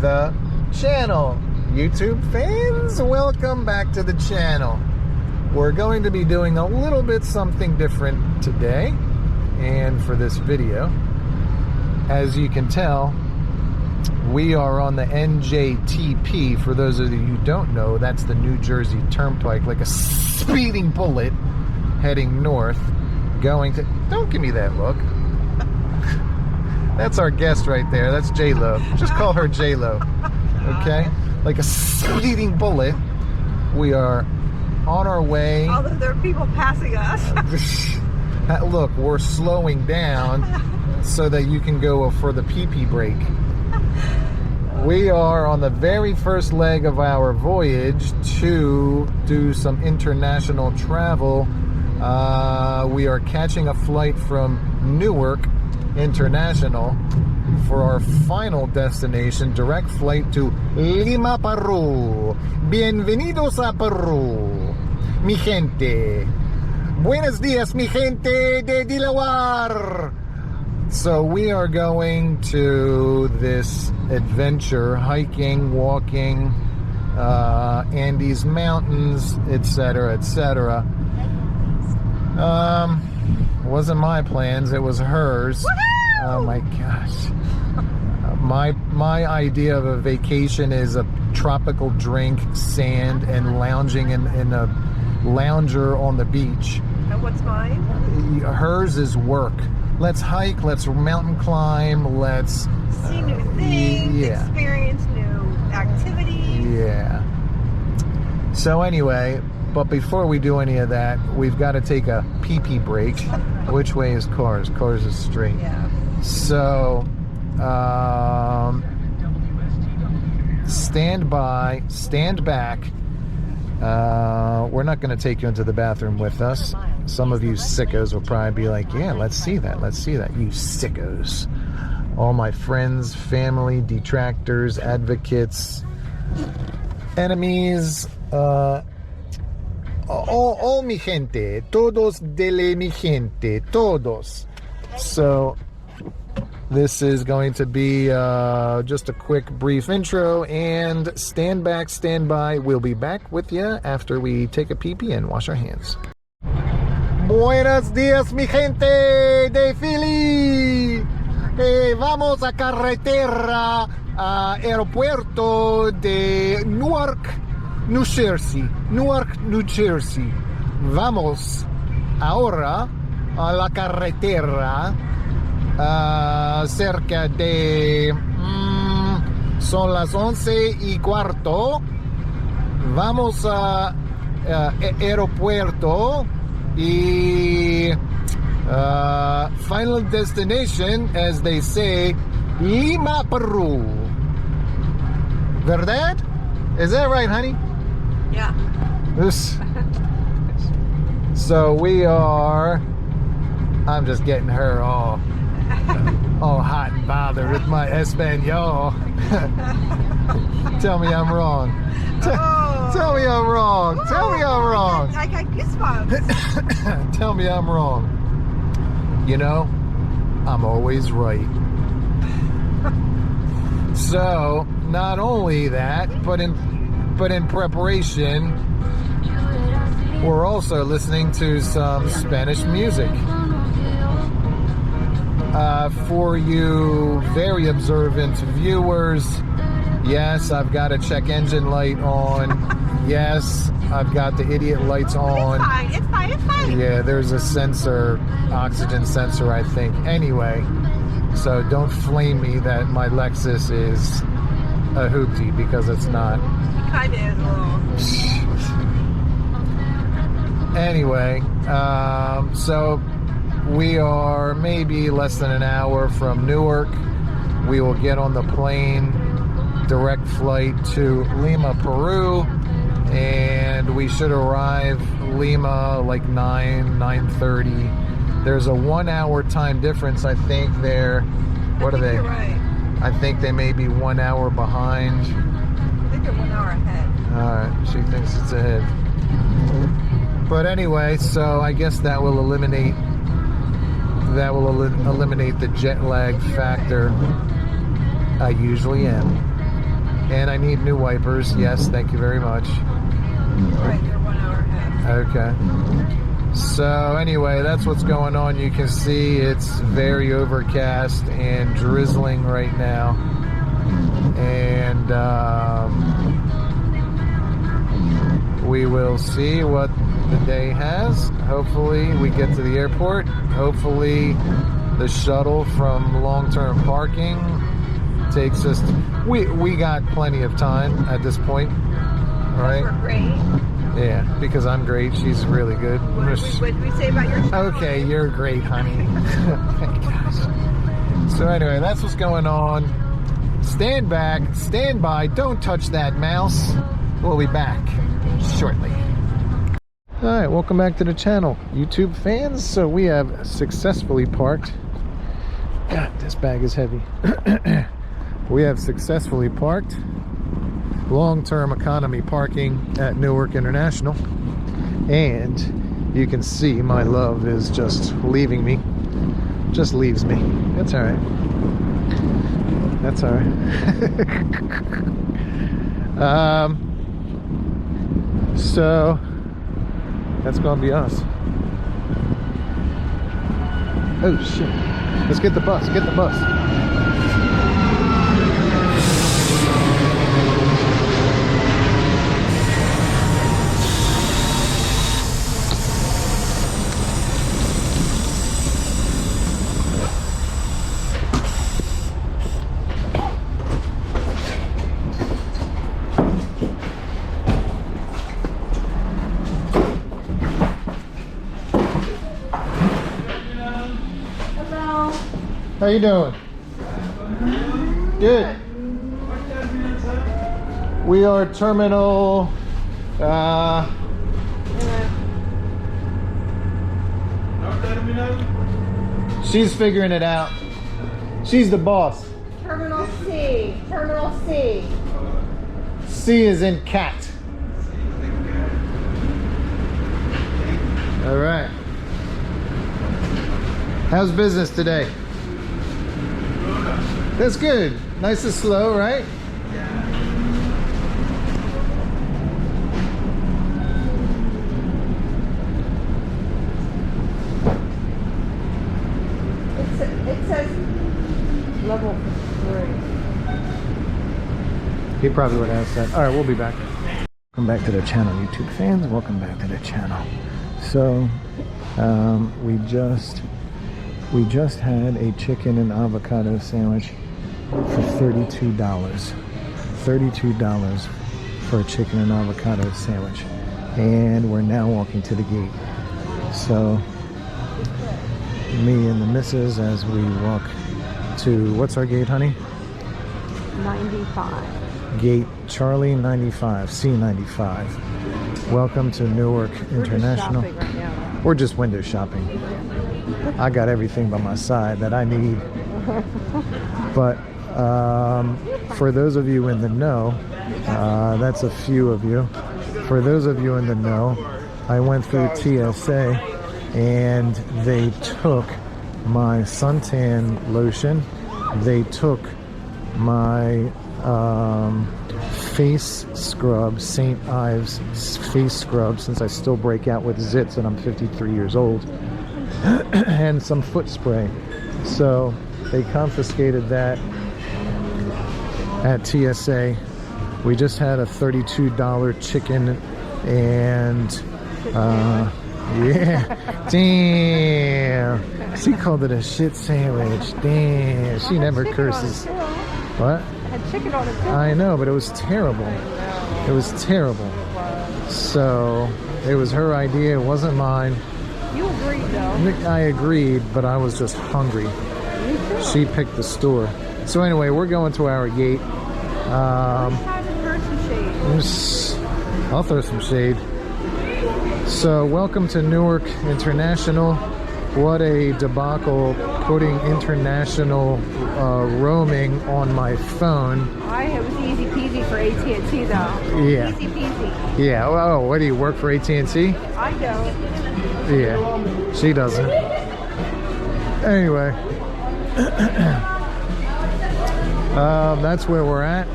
the channel. YouTube fans, welcome back to the channel. We're going to be doing a little bit something different today and for this video. As you can tell, we are on the NJTP. For those of you who don't know, that's the New Jersey Turnpike, like a speeding bullet heading north, going to... Don't give me that look. That's our guest right there. That's J-Lo. Just call her J-Lo. Okay? Like a speeding bullet. We are on our way. Although there are people passing us. Look, we're slowing down so that you can go for the pee-pee break. We are on the very first leg of our voyage to do some international travel. We are catching a flight from Newark International for our final destination, direct flight to Lima, Peru. Bienvenidos a Peru, mi gente. Buenos dias, mi gente de Dilawar. So we are going to this adventure, hiking, walking, Andes Mountains, etc., etc. Wasn't my plans, it was hers. Woohoo! Oh my gosh. My idea of a vacation is a tropical drink, sand, and lounging in a lounger on the beach. And what's mine? Hers is work. Let's hike, let's mountain climb, let's see new things, experience new activities. Yeah. So anyway, but before we do any of that, we've got to take a pee-pee break. Which way is cars? Cars is straight. Yeah. So, stand back. We're not going to take you into the bathroom with us. Some of you sickos will probably be like, yeah, let's see that. You sickos. All my friends, family, detractors, advocates, enemies, all mi gente, todos de mi gente, todos. So this is going to be just a quick, brief intro, and stand back, stand by. We'll be back with you after we take a pee-pee and wash our hands. Buenos dias, mi gente de Philly. Vamos a carretera a aeropuerto de Newark, New Jersey. Vamos ahora a la carretera cerca de son las 11:15. Vamos a aeropuerto y final destination, as they say, Lima, Peru. ¿Verdad? Is that right, honey? Yeah. So we are... I'm just getting her all hot and bothered with my Espanol. Tell me I'm wrong. Tell me I'm wrong. Tell me I'm wrong. I got goosebumps. Tell me I'm wrong. You know, I'm always right. So, not only that, but in preparation, we're also listening to some Spanish music. For you very observant viewers, yes, I've got a check engine light on. Yes, I've got the idiot lights on. It's fine. Yeah, there's a sensor, oxygen sensor, I think. Anyway, so don't flame me that my Lexus is a hoopty, because it's not. It kind of is a little. Anyway, so we are maybe less than an hour from Newark. We will get on the plane, direct flight to Lima, Peru, and we should arrive Lima like 9:30. There's a 1 hour time difference, I think. There, what are they? You're right. I think they may be 1 hour behind. I think they're 1 hour ahead. All right, she thinks it's ahead. But anyway, so I guess that will eliminate the jet lag factor. I usually am. And I need new wipers. Yes, thank you very much. Right, you're 1 hour ahead. Okay. So anyway, that's what's going on. You can see it's very overcast and drizzling right now. And we will see what the day has. Hopefully we get to the airport. Hopefully the shuttle from long-term parking takes us to, we got plenty of time at this point, right? We're great. Yeah, because I'm great. She's really good. What did we say about your shuttle? Okay, you're great, honey. Oh my gosh. So anyway, that's what's going on. Stand back, stand by, don't touch that mouse. We'll be back shortly. Alright, welcome back to the channel, YouTube fans. So we have successfully parked. God, this bag is heavy. We have successfully parked long-term economy parking at Newark International. And you can see my love is just leaving me. Just leaves me. That's alright. That's alright. So that's gonna be us. Oh shit. Let's get the bus, get the bus. How you doing? Good. We are terminal she's figuring it out. She's the boss. Terminal C. Terminal C. C is in cat. All right. How's business today? That's good. Nice and slow, right? It says level 3. He probably would ask that. All right, we'll be back. Welcome back to the channel, YouTube fans. Welcome back to the channel. So, we just had a chicken and avocado sandwich for $32. $32 for a chicken and avocado sandwich. And we're now walking to the gate. So me and the missus as we walk to, what's our gate, honey? 95. Gate Charlie 95, C95. Welcome to Newark International. We're just shopping right now. We're just window shopping. I got everything by my side that I need. But for those of you in the know, that's a few of you. For those of you in the know, I went through TSA and they took my suntan lotion. They took my face scrub, St. Ives face scrub, since I still break out with zits and I'm 53 years old, and some foot spray. So they confiscated that at TSA. We just had a $32 chicken and yeah, damn, she called it a shit sandwich. Damn, she never curses. What? It had chicken on it too. I know, but it was terrible. It was terrible. So it was her idea, it wasn't mine. You agreed though. I agreed, but I was just hungry. She picked the store. So anyway, we're going to our gate. I'll throw some shade. So welcome to Newark International. What a debacle putting international roaming on my phone. It was easy peasy for AT&T though. Yeah. Easy peasy. Yeah. Oh, what do you work for AT&T? I don't. Yeah, she doesn't. Anyway, that's where we're at.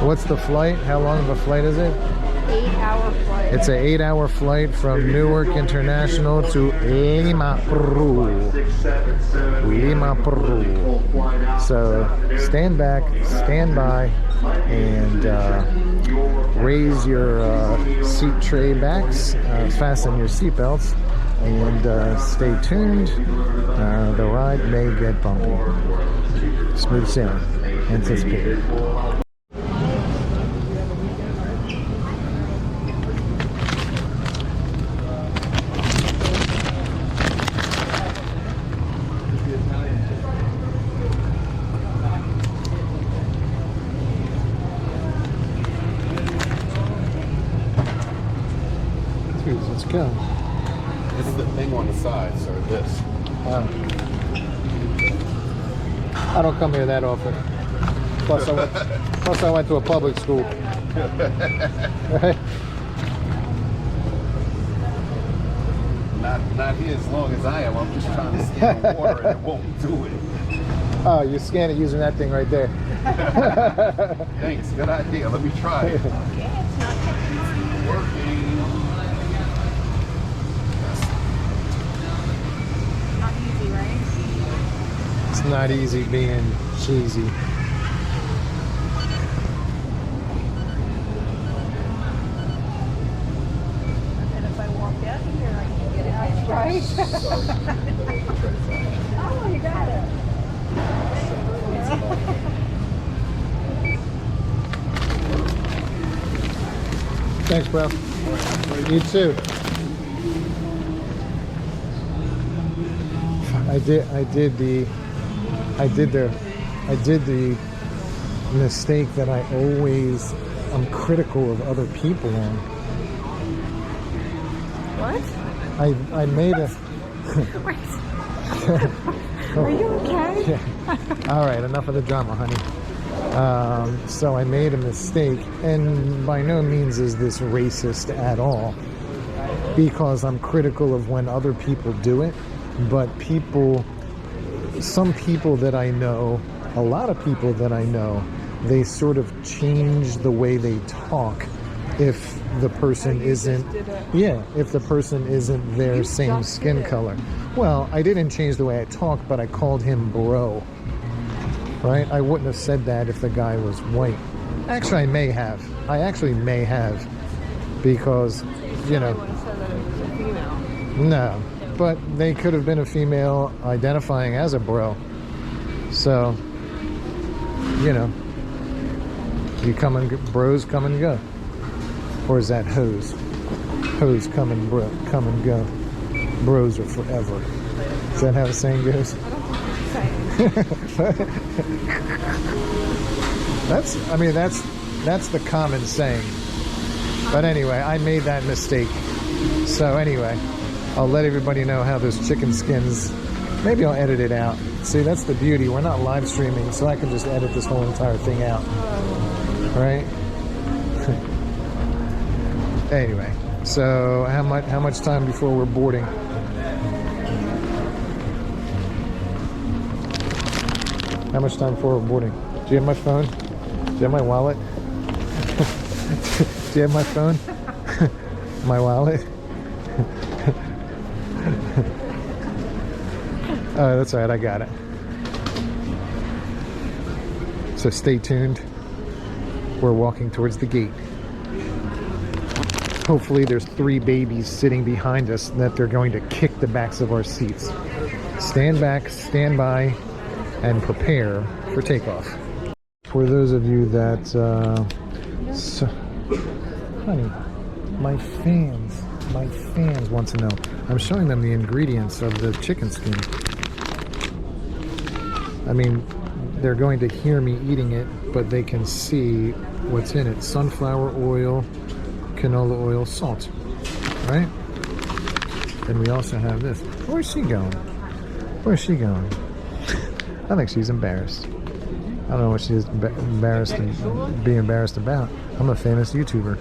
What's the flight? How long of a flight is it? 8-hour flight. It's an 8-hour flight from Newark International to Lima, Peru. Lima, Peru. So stand back, stand by, and raise your seat tray backs, fasten your seat belts, and stay tuned. The ride may get bumpy. Smooth sailing. Anticipated. Let's go. This is the thing on the side, sir. This. I don't come here that often. Plus, I went to a public school. Right? Not here as long as I am. I'm just trying to scan the water and it won't do it. Oh, you scan it using that thing right there. Thanks. Good idea. Let me try it. Working. Not easy, right? It's not easy being cheesy. And if I walk out here, I can get it. That's right. Oh, you got it. Thanks, bro. You too. I did the mistake that I'm critical of other people on. What? I made a Are you okay? Yeah. All right, enough of the drama, honey. So I made a mistake, and by no means is this racist at all, because I'm critical of when other people do it. But some people that I know, a lot of people that I know, they sort of change the way they talk if the person isn't, if the person isn't their same skin color. Well, I didn't change the way I talk, but I called him bro. Right? I wouldn't have said that if the guy was white. Actually, I may have. Because, you know. No. But they could have been a female identifying as a bro. So, you know. Bros come and go. Or is that hoes? Hoes come and go. Bros are forever. Is that how the saying goes? That's the common saying. But anyway, I made that mistake. So anyway, I'll let everybody know how those chicken skins, maybe I'll edit it out. See, that's the beauty. We're not live streaming, so I can just edit this whole entire thing out. Right? Anyway, so how much time before we're boarding? How much time before we're boarding? Do you have my phone? Do you have my wallet? Do you have my phone? My wallet? Oh, that's all right. I got it. So stay tuned. We're walking towards the gate. Hopefully there's 3 babies sitting behind us that they're going to kick the backs of our seats. Stand back, stand by, and prepare for takeoff. For those of you that, honey, my fans want to know. I'm showing them the ingredients of the chicken skin. I mean, they're going to hear me eating it, but they can see what's in it. Sunflower oil, canola oil, salt, right? And we also have this. Where's she going? Where's she going? I think she's embarrassed. I don't know what she's embarrassed and being embarrassed about. I'm a famous YouTuber.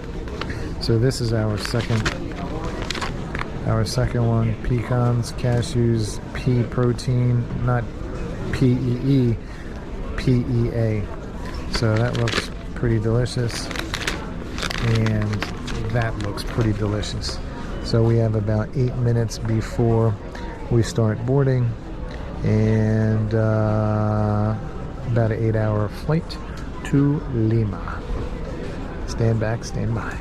So this is our second one. Pecans, cashews, pea protein, not PEE, PEA. So that looks pretty delicious, and that looks pretty delicious. So we have about 8 minutes before we start boarding, and about an 8-hour flight to Lima. Stand back, stand by.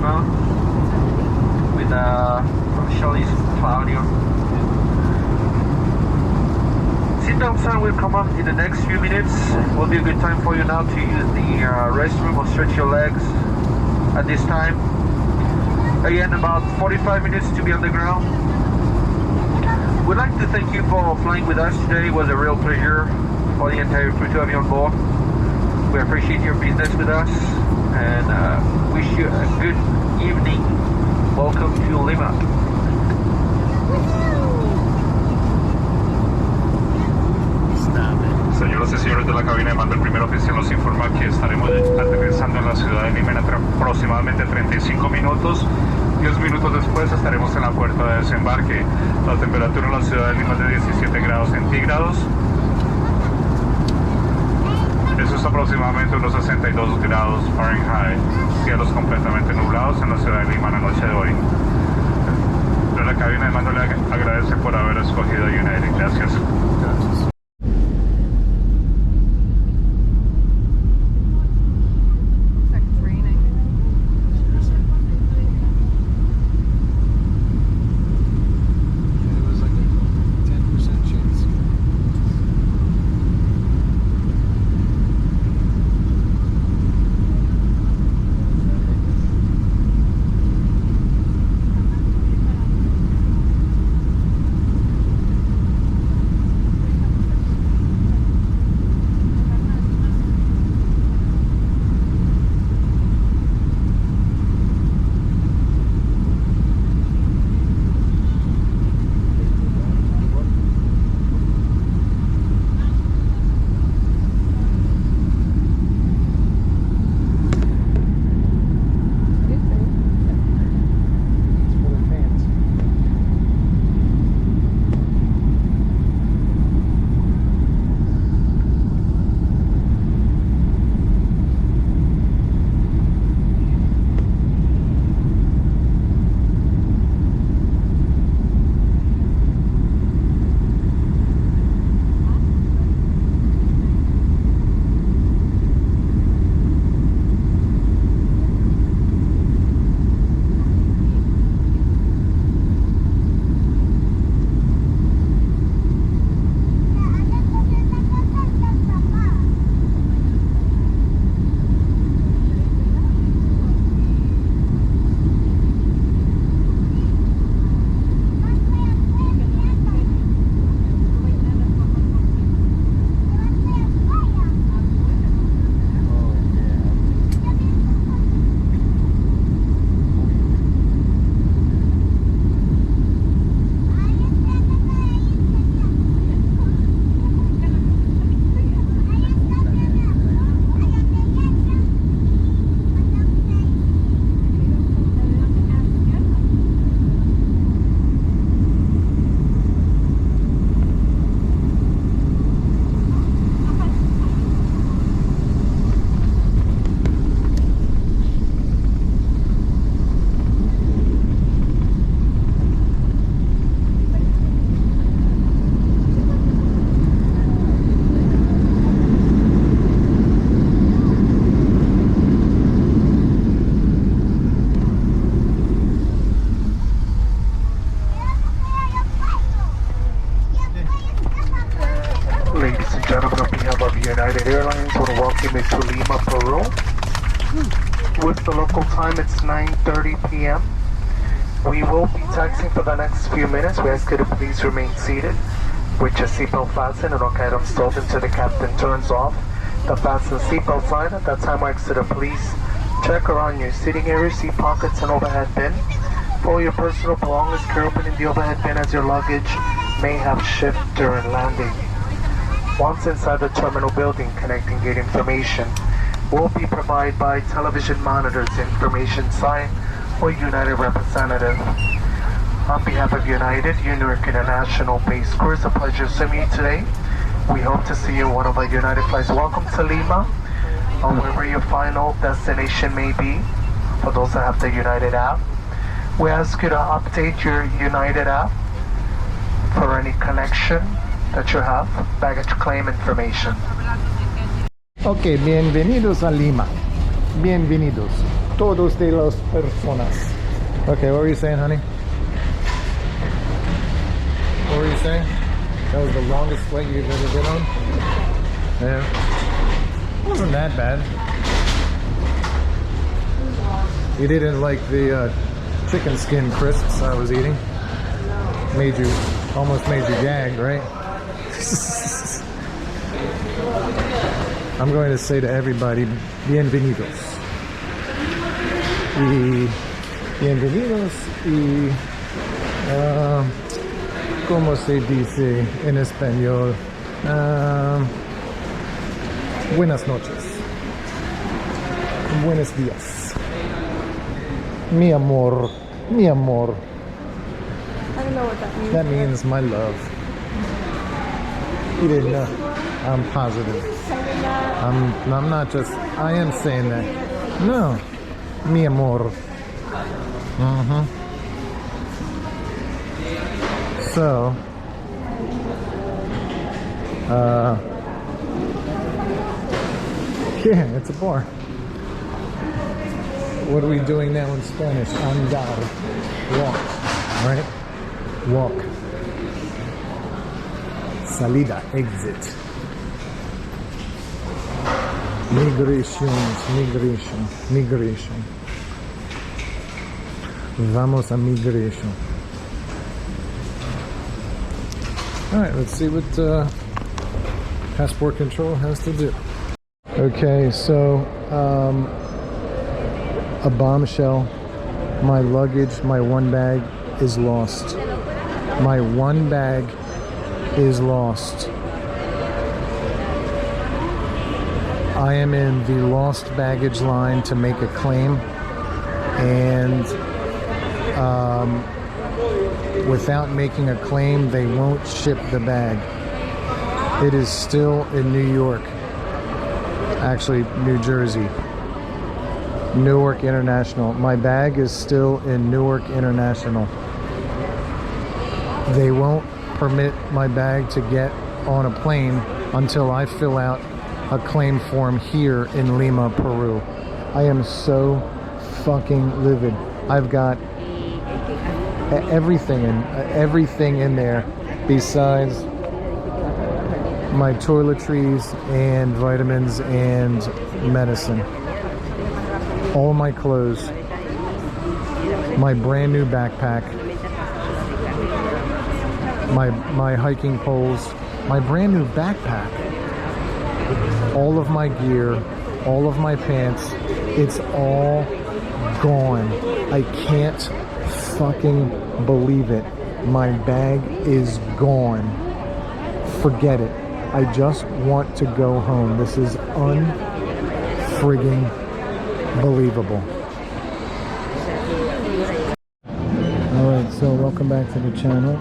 Lima with from Shelly's Claudio. Sit down, son, will come up in the next few minutes. Will be a good time for you now to use the restroom or stretch your legs at this time. Again, about 45 minutes to be on the ground. We'd like to thank you for flying with us today. It was a real pleasure for the entire crew to have you on board. We appreciate your business with us and wish you a good evening. Welcome to Lima. Señoras y señores de la cabina de mando, el primer oficial nos informa que estaremos aterrizando en la ciudad de Lima en aproximadamente 35 minutos. 10 minutos después estaremos en la puerta de desembarque. La temperatura en la ciudad de Lima es de 17 grados centígrados. Eso es aproximadamente unos 62 grados Fahrenheit. Cielos completamente nublados en la ciudad de Lima en la noche de hoy. La cabina de mando le agradece por haber escogido United. Gracias. Gracias. United Airlines will welcome you to Lima, Peru. With the local time, it's 9:30 p.m. We will be taxiing for the next few minutes. We ask you to please remain seated with your seatbelt fastened and all items stowed until the captain turns off the fasten seatbelt sign. At that time, we ask you to please check around your seating area, seat pockets, and overhead bin. Pull your personal belongings, carry open in the overhead bin as your luggage may have shift during landing. Once inside the terminal building, connecting gate information will be provided by television monitors, information sign, or United representative. On behalf of United, Newark International Base Crew, it's a pleasure seeing you today. We hope to see you on one of our United flights. Welcome to Lima, or wherever your final destination may be. For those that have the United app, we ask you to update your United app for any connection that you have, baggage claim information. Ok, bienvenidos a Lima. Bienvenidos. todos de las personas. Okay, what were you saying, honey? What were you saying? That was the longest flight you've ever been on? Yeah. It wasn't that bad. You didn't like the chicken skin crisps I was eating? Almost made you gag, right? I'm going to say to everybody, bienvenidos. Bienvenidos y ¿cómo se dice en español? Buenas noches. Buenos días. Mi amor. Mi amor. I don't know what that means. That means my love. You didn't know. I'm positive. I'm not just, I am saying that. No. Mi amor. So, yeah, it's a bar. What are we doing now in Spanish? Andar. Walk, right? Walk. Salida, exit. Migration. Vamos a migration. Alright, let's see what passport control has to do. Okay, so a bombshell. My luggage, my one bag is lost. My one bag is lost. I am in the lost baggage line to make a claim, and without making a claim, they won't ship the bag. It is still in New York, actually New Jersey, Newark International. My bag is still in Newark International. They won't permit my bag to get on a plane until I fill out a claim form here in Lima, Peru. I am so fucking livid. I've got everything in there besides my toiletries and vitamins and medicine. All my clothes, my brand new backpack, my hiking poles, my brand new backpack, all of my gear, all of my pants, it's all gone. I can't fucking believe it. My bag is gone. Forget it. I just want to go home. This is unfrigging believable. Alright, so welcome back to the channel.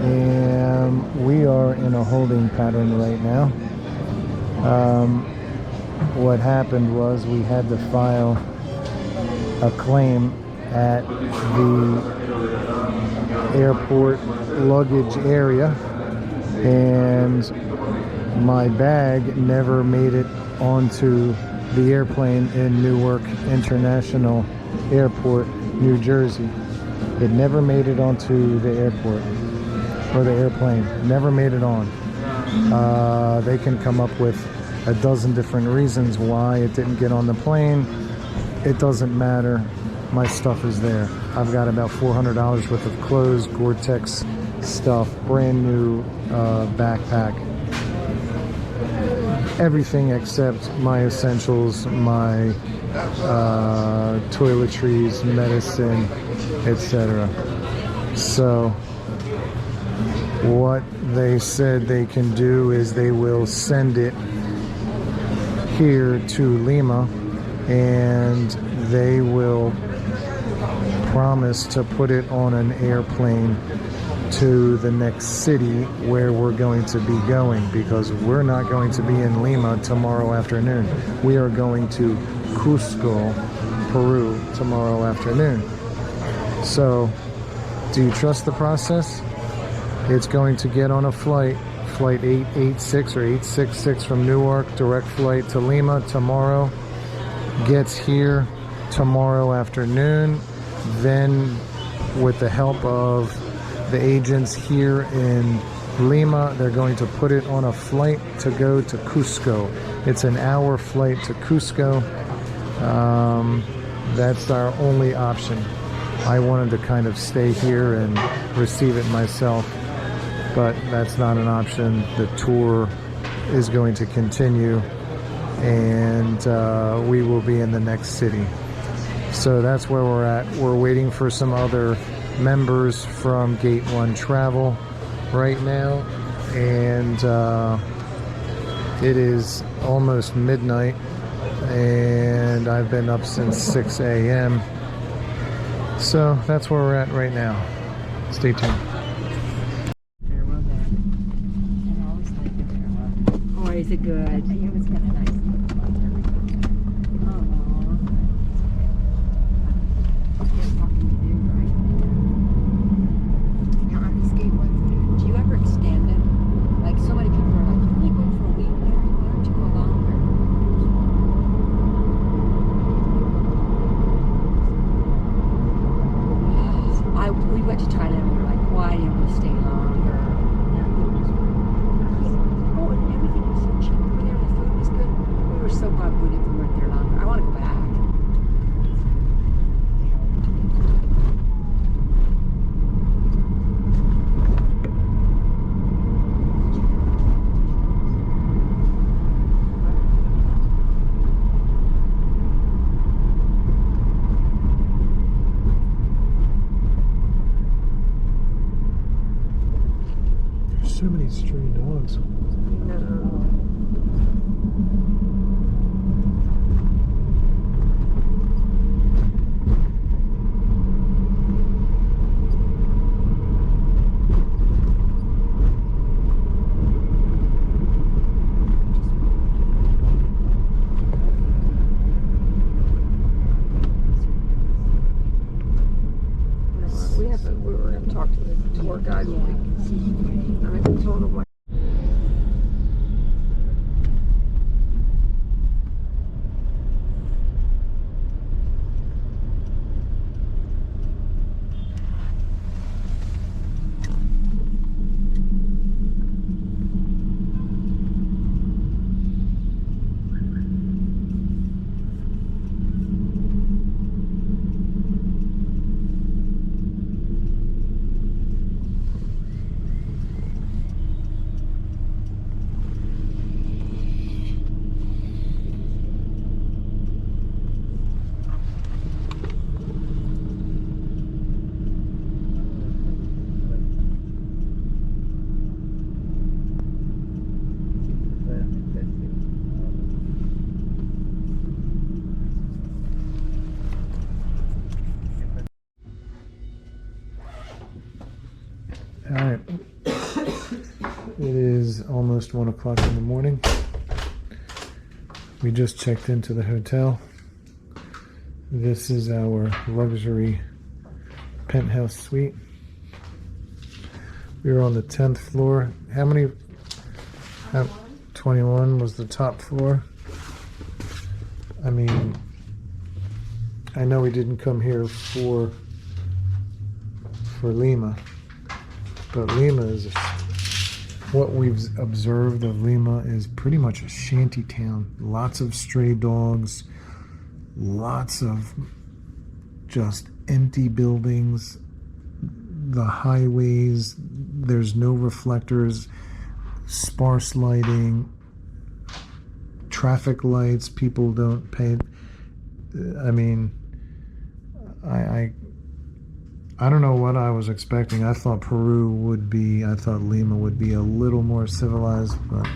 And we are in a holding pattern right now. What happened was we had to file a claim at the airport luggage area, and my bag never made it onto the airplane in Newark International Airport, New Jersey. It never made it onto the airport, or the airplane. Never made it on. They can come up with a dozen different reasons why it didn't get on the plane. It doesn't matter. My stuff is there. I've got about $400 worth of clothes, Gore-Tex stuff, brand new backpack. Everything except my essentials, my toiletries, medicine, etc. So what they said they can do is they will send it here to Lima, and they will promise to put it on an airplane to the next city where we're going to be going, because we're not going to be in Lima tomorrow afternoon. We are going to Cusco, Peru tomorrow afternoon. So, do you trust the process? It's going to get on a flight 886 or 866 from Newark, direct flight to Lima tomorrow. Gets here tomorrow afternoon. Then, with the help of the agents here in Lima, they're going to put it on a flight to go to Cusco. It's an hour flight to Cusco. That's our only option. I wanted to kind of stay here and receive it myself, but that's not an option. The tour is going to continue, and we will be in the next city. So that's where we're at. We're waiting for some other members from Gate 1 Travel right now, and it is almost midnight, and I've been up since 6 a.m. So that's where we're at right now. Stay tuned. Farewell there. I always like the farewell. Oh, is it good? It was kind of nice. Do you ever extend it? Like, so many people are like, you only go for a week there, why don't you go longer? We went to Thailand and we were like, why didn't we stay longer? Oh, and everything was so cheap over there, the food was good. We were so glad we weren't there longer. I want to go back. So many stray dogs. We were going to talk to the tour guide. I told him what. Alright, it is almost 1 o'clock in the morning. We just checked into the hotel. This is our luxury penthouse suite. We were on the 10th floor. How many? 21 was the top floor. I mean, I know we didn't come here for Lima. But Lima is, what we've observed of Lima is pretty much a shanty town. Lots of stray dogs, lots of just empty buildings, the highways, there's no reflectors, sparse lighting, traffic lights, people don't pay. I mean, I don't know what I was expecting. I thought I thought Lima would be a little more civilized, but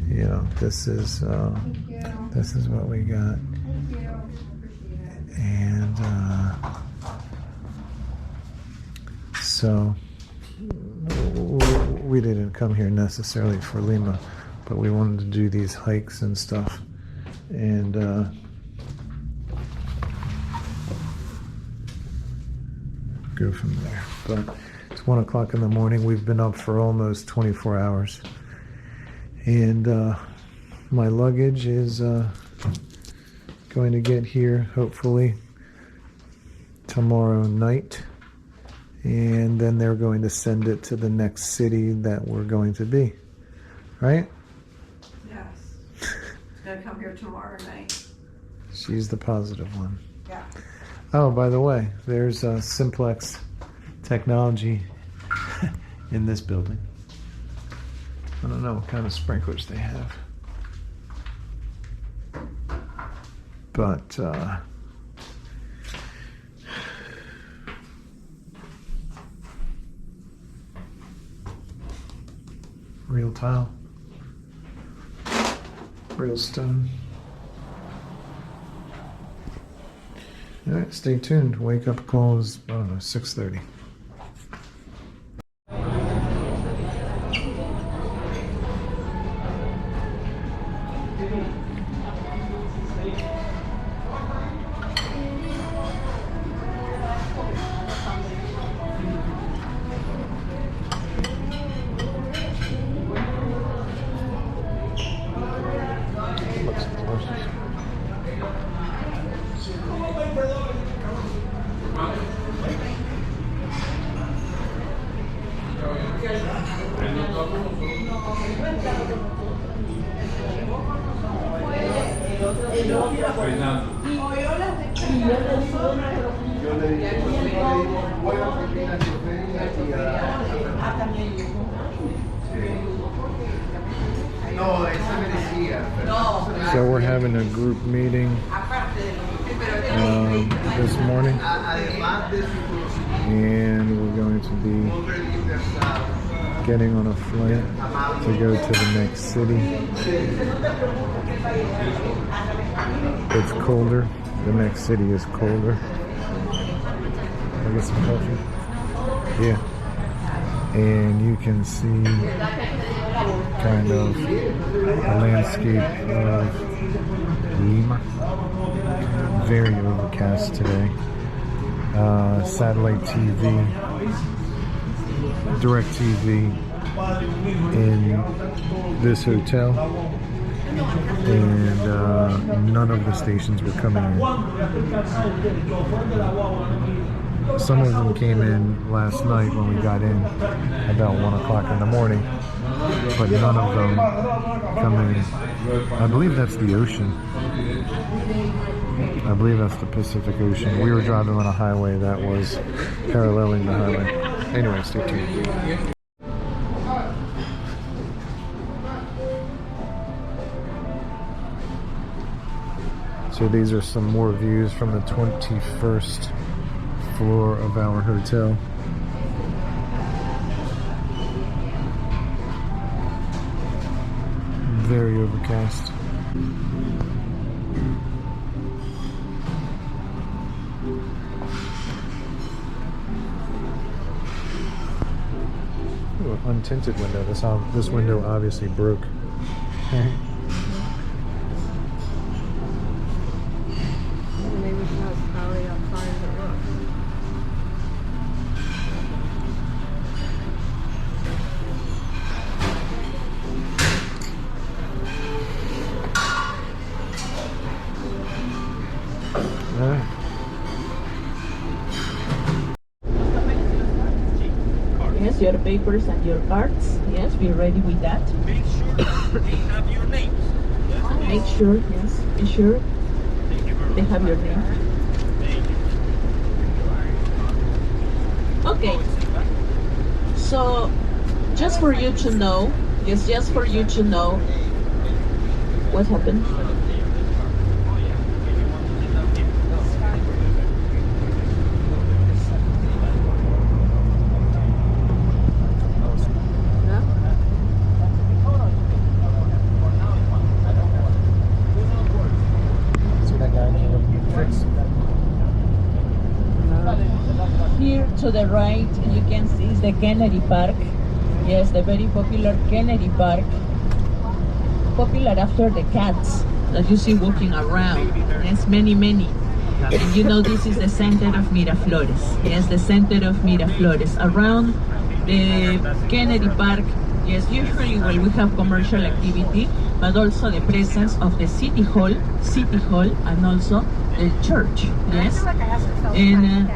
you know, this is what we got. And so we didn't come here necessarily for Lima, but we wanted to do these hikes and stuff, and go from there. But it's 1 o'clock in the morning. We've been up for almost 24 hours, and my luggage is going to get here hopefully tomorrow night, and then they're going to send it to the next city that we're going to be, right? Yes. It's gonna come here tomorrow night. She's the positive one. Yeah. Oh, by the way, there's Simplex Technology in this building. I don't know what kind of sprinklers they have, but real tile, real stone. All right, stay tuned. Wake up call is, I don't know, 6:30. Looks delicious. So we're having a group meeting this morning, and we're going to be getting on a flight to go to the next city. It's colder. The next city is colder. I'll get some coffee. Yeah. And you can see kind of a landscape of Lima. Very overcast today. Satellite TV, direct TV in this hotel, and none of the stations were coming in. Some of them came in last night when we got in about 1 o'clock in the morning, but none of them come in. I believe that's the ocean. I believe that's the Pacific Ocean. We were driving on a highway that was paralleling the highway. Anyway, stay tuned. So these are some more views from the 21st floor of our hotel. Very overcast. Ooh, an untinted window. This window obviously broke. Maybe it's not probably outside of the roof. All right. Yes, your papers and your cards. Yes, be ready with that. Make sure they have your names. Make sure, yes, be sure they have your name. Okay. So, just for you to know, yes, just for you to know what happened. Here to the right, you can see is the Kennedy Park. Yes, the very popular Kennedy Park. Popular after the cats that you see walking around. Yes, many. And you know this is the center of Miraflores. Yes, the center of Miraflores. Around the Kennedy Park, yes, usually when we have commercial activity, but also the presence of the city hall, and also the church. Yes, and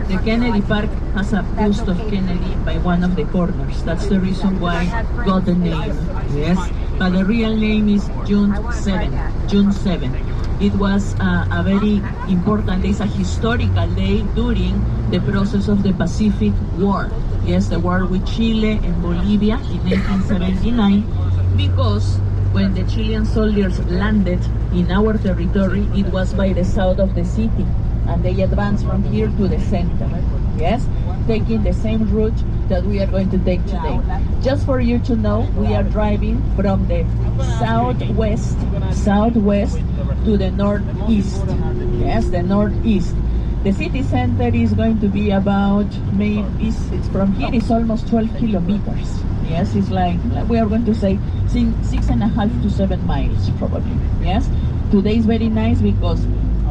the Kennedy Park has a bust of Kennedy by one of the corners. That's the reason why it got the name. Yes, but the real name is June 7. June 7. It was a very important day. It's a historical day during the process of the Pacific War. Yes, the war with Chile and Bolivia in 1979, because when the Chilean soldiers landed in our territory, it was by the south of the city, and they advanced from here to the center. Yes, taking the same route that we are going to take today. Just for you to know, we are driving from the southwest to the northeast. Yes, the northeast. The city center is going to be about, maybe it's from here it's almost 12 kilometers. Yes, it's like we are going to say 6.5 to 7 miles probably. Yes, today is very nice because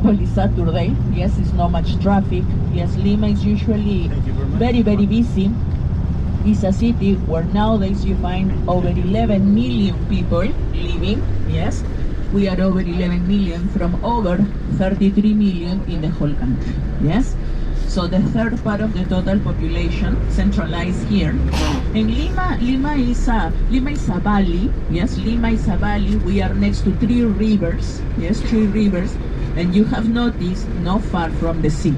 it's Saturday. Yes, it's not much traffic. Yes, Lima is usually very busy. It's a city where nowadays you find over 11 million people living. Yes, we are over 11 million from over 33 million in the whole country. Yes, so the third part of the total population centralized here. And Lima is a valley. Yes, Lima is a valley. We are next to 3 rivers. Yes, 3 rivers, and you have noticed not far from the sea.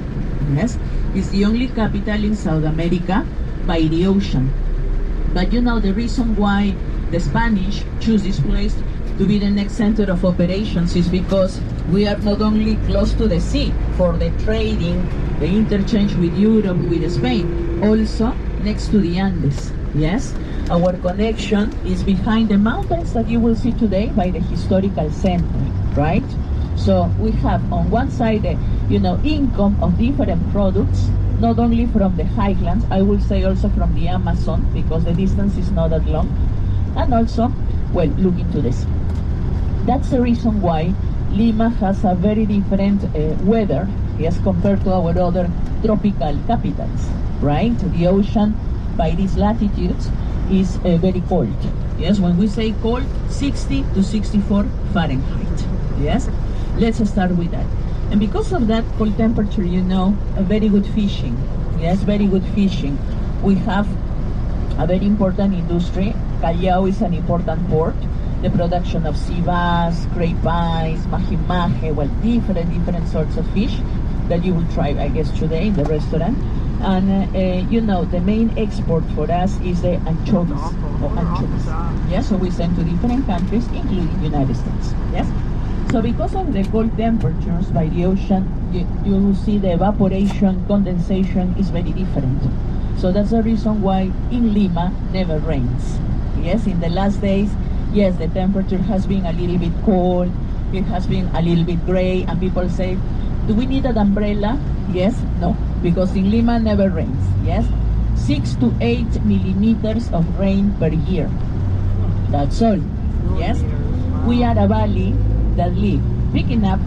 Yes, it's the only capital in South America by the ocean. But you know the reason why the Spanish choose this place to be the next center of operations is because we are not only close to the sea for the trading, the interchange with Europe, with Spain, also next to the Andes. Yes, our connection is behind the mountains that you will see today by the historical center, right? So we have on one side the, income of different products, not only from the highlands, I will say also from the Amazon, because the distance is not that long, and also, well, look into this. That's the reason why Lima has a very different weather, yes, compared to our other tropical capitals, right? The ocean by these latitudes is very cold. Yes, when we say cold, 60 to 64 Fahrenheit. Yes, let's start with that. And because of that cold temperature, a very good fishing. Yes, very good fishing. We have a very important industry. Callao is an important port. The production of sea bass, great pies, mahi-mahi, well, different sorts of fish that you will try, I guess, today in the restaurant. And the main export for us is the anchovies. Yes, so we send to different countries, including United States. Yes. So because of the cold temperatures by the ocean, you will see the evaporation, condensation is very different. So that's the reason why in Lima never rains. Yes, in the last days, yes, the temperature has been a little bit cold, it has been a little bit gray, and people say, do we need an umbrella? Yes, no, because in Lima never rains. Yes, 6 to 8 millimeters of rain per year. That's all. Yes, we are a valley that live picking up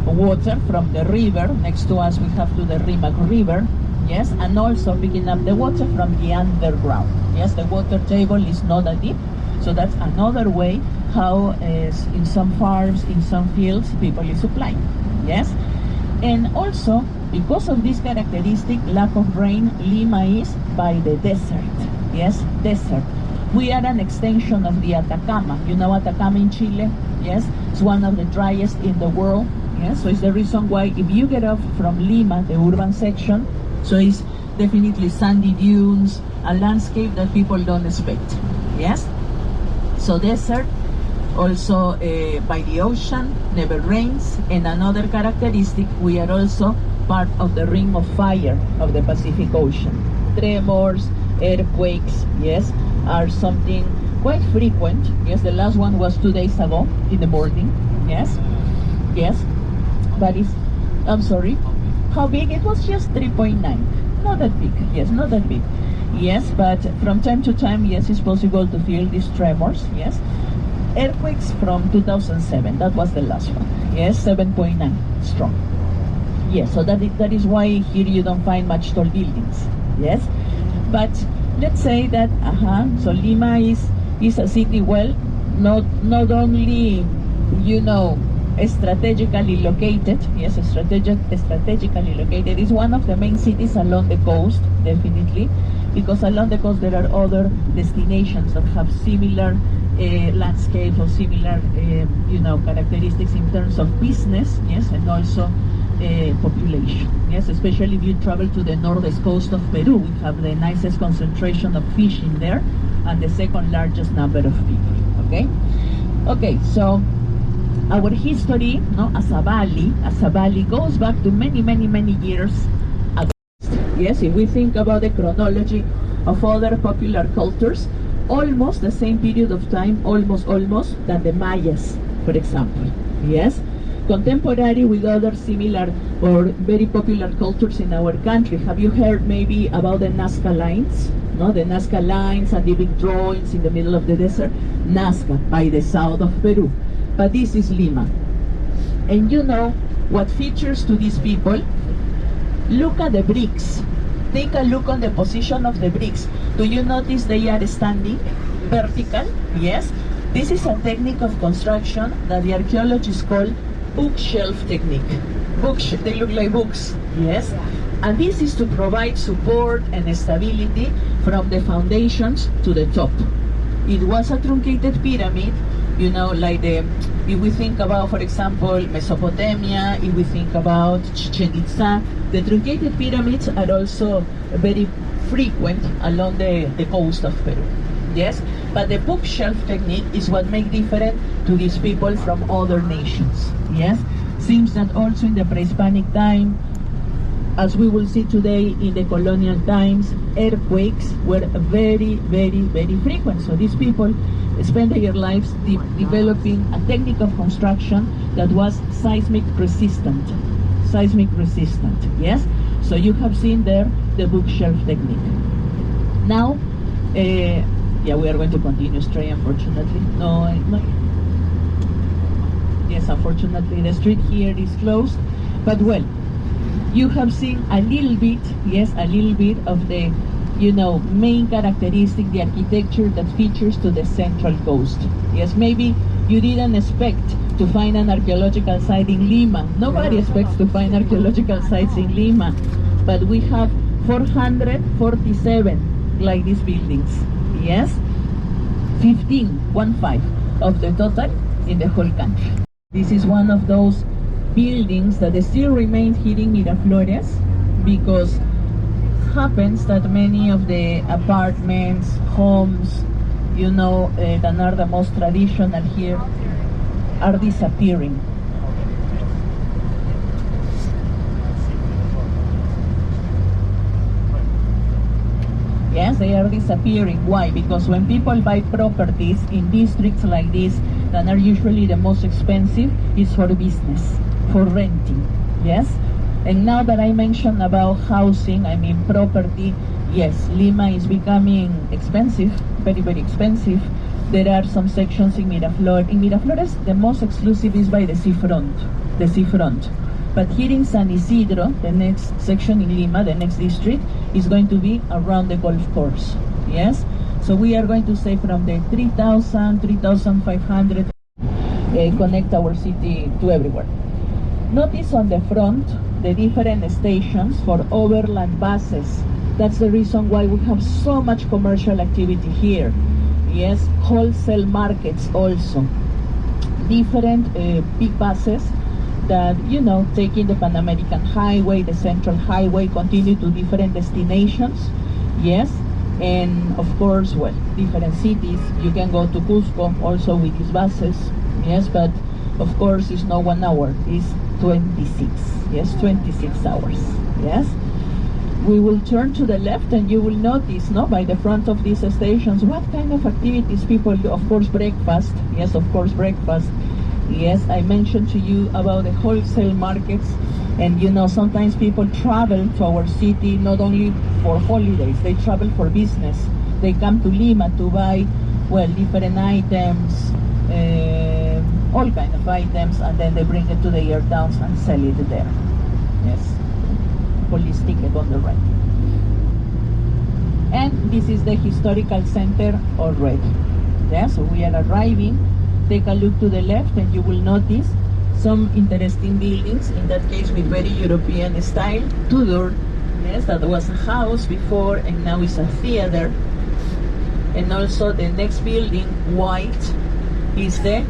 water from the river. Next to us we have the Rimac River. Yes, and also picking up the water from the underground. Yes, the water table is not that deep, so that's another way how in some farms, in some fields, people is supplying. Yes, and also because of this characteristic lack of rain, Lima is by the desert. Yes, desert. We are an extension of the Atacama. You know Atacama in Chile? Yes, it's one of the driest in the world. Yes, so it's the reason why if you get off from Lima, the urban section, so it's definitely sandy dunes, a landscape that people don't expect. Yes, so desert, also by the ocean, never rains, and another characteristic, we are also part of the ring of fire of the Pacific Ocean. Tremors, earthquakes, yes, are something quite frequent. Yes, the last one was 2 days ago in the morning. Yes, but I'm sorry, how big? It was just 3.9. Not that big. Yes, not that big. Yes, but from time to time, yes, it's possible to feel these tremors. Yes, earthquakes from 2007. That was the last one. Yes, 7.9 strong. Yes, so that is why here you don't find much tall buildings. Yes, but let's say that so Lima is a city, well, not only, you know, strategically located, yes, strategically located, is one of the main cities along the coast, definitely, because along the coast there are other destinations that have similar landscapes or similar, you know, characteristics in terms of business, yes, and also population, yes, especially if you travel to the northwest coast of Peru. We have the nicest concentration of fishing there and the second largest number of people. Okay, so our history, no, as a valley goes back to many years ago. Yes, if we think about the chronology of other popular cultures, almost the same period of time, almost than the Mayas, for example. Yes, contemporary with other similar or very popular cultures in our country. Have you heard maybe about the Nazca lines? No, the Nazca lines and the big drawings in the middle of the desert. Nazca, by the south of Peru. But this is Lima. And you know what features to these people? Look at the bricks. Take a look on the position of the bricks. Do you notice they are standing vertical? Yes. This is a technique of construction that the archaeologists call bookshelf technique. They look like books, yes. And this is to provide support and stability from the foundations to the top. It was a truncated pyramid, you know, like if we think about, for example, Mesopotamia, if we think about Chichen Itza, the truncated pyramids are also very frequent along the coast of Peru. Yes, but the bookshelf technique is what makes different to these people from other nations. Yes, seems that also in the pre-Hispanic time, as we will see today in the colonial times, earthquakes were very frequent. So these people spent their lives developing a technique of construction that was seismic resistant. Yes, so you have seen there the bookshelf technique. Now, yeah, we are going to continue straight, unfortunately. No. Yes, unfortunately, the street here is closed. But well, you have seen a little bit, yes, a little bit of the, you know, main characteristic, the architecture that features to the central coast. Yes, maybe you didn't expect to find an archaeological site in Lima. Nobody expects to find archaeological sites in Lima. But we have 447 like these buildings. Yes, 15 of the total in the whole country. This is one of those buildings that still remain here in Miraflores, because happens that many of the apartments, homes, you know, that are the most traditional here are disappearing. Yes, they are disappearing. Why? Because when people buy properties in districts like this, that are usually the most expensive, is for business, for renting. Yes? And now that I mentioned about housing, I mean property, yes, Lima is becoming expensive, very expensive. There are some sections in Miraflores. In Miraflores, the most exclusive is by the seafront. But here in San Isidro, the next section in Lima, the next district, is going to be around the golf course. Yes? So we are going to say from the 3,000, 3,500, connect our city to everywhere. Notice on the front the different stations for overland buses. That's the reason why we have so much commercial activity here. Yes, wholesale markets also. Different big buses that, you know, taking the Pan American Highway, the Central Highway, continue to different destinations. Yes, and of course, well, different cities. You can go to Cusco also with these buses. Yes, but of course it's not 1 hour, it's 26. Yes, 26 hours. Yes. We will turn to the left and you will notice, no, by the front of these stations, what kind of activities people do. Of course, breakfast. Yes, of course, breakfast. Yes, I mentioned to you about the wholesale markets, and you know, sometimes people travel to our city not only for holidays, they travel for business. They come to Lima to buy, well, different items, all kind of items, and then they bring it to their towns and sell it there. Yes, police ticket on the right. And this is the historical center already. Yeah, so we are arriving. Take a look to the left and you will notice some interesting buildings, in that case with very European style, Tudor. Yes, that was a house before and now it's a theater. And also the next building, white, is the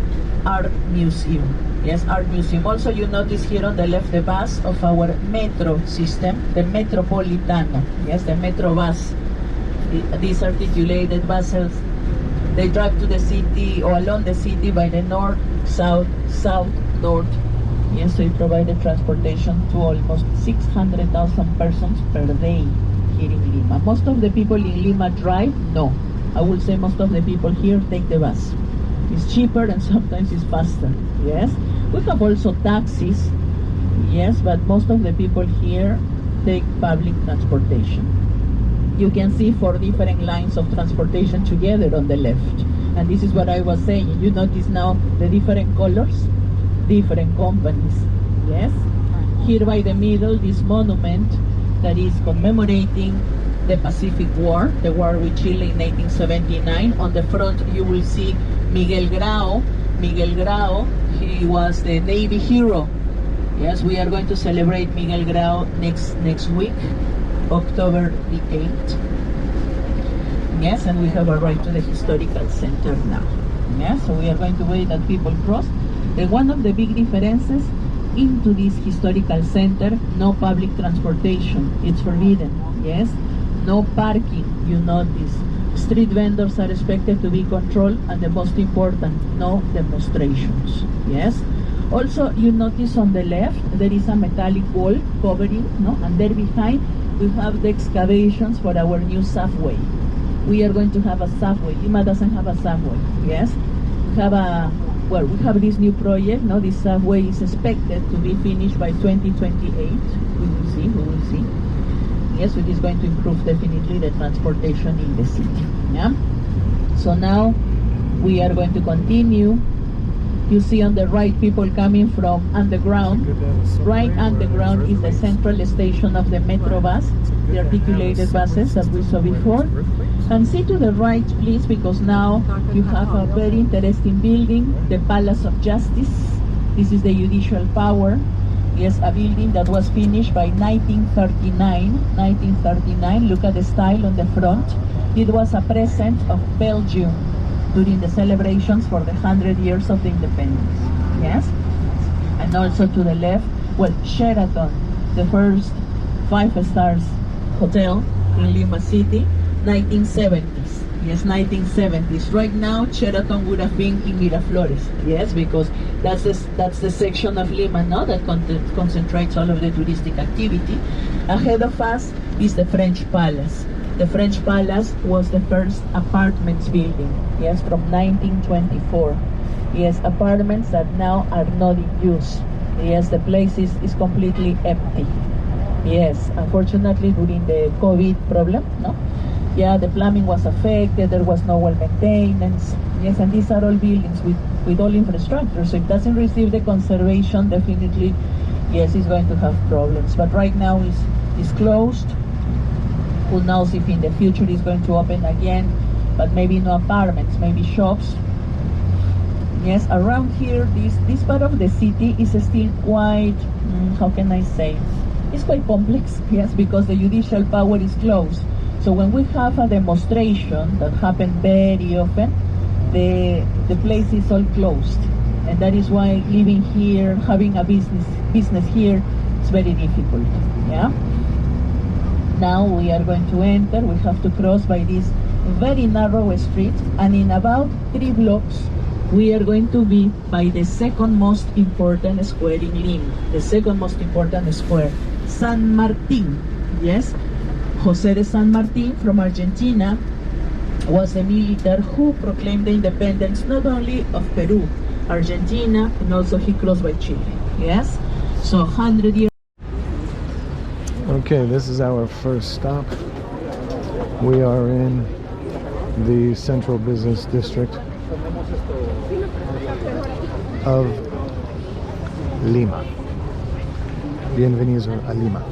Art Museum. Yes, Art Museum. Also you notice here on the left the bus of our metro system, the Metropolitano. Yes, the metro bus. These articulated buses, they drive to the city or along the city by the north, south, north. Yes, so it provided transportation to almost 600,000 persons per day here in Lima. Most of the people in Lima drive? No. I would say most of the people here take the bus. It's cheaper and sometimes it's faster. Yes. We have also taxis. Yes, but most of the people here take public transportation. You can see 4 different lines of transportation together on the left. And this is what I was saying. You notice now the different colors, different companies. Yes. Here by the middle, this monument that is commemorating the Pacific War, the war with Chile in 1879. On the front you will see Miguel Grau. Miguel Grau, he was the Navy hero. Yes, we are going to celebrate Miguel Grau next week, October the 8th. Yes, and we have arrived to the historical center now. Yes, so we are going to wait that people cross. And one of the big differences into this historical center, no public transportation. It's forbidden. Yes, no parking, you notice. Street vendors are expected to be controlled, and the most important, no demonstrations. Yes. Also, you notice on the left there is a metallic wall covering, no, and there behind we have the excavations for our new subway. We are going to have a subway. Lima doesn't have a subway. Yes, we have this new project. No, this subway is expected to be finished by 2028. We will see. Yes, it is going to improve definitely the transportation in the city. Yeah. So now we are going to continue. You see on the right people coming from underground. Right underground is the central station of the metro bus, the articulated buses that we saw before. And see to the right, please, because now you have a very interesting building, the Palace of Justice. This is the judicial power. Yes, a building that was finished by 1939. 1939, look at the style on the front. It was a present of Belgium during the celebrations for the 100 years of the independence. Yes? And also to the left, well, Sheraton, the first 5-star hotel in Lima City, 1970s. Yes, 1970s. Right now, Sheraton would have been in Miraflores. Yes, because that's the section of Lima now that concentrates all of the touristic activity. Ahead of us is the French Palace. The French Palace was the first apartments building. Yes, from 1924. Yes, apartments that now are not in use. Yes, the place is completely empty. Yes, unfortunately during the COVID problem, no? Yeah, the plumbing was affected, there was no well maintenance. Yes, and these are all buildings with all infrastructure, so if it doesn't receive the conservation, definitely, yes, it's going to have problems. But right now it's closed. Who knows if in the future it's going to open again, but maybe no apartments, maybe shops. Yes, around here, this part of the city is still quite, how can I say, it's quite complex, yes, because the judicial power is closed. So when we have a demonstration that happens very often, the place is all closed. And that is why living here, having a business here, is very difficult, yeah? Now we are going to enter, we have to cross by this very narrow street, and in about 3 blocks, we are going to be by the second most important square in Lima. The second most important square, San Martin, yes? Jose de San Martin from Argentina was a military who proclaimed the independence not only of Peru, Argentina, and also he crossed by Chile, yes? So 100 years. Okay, this is our first stop. We are in the central business district of Lima. Bienvenidos a Lima.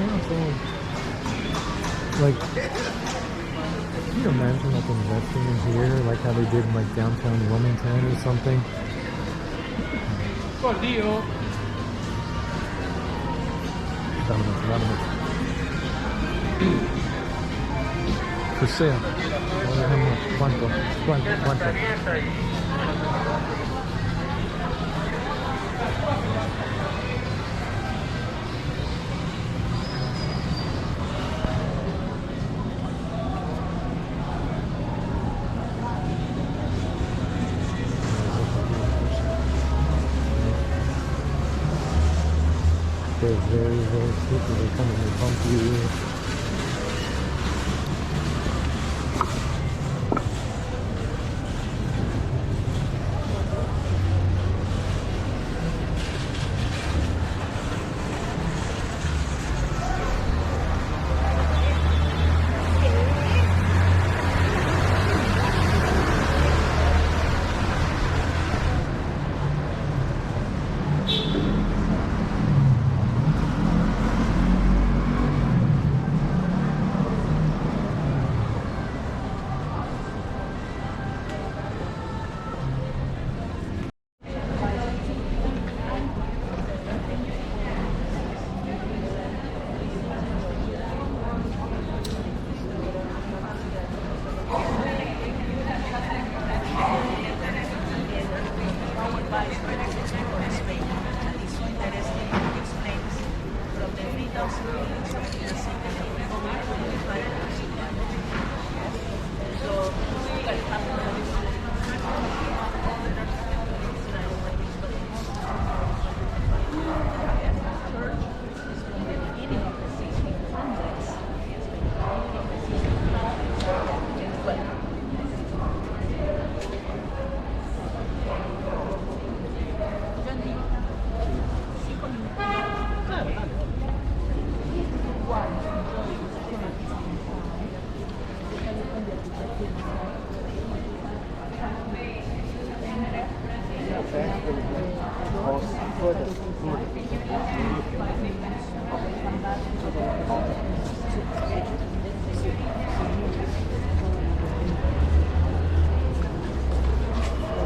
sounds so like, can you imagine like investing in here, like how they did in like downtown Wilmington or something? Vámonos. For sale. ¿Cuánto? They're very, very stupid. They come and they bump you.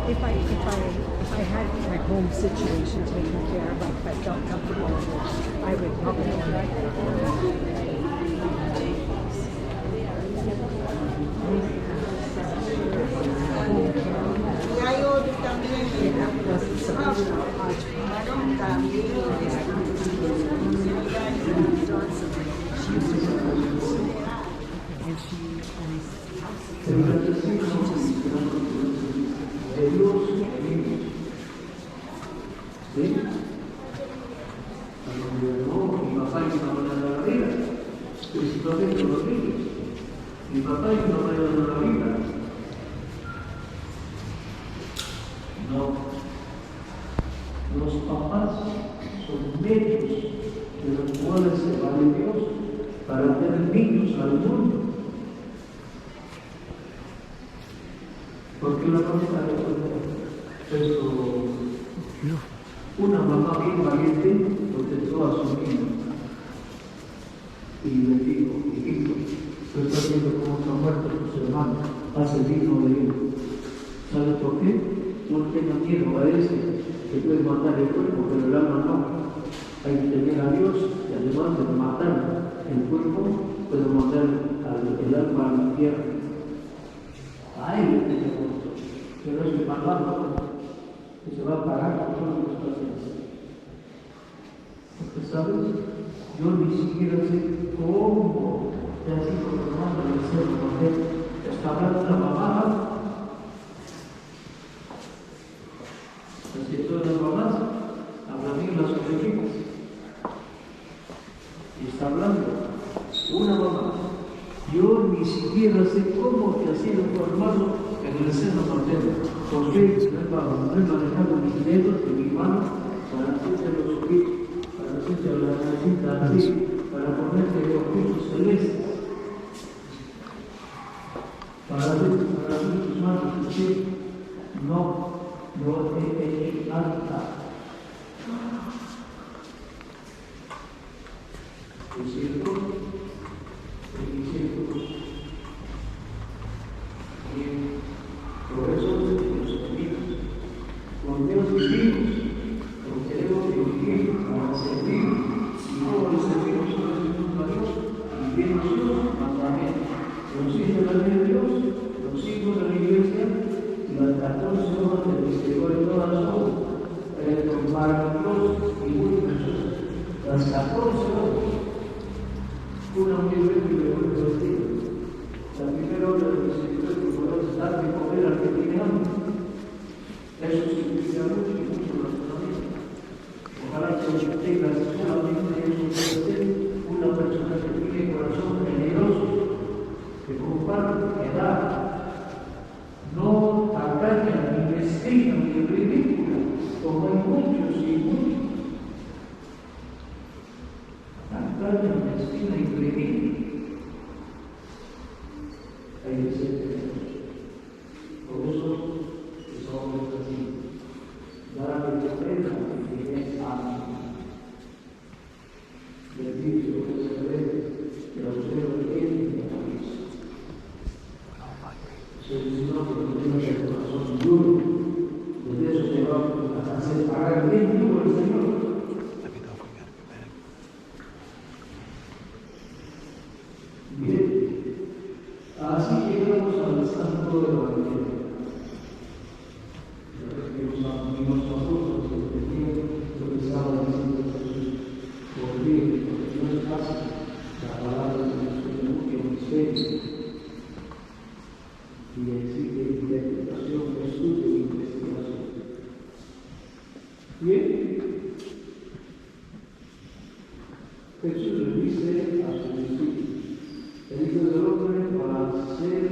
If I had my home situation taken care of, if I felt comfortable with it, I would probably Mi papá y mi mamá eran de la vida. No. Los papás son medios de los cuales se vale Dios para tener niños al mundo. Porque la mamá es una mamá bien valiente protectó a su niño. Y le dijo, hijito, tú estás viendo cómo están muertos tus hermanos, haz el digno de Dios. ¿Sabes por qué? No tengas miedo a ese, que puedes matar el cuerpo, pero el alma no. Hay que temer a Dios y además de matar el cuerpo, puedes matar el alma al infierno. A él le tenemos, pero es el malvado que se va a pagar por todo lo que está haciendo. Porque, ¿sabes? Yo ni siquiera sé cómo te has ido formando el ser mujer. Está hablando la mamá. Así todas las mamás hablan bien las orejitas. Y está hablando una mamá. Yo ni siquiera sé cómo te has ido formando en el seno materno. Porque he manejado mis dedos de mi mano para hacértelo subir. Para hacerte la casita así, para ponerte los pisos celestes, para hacer tus manos así, no lo he hecho alta. Y si servimos, porque debemos de vivir para servir, y todos los servimos son los junto a Dios, y bien nosotros, mandamientos. Los hijos de la ley de Dios, los hijos de la iglesia, y las 14 horas del misterio de todas las obras, para Dios y muy personas. Las 14 horas, una muy breve y muy divertida. La primera hora del misterio que podemos dar de comer al que tiene hambre. Eso significa mucho y mucho razonamiento. Ojalá que tengas solamente eso que hacer una persona que tiene corazón generoso, que comparte, que da, no tacaña, ni mezquina, ni ridícula, como hay muchos y muchos. Tacaña, mezquina y ridícula. Hay que ser generosos. Por eso, que somos así. Dar a que aprenda que es hambre. Bendito que se ve que la usted lo tiene en la cabeza. Sino que no tenga el corazón duro, de eso se va a hacer pagar bien duro el Señor. Bien, así llegamos al santo de la Evangelio. Los amigos nosotros que entendían lo que estaba diciendo Jesús. Por bien, porque no es fácil la palabra de nuestro mucho misterio. Y exige interpretación, estudio e investigación. Bien, Jesús le dice a sus discípulos, el Hijo del Hombre va a ser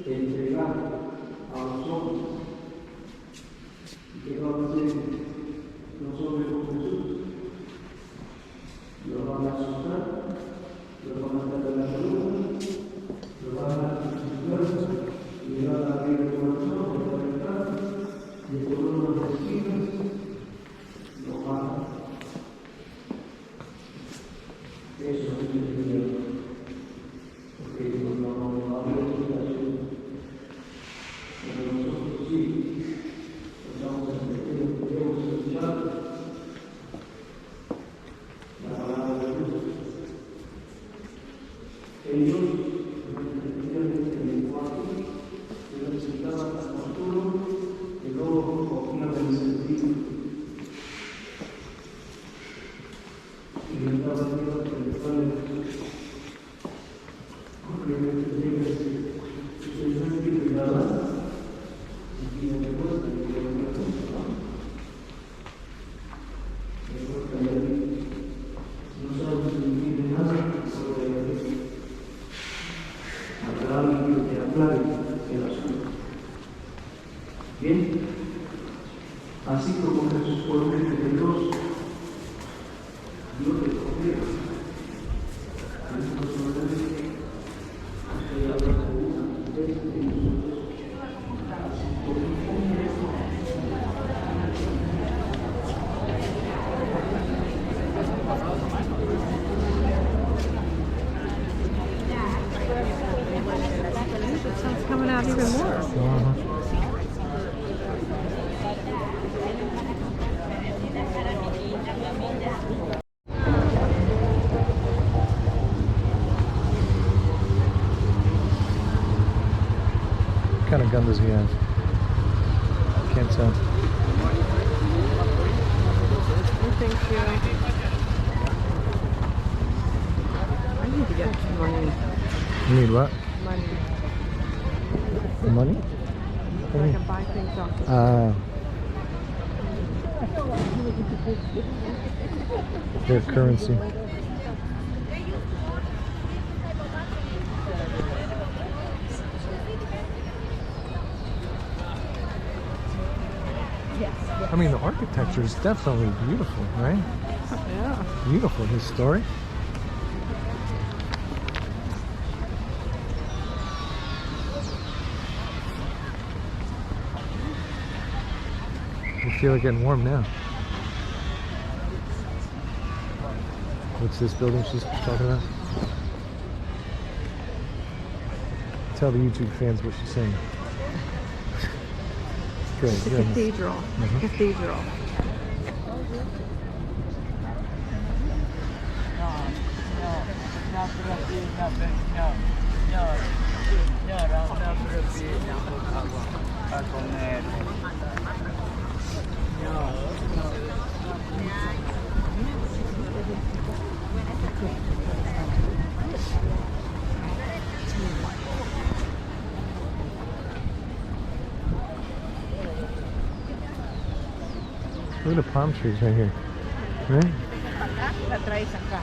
entregado a los hombres. ¿Y qué van a hacer los hombres con Jesús? Lo van a azotar, lo van a dar de la columna, lo van a dar de su fuerza. Y va a abrir el corazón, le va a entrar, y el color de las esquinas lo mata. Eso es el Señor. Porque no había explicación. Pero nosotros sí, estamos entendiendo, podemos escuchar la palabra de Dios. Ellos entendían el lenguaje. Necesitaba tan oscuro que luego cogían el sentido y le estaba viendo que le sale porque me tenía que decir que no entiende nada y que me cuesta y que me cuesta y ahí no sabes si entiende nada sobre la vida habrá alguien que te aclare el asunto. Bien, así como Jesús fue un hombre de Dios, Dios le confía. Personalmente, estoy hablando de una vez de nosotros, así como It sounds coming out even more. What kind of gun does he have? Can't tell. Thank you. I need to get some money. You need what? Money. Money? So I can buy things off the Their currency. I mean, the architecture is definitely beautiful, right? Yeah. Beautiful, historic. I feel like getting warm now. What's this building she's talking about? Tell the YouTube fans what she's saying. Good. The cathedral. Cathedral. Look at the palm trees right here. Right?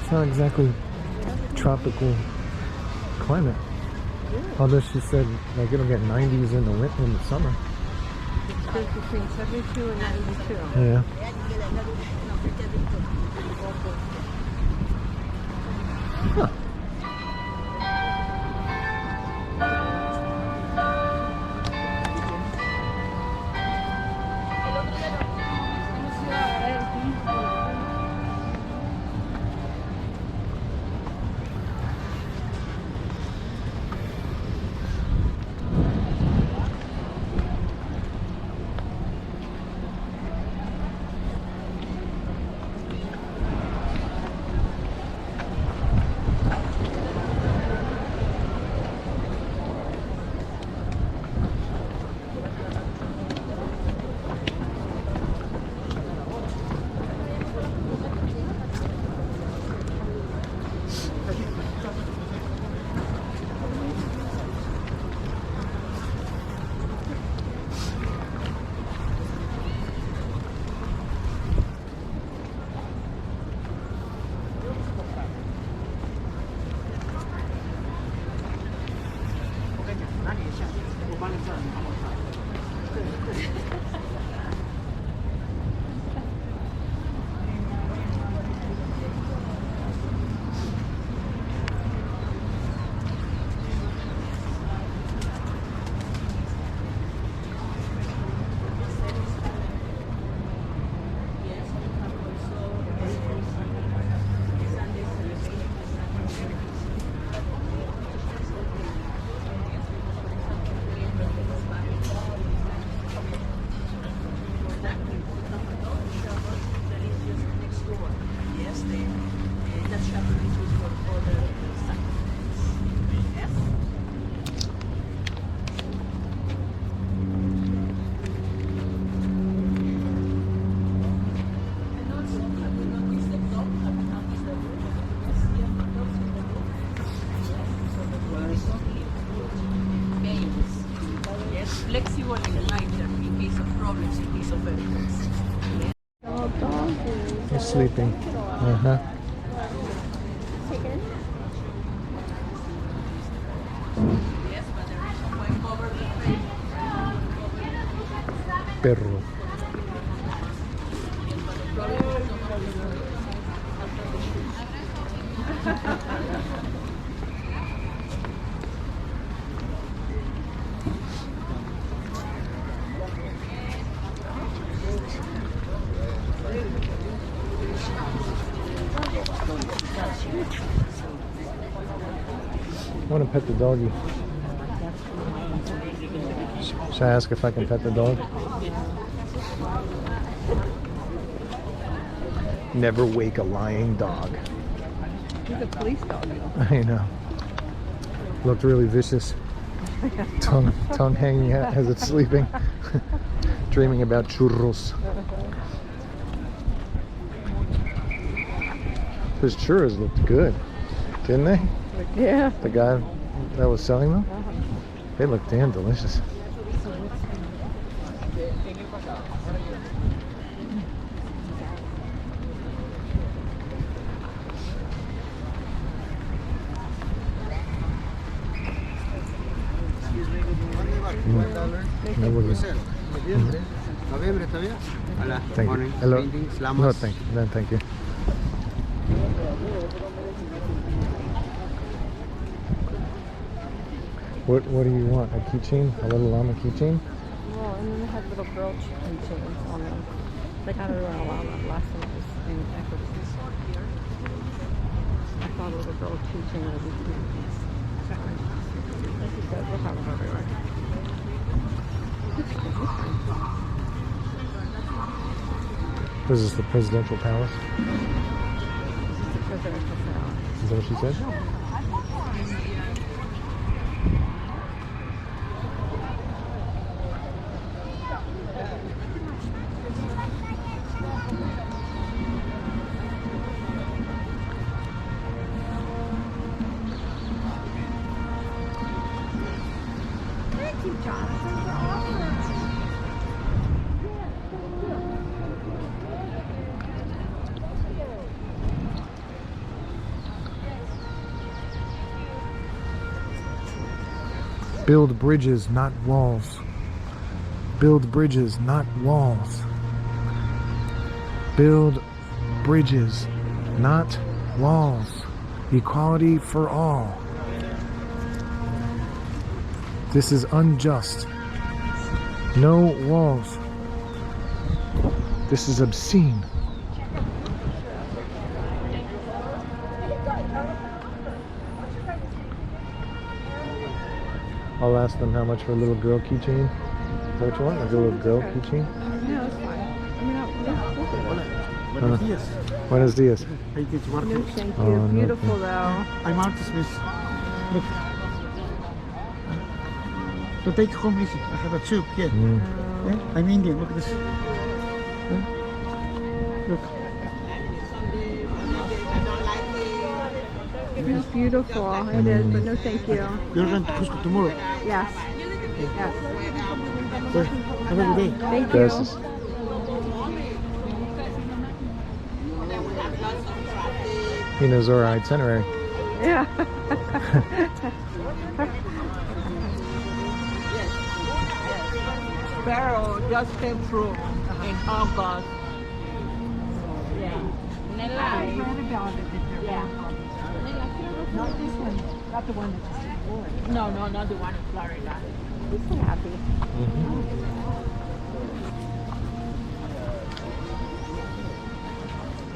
It's not exactly tropical climate. Although she said like it'll get 90s in the summer. It's between 72 and 92. Yeah. Huh. Flexible and lighter in case of problems, in case of earthquakes. He's sleeping. Uh-huh. Yes, but the reason why cover the face. Perro. I want to pet the doggy. Should I ask if I can pet the dog? Never wake a lying dog. He's a police dog. I know. Looked really vicious. Tongue hanging out as it's sleeping. Dreaming about churros. His churros looked good, didn't they? Yeah. The guy that was selling them? They look damn delicious. Noviembre, ¿está bien? Hola, Thank morning. you. Hello. Paintings, No, llamas. thank you. No, thank you. What do you want? A keychain? A little llama keychain? Well, and then they had little girl keychains on them. They got it around a llama last time I was in Ecuador. I thought a little girl keychain would be cute. Like you said, we'll have them everywhere. This is the presidential palace. This is the presidential palace. Is that what she said? Build bridges, not walls. Build bridges, not walls. Build bridges, not walls. Equality for all. This is unjust. No walls. This is obscene. I'll ask them how much for a little girl keychain. Is that what you want? Like a little girl keychain? Yeah, that's fine. I mean, Buenos días. Buenos dias. Hey, get your no, market. thank you. Oh, no, Beautiful though. I'm artist, miss. Look. So take home easy. I have a tube here. Yeah? I'm Indian. Look at this. Yeah? Look. It's beautiful. It is, but no, thank you. You're going to Cusco tomorrow. Yes. Yes. So, have a good day. Thank you. Gracias. He knows our itinerary. Yeah. Peru just came through in August. Yeah. Yeah. Not this one. Not the one that's in Florida. No, not the one in Florida. He's so happy.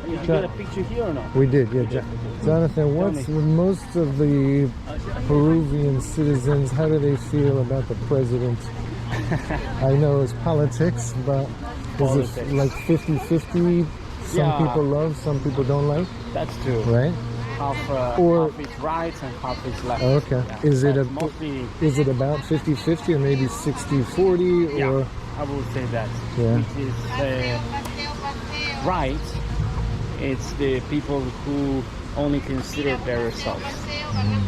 You get a picture here or not? We did, yeah. Jonathan, what's most of the Peruvian citizens, how do they feel about the president? I know it's politics, but is it like 50-50? Some people love, some people don't like, That's true. right? Half is right and half is left. Okay. Yeah. Is it Mostly, is it about 50-50 or maybe 60-40 yeah, or I would say that. Yeah. Which is right. It's the people who only consider their results.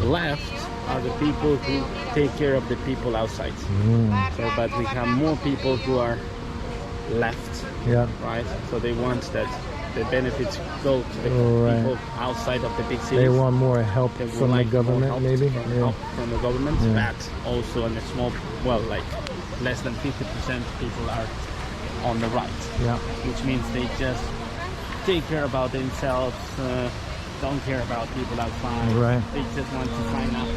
Left are the people who take care of the people outside. So, but we have more people who are left, yeah. right? So they want that the benefits go to the Right. people outside of the big cities. They want more help They would from the like more government, help maybe. from, Yeah. help from the government, Yeah. but also in a small, well, like less than 50% people are on the right, Yeah. which means they just take care about themselves, don't care about people outside. Right. They just want to sign up.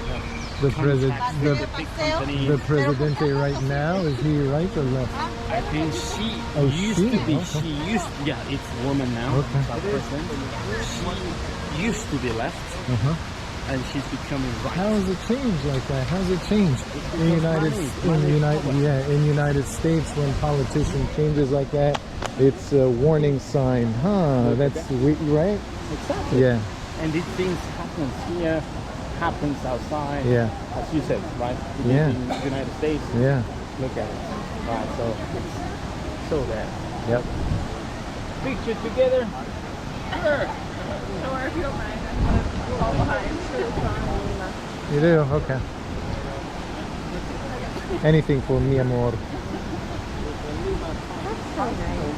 The president, The big company. the presidente right now, is he right or left? I think she Oh, used she? to be. Okay. She used. Yeah, it's a woman now. Okay. Our president. She used to be left, and she's becoming right. How has it changed like that? How's it changed in United States when politician changes like that? It's a warning sign, huh? That's right. Exactly. Yeah, And these things happen here, happens outside. yeah, As you said, right? We Yeah. live in the United States. yeah. Look at it. Right. So it's so there. Yep. Picture together. Sure. Or if you don't mind, I'm all behind. You do? Okay. Anything for mi amor. That's so nice.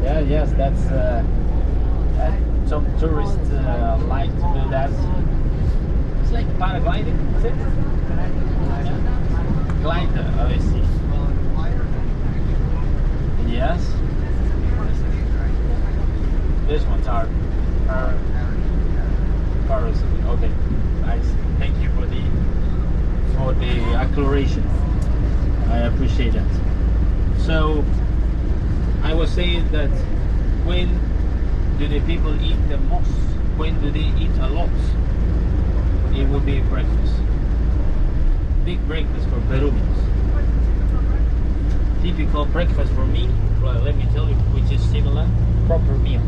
Yeah, yes, that's some tourists like to do that. It's like paragliding, is it? Yeah. Glider, oh, I see. Yes. This one's our parasol. Okay, nice. Thank you for the acceleration. I appreciate that. So I was saying that when do the people eat the most? When do they eat a lot? It would be breakfast. Big breakfast for Peruvians. Typical breakfast for me, well, let me tell you, which is similar, proper meal.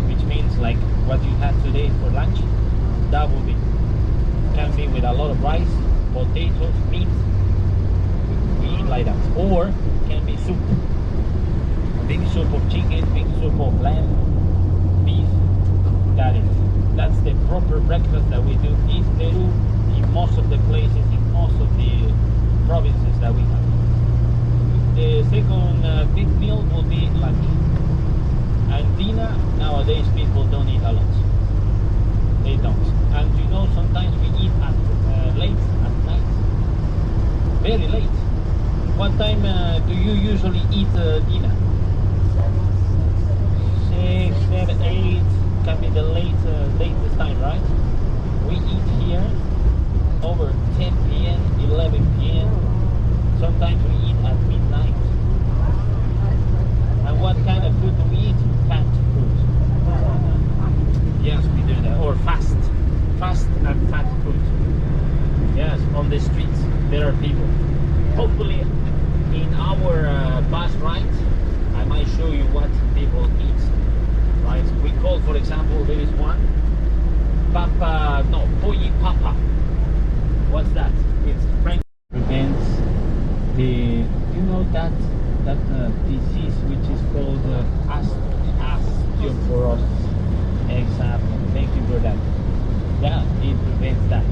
Which means like what you had today for lunch, that will be. Can be with a lot of rice, potatoes, meat. We eat like that. Or can be soup. Big soup of chicken, big soup of lamb, beef. That's the proper breakfast that we do in Peru, in most of the places, in most of the provinces that we have. The second big meal will be lunch. And dinner, nowadays people don't eat a lot. They don't. And you know, sometimes we eat at late at night. Very late. What time do you usually eat dinner? 6, 7, 8 can be the latest time, right? We eat here over 10 p.m., 11 p.m. Sometimes we eat at midnight. And what kind of food do we eat? Fat food. Yes, we do that. Or fast and fat food. Yes, on the streets there are people. Hopefully in our bus ride I might show you what people eat. Right? We call, for example, there is one pollo papa. What's that? It's French. Prevents the, you know, that disease which is called osteoporosis. Exactly. Thank you for that. Yeah, it prevents that.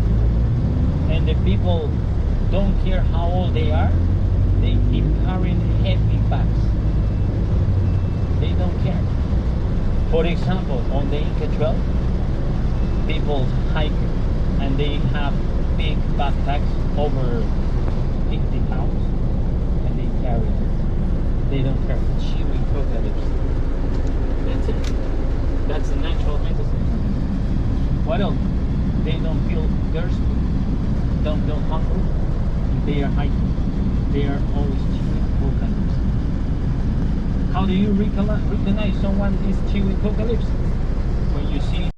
And the people don't care how old they are. They keep carrying heavy bags. They don't care. For example, on the INCA Trail, people hike and they have big backpacks over 50 pounds and they carry it. They don't care. Chewing eucalyptus. That's it. That's a natural medicine. What else? They don't feel thirsty, don't feel hungry. They are hiking. They are always chewing eucalyptus. How do you recognize someone is chewing eucalyptus? When you see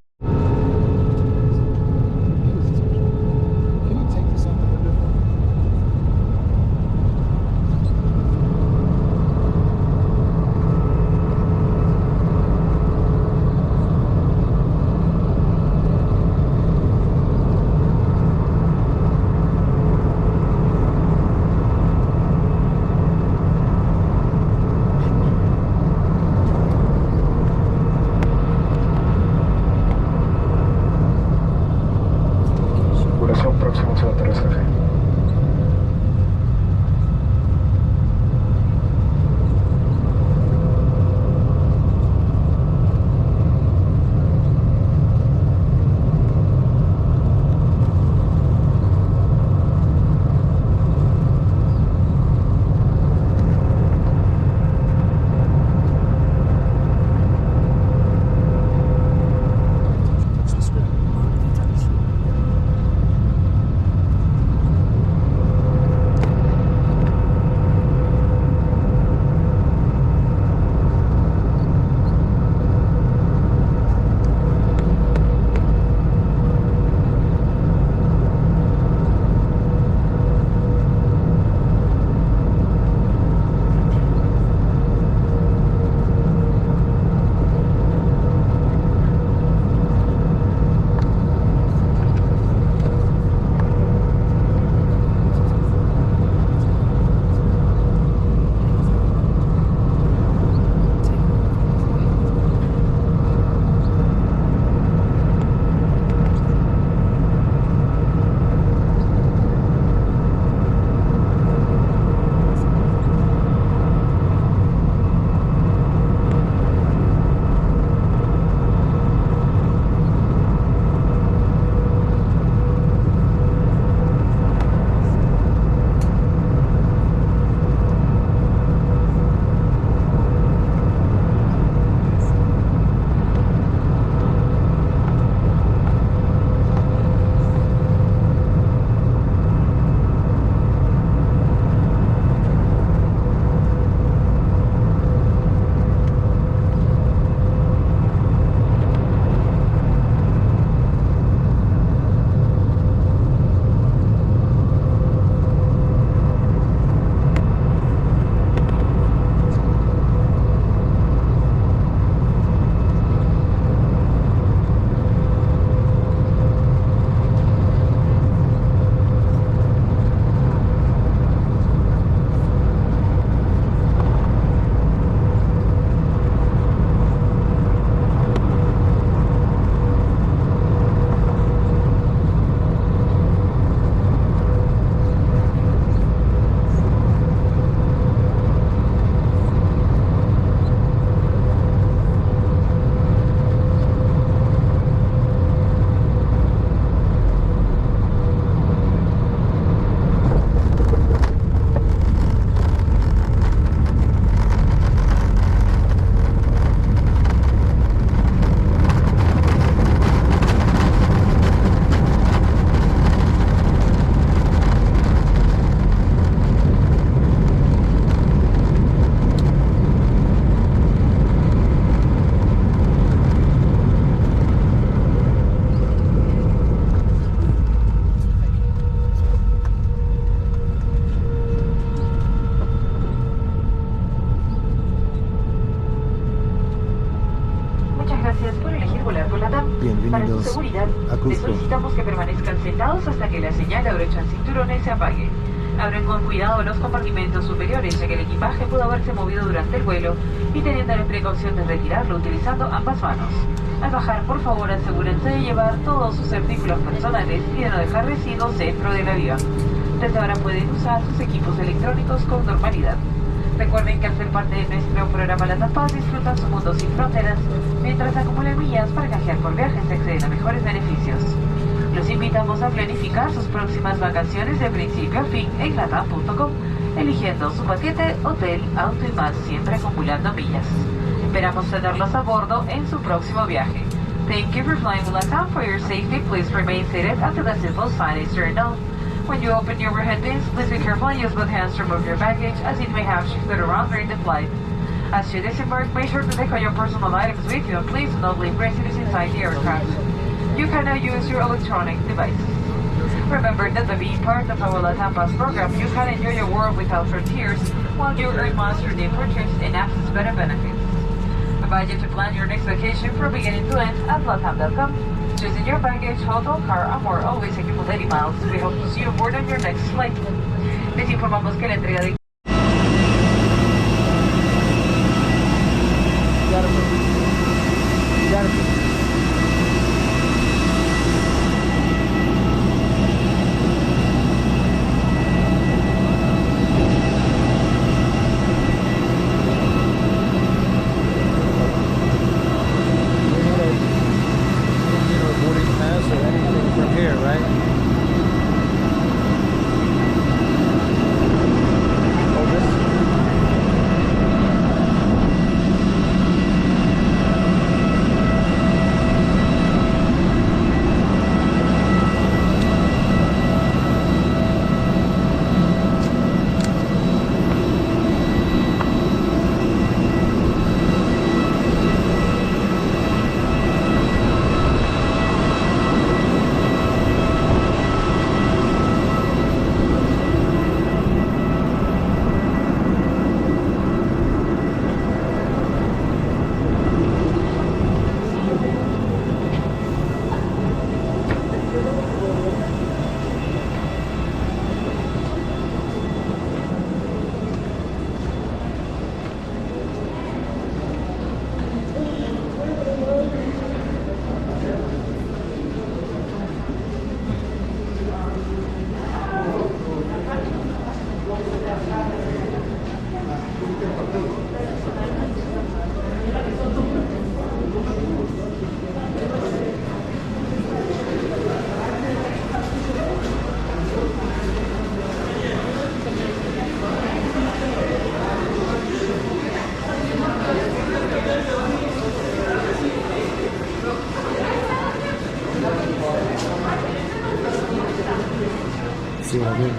Gracias por elegir volar con LATAM. Para su Bienvenidos seguridad, a les Cusco. solicitamos que permanezcan sentados hasta que la señal de abrochar cinturones se apague. Abren con cuidado los compartimentos superiores, ya que el equipaje pudo haberse movido durante el vuelo, y teniendo la precaución de retirarlo utilizando ambas manos. Al bajar, por favor, asegúrense de llevar todos sus artículos personales y de no dejar residuos dentro del avión. Desde ahora pueden usar sus equipos electrónicos con normalidad. Recuerden que al ser parte de nuestro programa LATAM Paz disfrutan su mundo sin fronteras, mientras acumulan millas para canjear por viajes y acceden a mejores beneficios. Los invitamos a planificar sus próximas vacaciones de principio a fin en latam.com, eligiendo su paquete, hotel, auto y más, siempre acumulando millas. Esperamos tenerlos a bordo en su próximo viaje. Thank you for flying with LATAM. For your safety, please remain seated until the seatbelt sign is turned on. When you open your overhead bins, please be careful and use both hands to remove your baggage, as it may have shifted around during the flight. As you disembark, make sure to take all your personal items with you, and please do not leave residues inside the aircraft. You can now use your electronic devices. Remember that by being part of our LATAM Pass program, you can enjoy a world without frontiers, while you earn miles redeemed for trips and access better benefits. I invite you to plan your next vacation from beginning to end at latam.com. Choosing your baggage, hotel, car, and more, always accumulating miles. We hope to see you aboard on your next flight. Les informamos que la entrega de See what I mean?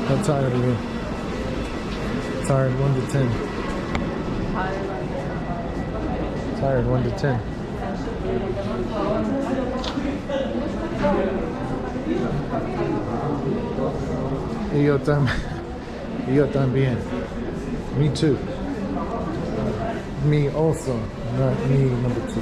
How tired are you? Tired 1 to 10. Tired 1 to 10. Y yo también. Me too. Me also. Not me number 2.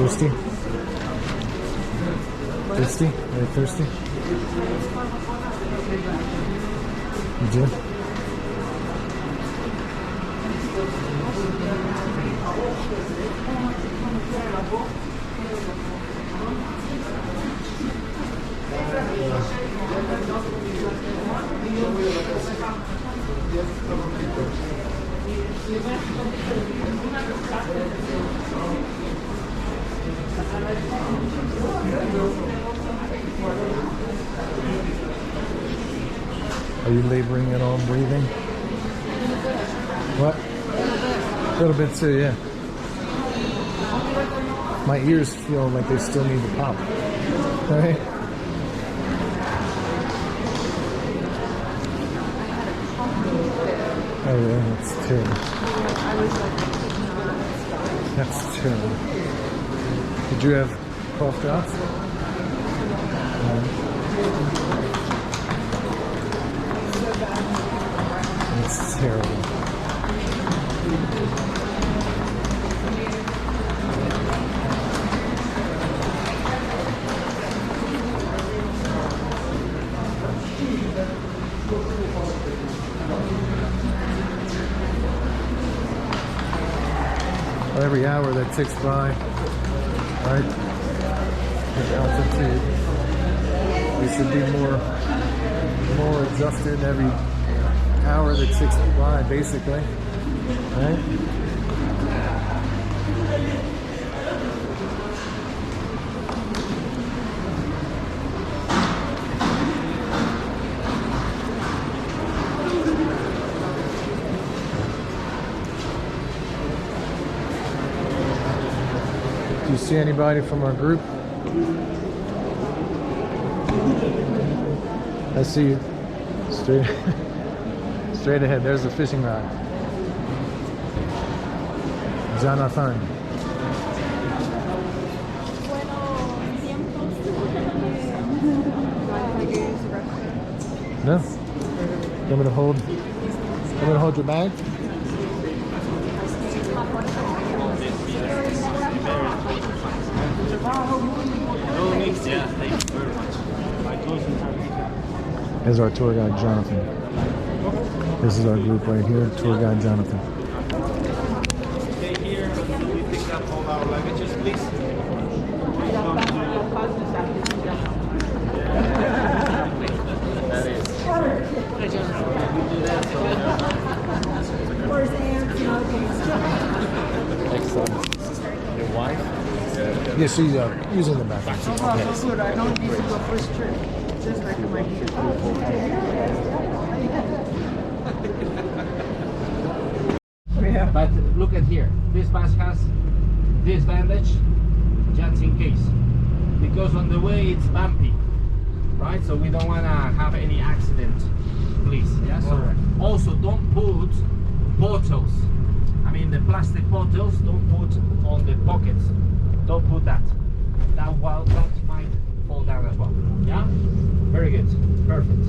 Thirsty? Thirsty? Are you thirsty? You do? Are you laboring at all, breathing? What? A little bit too, yeah. My ears feel like they still need to pop. Right? Oh yeah, that's terrible. That's terrible. Did you have cough drops? It's terrible. Every hour that ticks by, right? At altitude, we should be more adjusted every hour that ticks by, basically, right? Do you see anybody from our group? I see you. Straight ahead. There's the fishing rod. Jonathan. No? You want me to hold your bag? Yeah, thank you very much. Here's our tour guide, Jonathan. This is our group right here, tour guide, Jonathan. Stay here until we pick up all our luggages, please. That is. Excellent. Your wife? Yes, she's using the bathroom. Yes. Good. I don't need to go first trip. Just like my But look at here. This bus has this bandage just in case. Because on the way it's bumpy. Right? So we don't want to have any accident. Please. Yeah? So also don't put bottles. I mean the plastic bottles, don't put on the pockets. Don't put that. That might fall down as well. Yeah? Very good. Perfect.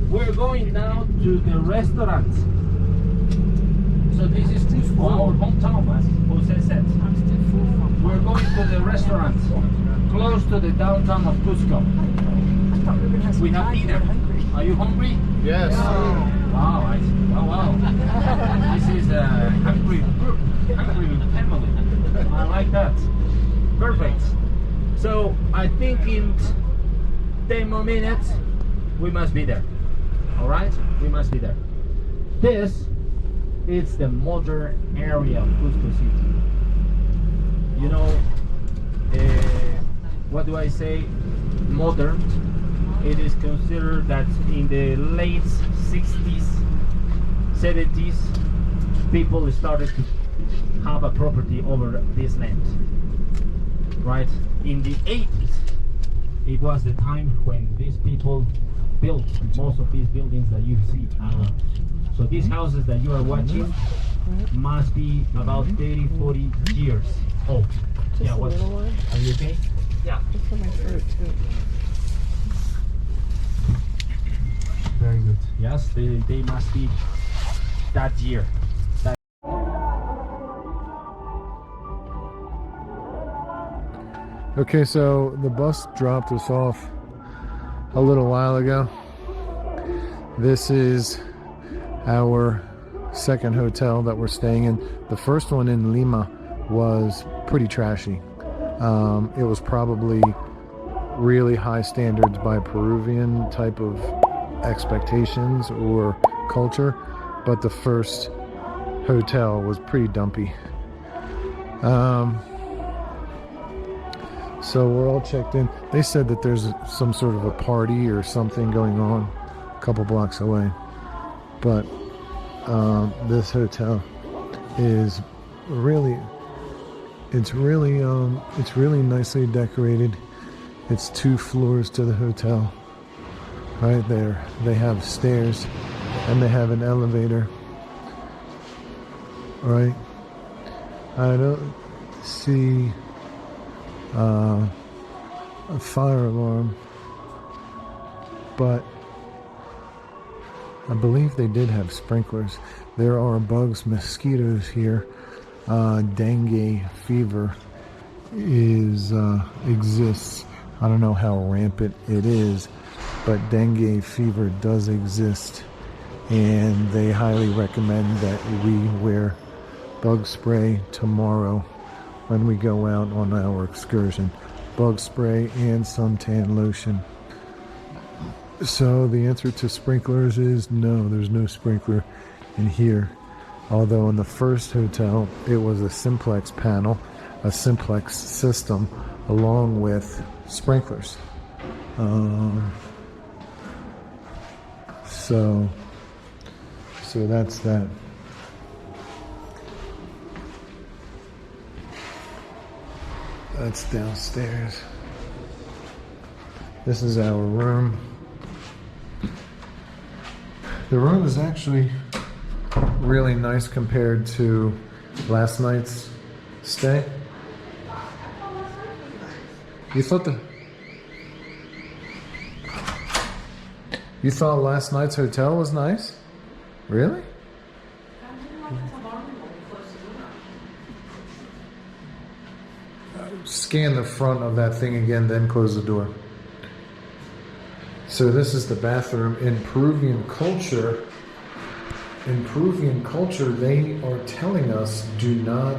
We're going now to the restaurant. So this is our hometown, as Jose said. We're going to the restaurant close to the downtown of Cusco. We have dinner. Are you hungry? Yes. Wow. Wow. This is a hungry group, hungry family. I like that. Perfect. So I think in 10 more minutes we must be there. All right, we must be there. This is the modern area of Cusco City. You know, what do I say? Modern. It is considered that in the late 60s, 70s, people started to have a property over this land. Right? In the 80s, it was the time when these people built most of these buildings that you see around. So these houses that you are watching must be about 30, 40 years old. Yeah, what? Are you okay? Yeah. It's for my throat too. Very good. Yes, they must be that year. Okay, so the bus dropped us off a little while ago. This is our second hotel that we're staying in. The first one in Lima was pretty trashy. It was probably really high standards by Peruvian type of expectations or culture, but the first hotel was pretty dumpy. So we're all checked in. They said that there's some sort of a party or something going on couple blocks away. But this hotel is really, it's really nicely decorated. It's 2 floors to the hotel. Right there, they have stairs and they have an elevator. Right, I don't see a fire alarm, but I believe they did have sprinklers. There are bugs, mosquitoes here. Dengue fever exists. I don't know how rampant it is, but dengue fever does exist, and they highly recommend that we wear bug spray tomorrow when we go out on our excursion. Bug spray and suntan lotion. So the answer to sprinklers is no, there's no sprinkler in here. Although in the first hotel, it was a simplex panel, a simplex system, along with sprinklers. So that's that. That's downstairs. This is our room. The room is actually really nice compared to last night's stay. You thought last night's hotel was nice? Really? Scan the front of that thing again, then close the door. So this is the bathroom. In Peruvian culture, they are telling us do not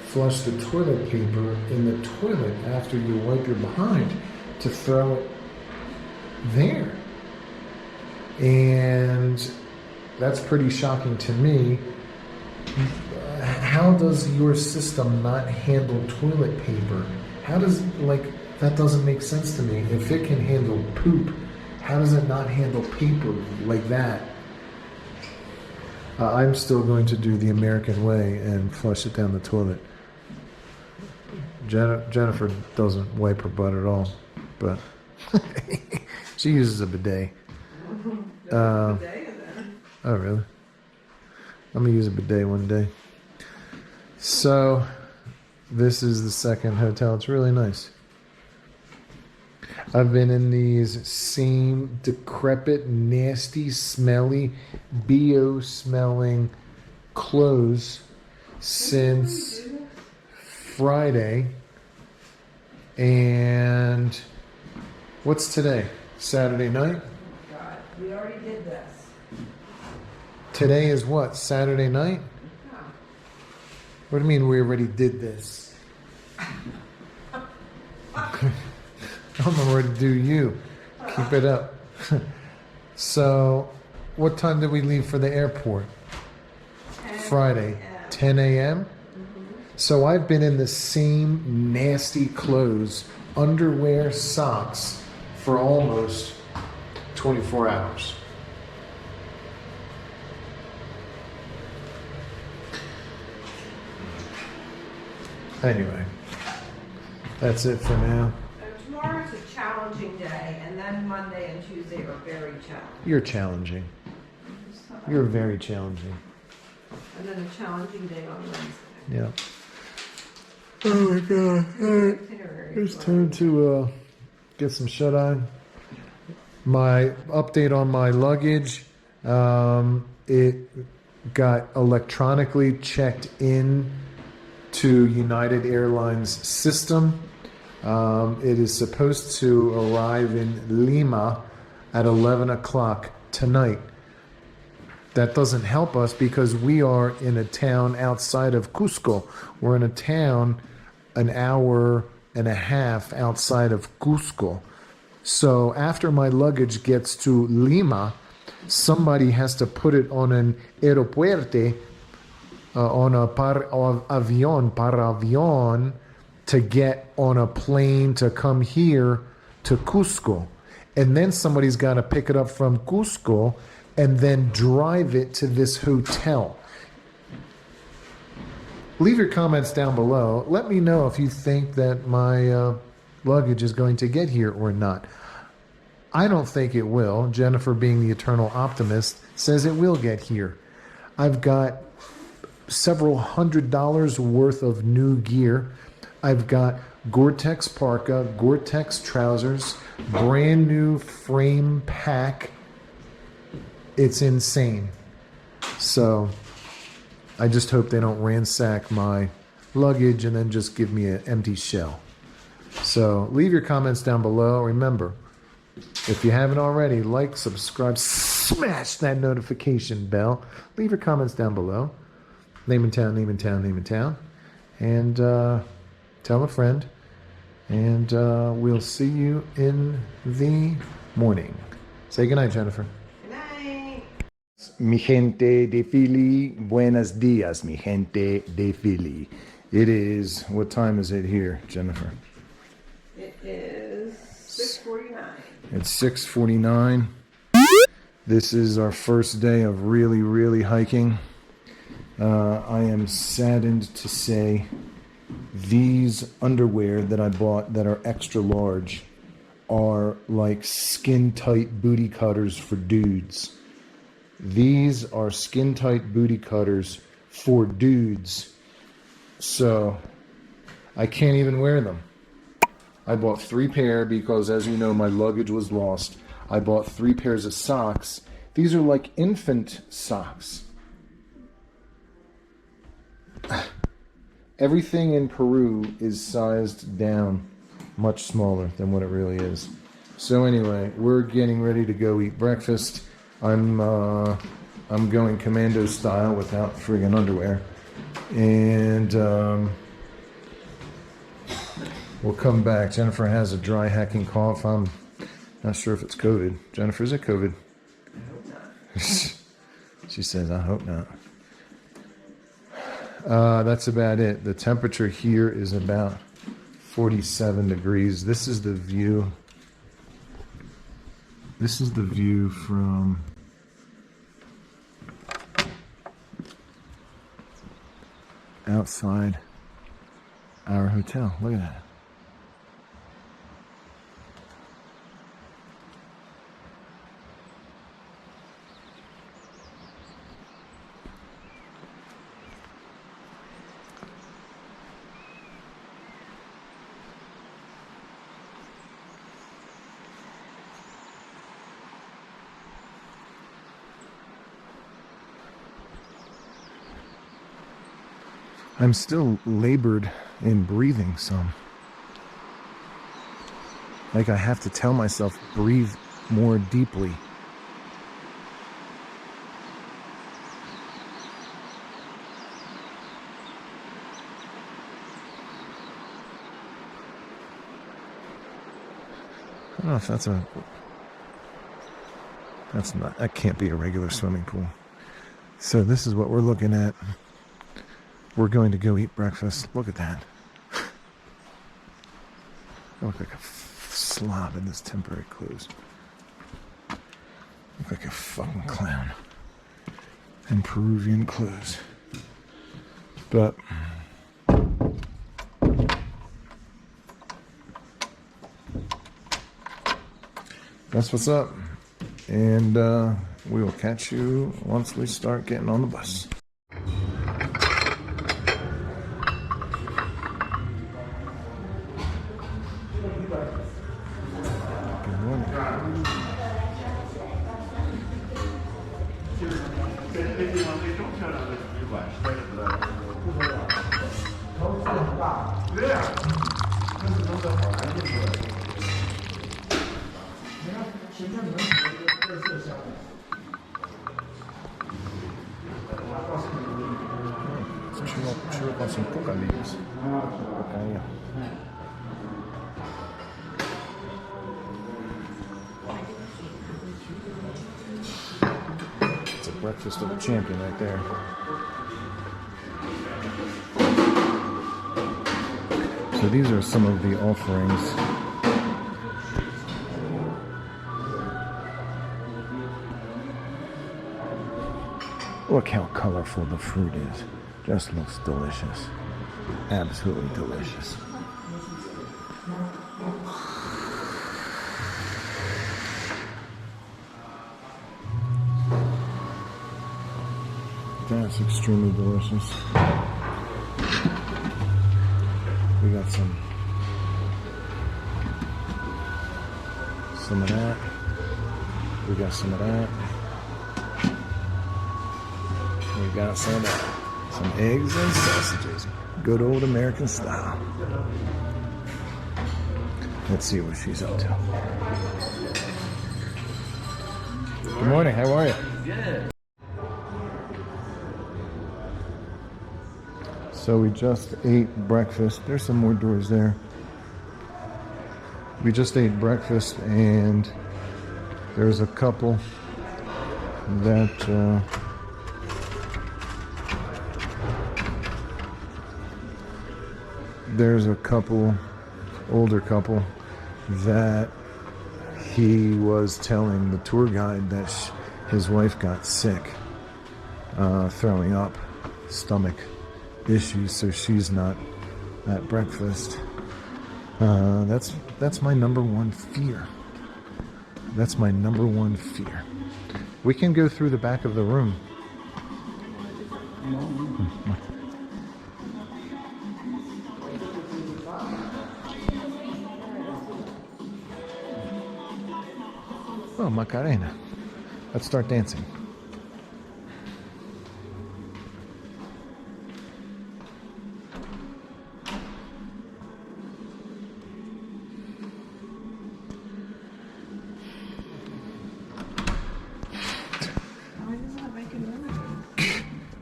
flush the toilet paper in the toilet after you wipe your behind, to throw it there. And that's pretty shocking to me. How does your system not handle toilet paper? How does, that doesn't make sense to me. If it can handle poop, how does it not handle paper like that? I'm still going to do the American way and flush it down the toilet. Jennifer doesn't wipe her butt at all, but she uses a bidet. Oh, really? I'm gonna use a bidet one day. So this is the second hotel. It's really nice. I've been in these same decrepit, nasty, smelly, BO smelling clothes since Friday. And what's today? Saturday night? God, we already did this. Today is what? Saturday night? Yeah. What do you mean we already did this? I don't know where to do you. Keep it up. So, what time did we leave for the airport? Friday. 10 a.m.? So I've been in the same nasty clothes, underwear, socks, for almost 24 hours. Anyway, that's it for now. Tomorrow's a challenging day, and then Monday and Tuesday are very challenging. You're challenging. You're very challenging. And then a challenging day on Wednesday. Yeah. Oh my God. All right. It's time to get some shut-eye. My update on my luggage, it got electronically checked in to United Airlines system. It is supposed to arrive in Lima at 11 o'clock tonight. That doesn't help us because we are in a town outside of Cusco. We're in a town an hour and a half outside of Cusco. So after my luggage gets to Lima, somebody has to put it on an aeropuerto, on a para avión, to get on a plane to come here to Cusco. and then somebody's got to pick it up from Cusco and then drive it to this hotel. Leave your comments down below. Let me know if you think that my luggage is going to get here or not. I don't think it will. Jennifer, being the eternal optimist, says it will get here. I've got several $100s worth of new gear. I've got Gore-Tex parka, Gore-Tex trousers, brand new frame pack. It's insane. So I just hope they don't ransack my luggage and then just give me an empty shell. So leave your comments down below. Remember, if you haven't already, like, subscribe, smash that notification bell. Leave your comments down below. Name and town, name and town, name and town. And tell a friend. And we'll see you in the morning. Say goodnight, Jennifer. Mi gente de Philly, buenos dias, mi gente de Philly. It is, what time is it here, Jennifer? It is 6:49. It's 6:49. This is our first day of really hiking. I am saddened to say these underwear that I bought that are extra large are like skin tight booty cutters for dudes. These are skin tight booty cutters for dudes. So I can't even wear them. I bought 3 pair because, as you know, my luggage was lost. I bought 3 pairs of socks. These are like infant socks. Everything in Peru is sized down much smaller than what it really is. So anyway, we're getting ready to go eat breakfast. I'm going commando style without friggin' underwear. And we'll come back. Jennifer has a dry hacking cough. I'm not sure if it's COVID. Jennifer, is it COVID? I hope not. She says, I hope not. That's about it. The temperature here is about 47 degrees. This is the view. This is the view from outside our hotel. Look at that. I'm still labored in breathing some. Like I have to tell myself, breathe more deeply. I don't know if that's not, that can't be a regular swimming pool. So this is what we're looking at. We're going to go eat breakfast. Look at that. I look like a slob in this temporary clothes. Look like a fucking clown in Peruvian clothes. But that's what's up. And we will catch you once we start getting on the bus. Churro con some coca leaves. Cocaine. It's a breakfast of a champion right there. So these are some of the offerings Look how colorful the fruit is. Just looks delicious. Absolutely delicious. That's extremely delicious. We got some of that. We got some of that. We got some of that. Some eggs and sausages. Good old American style. Let's see what she's up to. Good morning, how are you? Good. So we just ate breakfast. There's some more doors there. We just ate breakfast and there's a couple that older couple that he was telling the tour guide that his wife got sick, throwing up, stomach issues, so she's not at breakfast. That's my number one fear. That's my number one fear. We can go through the back of the room. Oh, Macarena. Let's start dancing.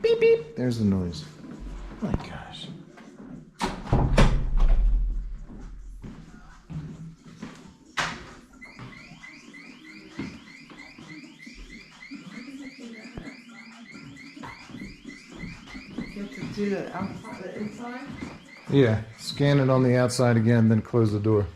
Beep, beep. There's the noise. Oh my gosh. You have to do the outside, the inside? Yeah, scan it on the outside again, then close the door.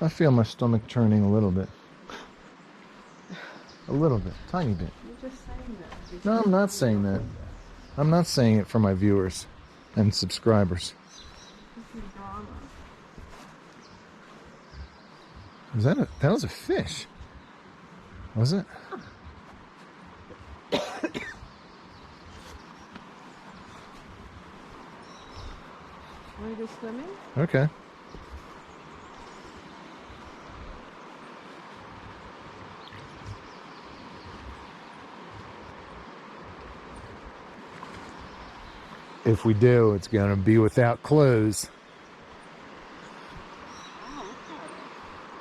I feel my stomach churning a little bit. A little bit, tiny bit. You're just saying that. No, I'm not saying that. I'm not saying it for my viewers and subscribers. This is drama. That was a fish? Was it? Want to go swimming? Okay. If we do, it's going to be without clothes.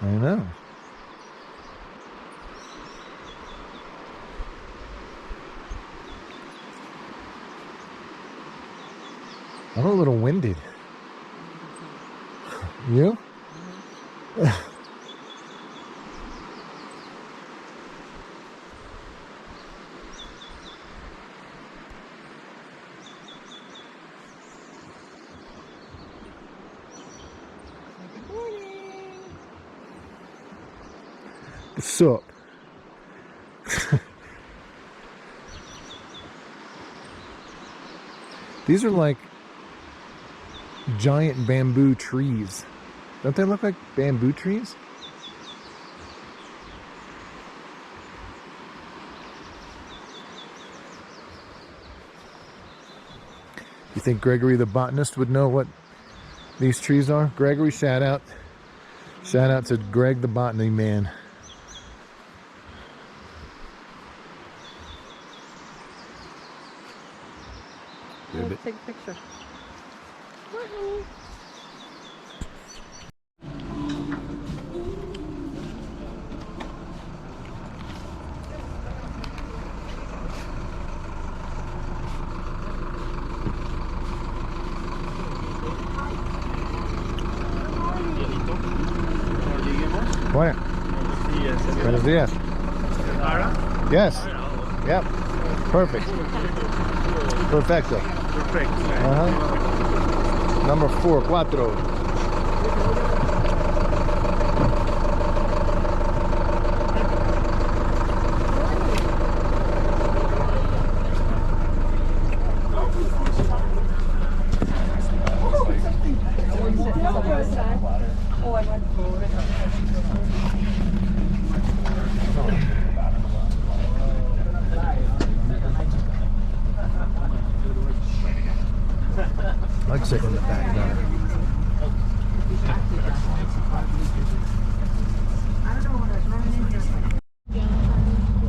I know. I'm a little winded. You? What's up? These are like giant bamboo trees. Don't they look like bamboo trees? You think Gregory the botanist would know what these trees are? Gregory, shout out. Shout out to Greg the botany man. Let's take a picture. Bueno. Buenos días. Yes. Yep. Perfect. Perfecto. Perfect. Number 4, 4. I like sitting in the back there.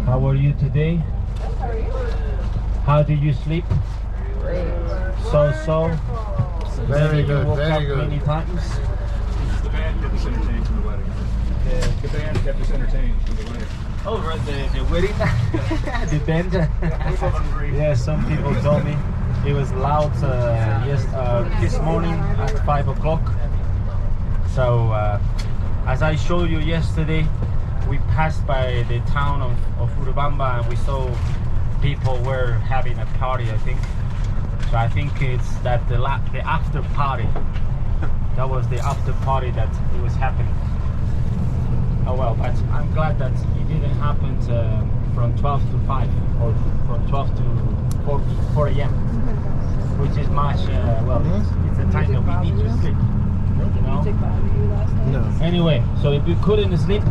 How are you today? How do you sleep? So. Very good, You woke very up good. many times. The band kept us entertained for the wedding. The band kept us entertained for the wedding. Oh, right, the wedding, the band. Yeah, some people told me it was loud. This morning at 5 o'clock. So, as I showed you yesterday, we passed by the town of Urubamba and we saw people were having a party, I think. So I think it's that the after party. That was the after party that it was happening. Oh well, but I'm glad that it didn't happen from 12 to 5 or from 12 to 4 a.m. which is much, it's a time that we need to sleep. You know? No. Anyway, so if you couldn't sleep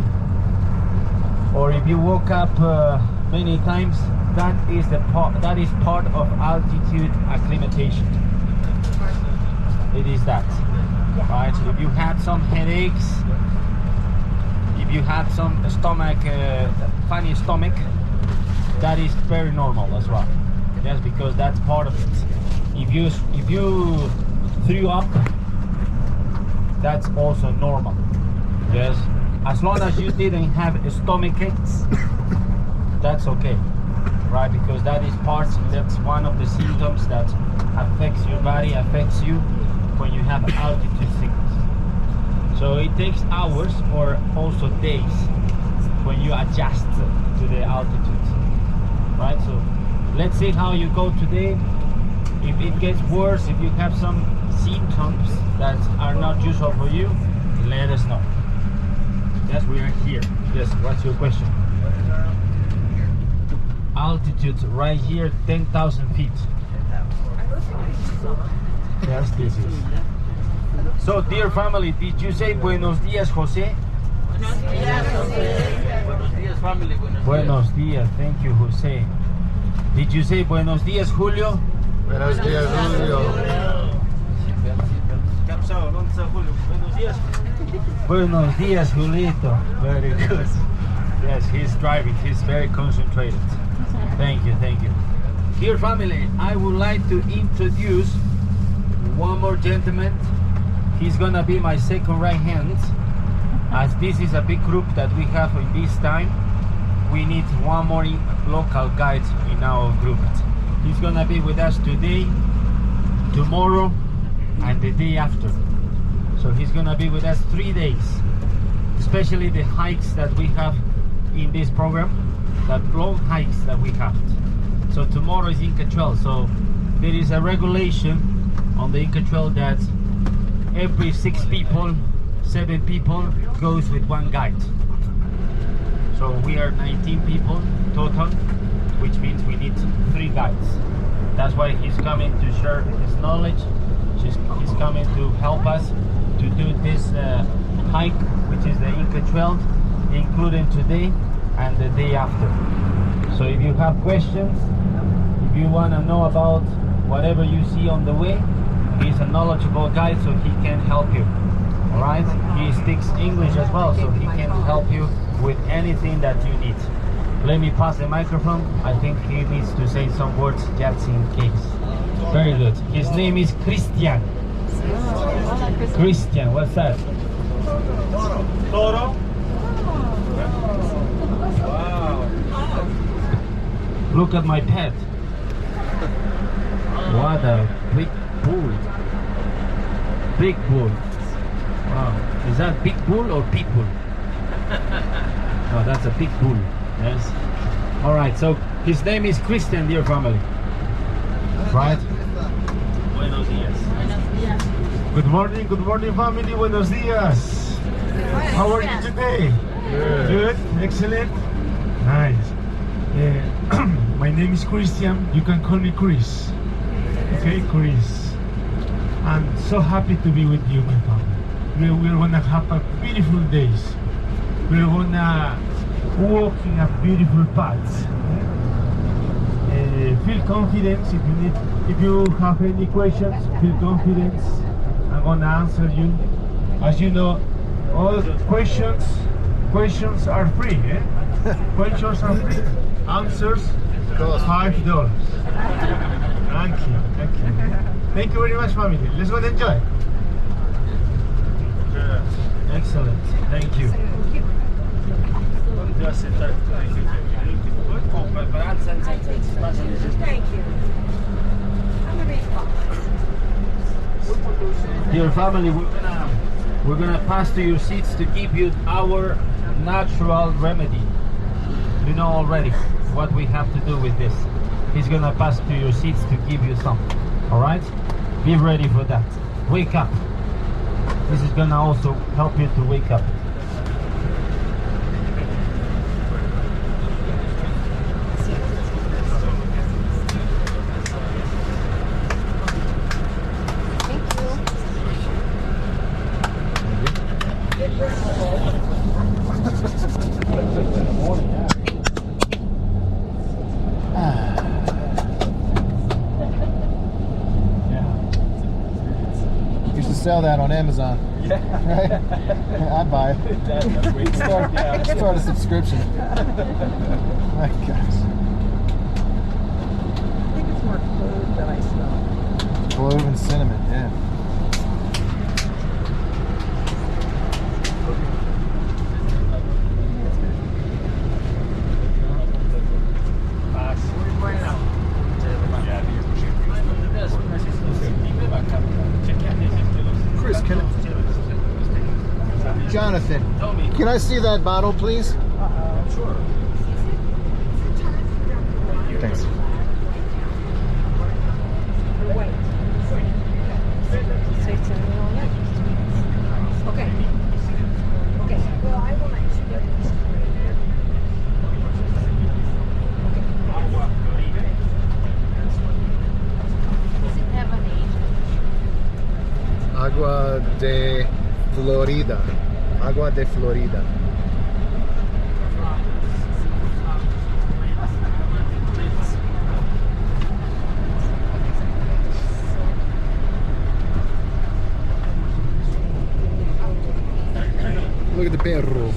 or if you woke up many times, that is part of altitude acclimatation. It is that, right? If you had some headaches, if you had some funny stomach, that is very normal as well. Yes, because that's part of it. If you threw up, that's also normal. Yes, as long as you didn't have stomach aches, that's okay, right? Because that's one of the symptoms that affects your body, affects you when you have altitude sickness. So it takes hours or also days when you adjust to the altitude, right? So let's see how you go today. If it gets worse, if you have some symptoms that are not usual for you, let us know. Yes, we are here. Yes, what's your question? Altitude right here, 10,000 feet. Yes, this is. So, dear family, did you say buenos días, Jose? Buenos días, Jose. Buenos días, family. Buenos días. Thank you, Jose. Did you say buenos días, Julio? Buenos días, Julio. Buenos días. Buenos días, Julito. Very good. Yes, he's driving. He's very concentrated. Thank you, thank you. Dear family, I would like to introduce one more gentleman. He's gonna be my second right hand. As this is a big group that we have in this time, we need one more local guide in our group. He's gonna be with us today, tomorrow, and the day after. So he's gonna be with us 3 days, especially the hikes that we have in this program, that long hikes that we have. So tomorrow is INCA Trail. So there is a regulation on the INCA Trail that every 6 people, 7 people goes with one guide. So we are 19 people total, which means we need 3 guides. That's why he's coming to share his knowledge. He's coming to help us to do this hike, which is the INCA Trail, including today and the day after. So if you have questions, if you want to know about whatever you see on the way, he's a knowledgeable guy, so he can help you. All right, he speaks English as well, so he can help you with anything that you need. Let me pass the microphone. I think he needs to say some words just in case. Very good. His name is Christian. Christian, what's that? Toro. Wow. Look at my pet. What a big bull. Big bull. Wow. Is that big bull or pit bull? No, that's a big bull. Yes. All right. So his name is Christian, dear family. right? Buenos dias. Good morning family, buenos dias. How are you today? Good, excellent, nice. My name is Christian, you can call me Chris. Okay, Chris. I'm so happy to be with you, my family. We're gonna have a beautiful days. We're gonna walk in a beautiful path. Feel confident if you have any questions, feel confident. I'm gonna answer you. As you know, all questions are free. Questions are free. Answers cost $5. Thank you. Thank you very much, family. Let's go and enjoy. Excellent. Thank you. Thank you. Dear family, we're gonna pass to your seats to give you our natural remedy. You know already what we have to do with this. He's gonna pass to your seats to give you some. All right? Be ready for that. Wake up. This is gonna also help you to wake up. Sell that on Amazon. Yeah. Right? I'd buy it. Start a subscription. My gosh. I think it's more clove that I smell. Clove and cinnamon, yeah. Jonathan, can I see that bottle, please? Sure. Thanks. Okay. Well, I will let you get this. Agua de Florida. Agua de Florida. Look at the perro.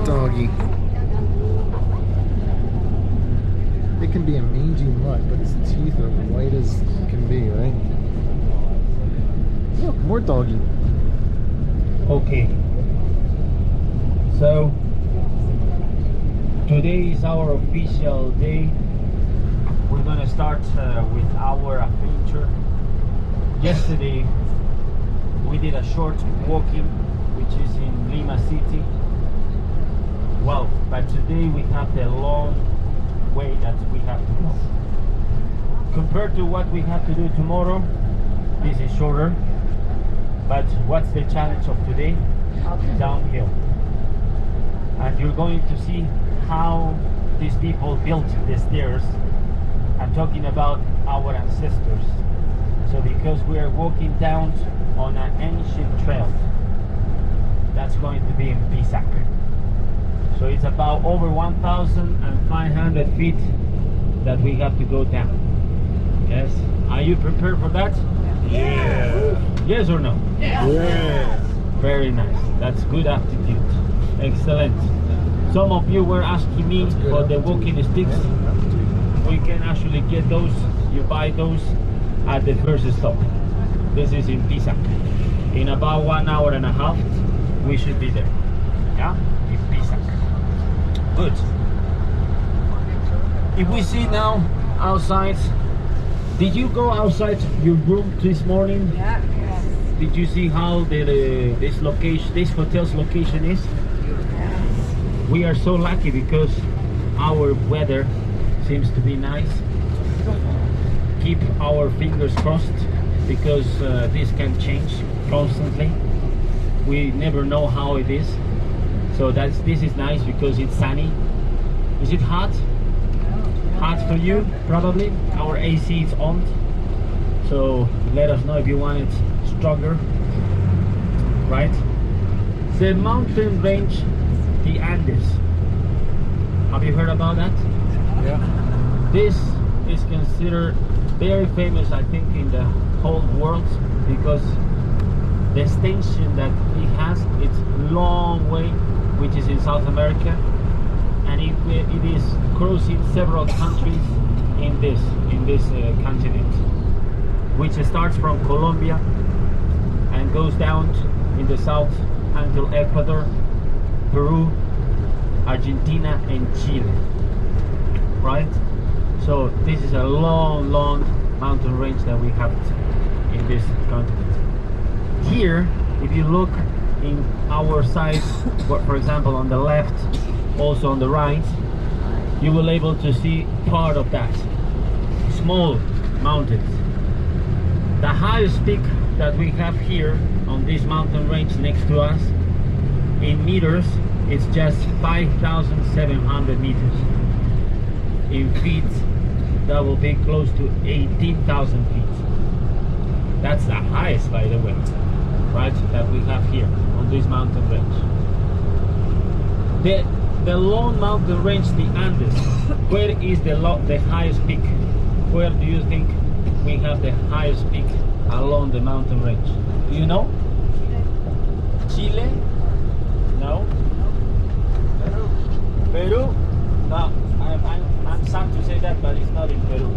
Doggy. It can be a mangy mutt, but its teeth are white as can be, right? Look, more doggy. Okay, so today is our official day. We're gonna start with our adventure. Yesterday we did a short walking, which is in Lima City. Well, but today we have the long way that we have to go. Compared to what we have to do tomorrow, this is shorter. But what's the challenge of today? Downhill. And you're going to see how these people built the stairs. I'm talking about our ancestors. So because we are walking down on an ancient trail, that's going to be in Pisac. So it's about over 1,500 feet that we have to go down. Yes? Are you prepared for that? Yeah. Yes or no? Yeah. Very nice. That's good aptitude. Excellent. Some of you were asking me for the walking sticks. We can actually get those. You buy those at the first stop. This is in Pisac. In about 1 hour and a half, we should be there. Yeah? In Pisac. Good. If we see now outside, did you go outside your room this morning? Yeah. Did you see how this hotel's location is? We are so lucky because our weather seems to be nice. keep our fingers crossed because this can change constantly. We never know how it is. So this is nice because it's sunny. Is it hot? Hot for you, probably. Our AC is on. So let us know if you want it stronger. Right? The mountain range, the Andes. Have you heard about that? Yeah. This is considered very famous, I think, in the whole world because the extension that it has, it's long way, which is in South America, and it is crossing several countries in this continent, which starts from Colombia and goes down in the south until Ecuador, Peru, Argentina, and Chile. Right? So this is a long mountain range that we have in this continent. Here, if you look in our side, for example on the left, also on the right, you will able to see part of that. Small mountains. The highest peak that we have here on this mountain range next to us, in meters, it's just 5,700 meters. In feet, that will be close to 18,000 feet. That's the highest, by the way, right, that we have here on this mountain range. The long mountain range, the Andes, where is the highest peak? Where do you think we have the highest peak along the mountain range? Do you know? Chile? No? Peru? No. I'm sad to say that, but it's not in Peru.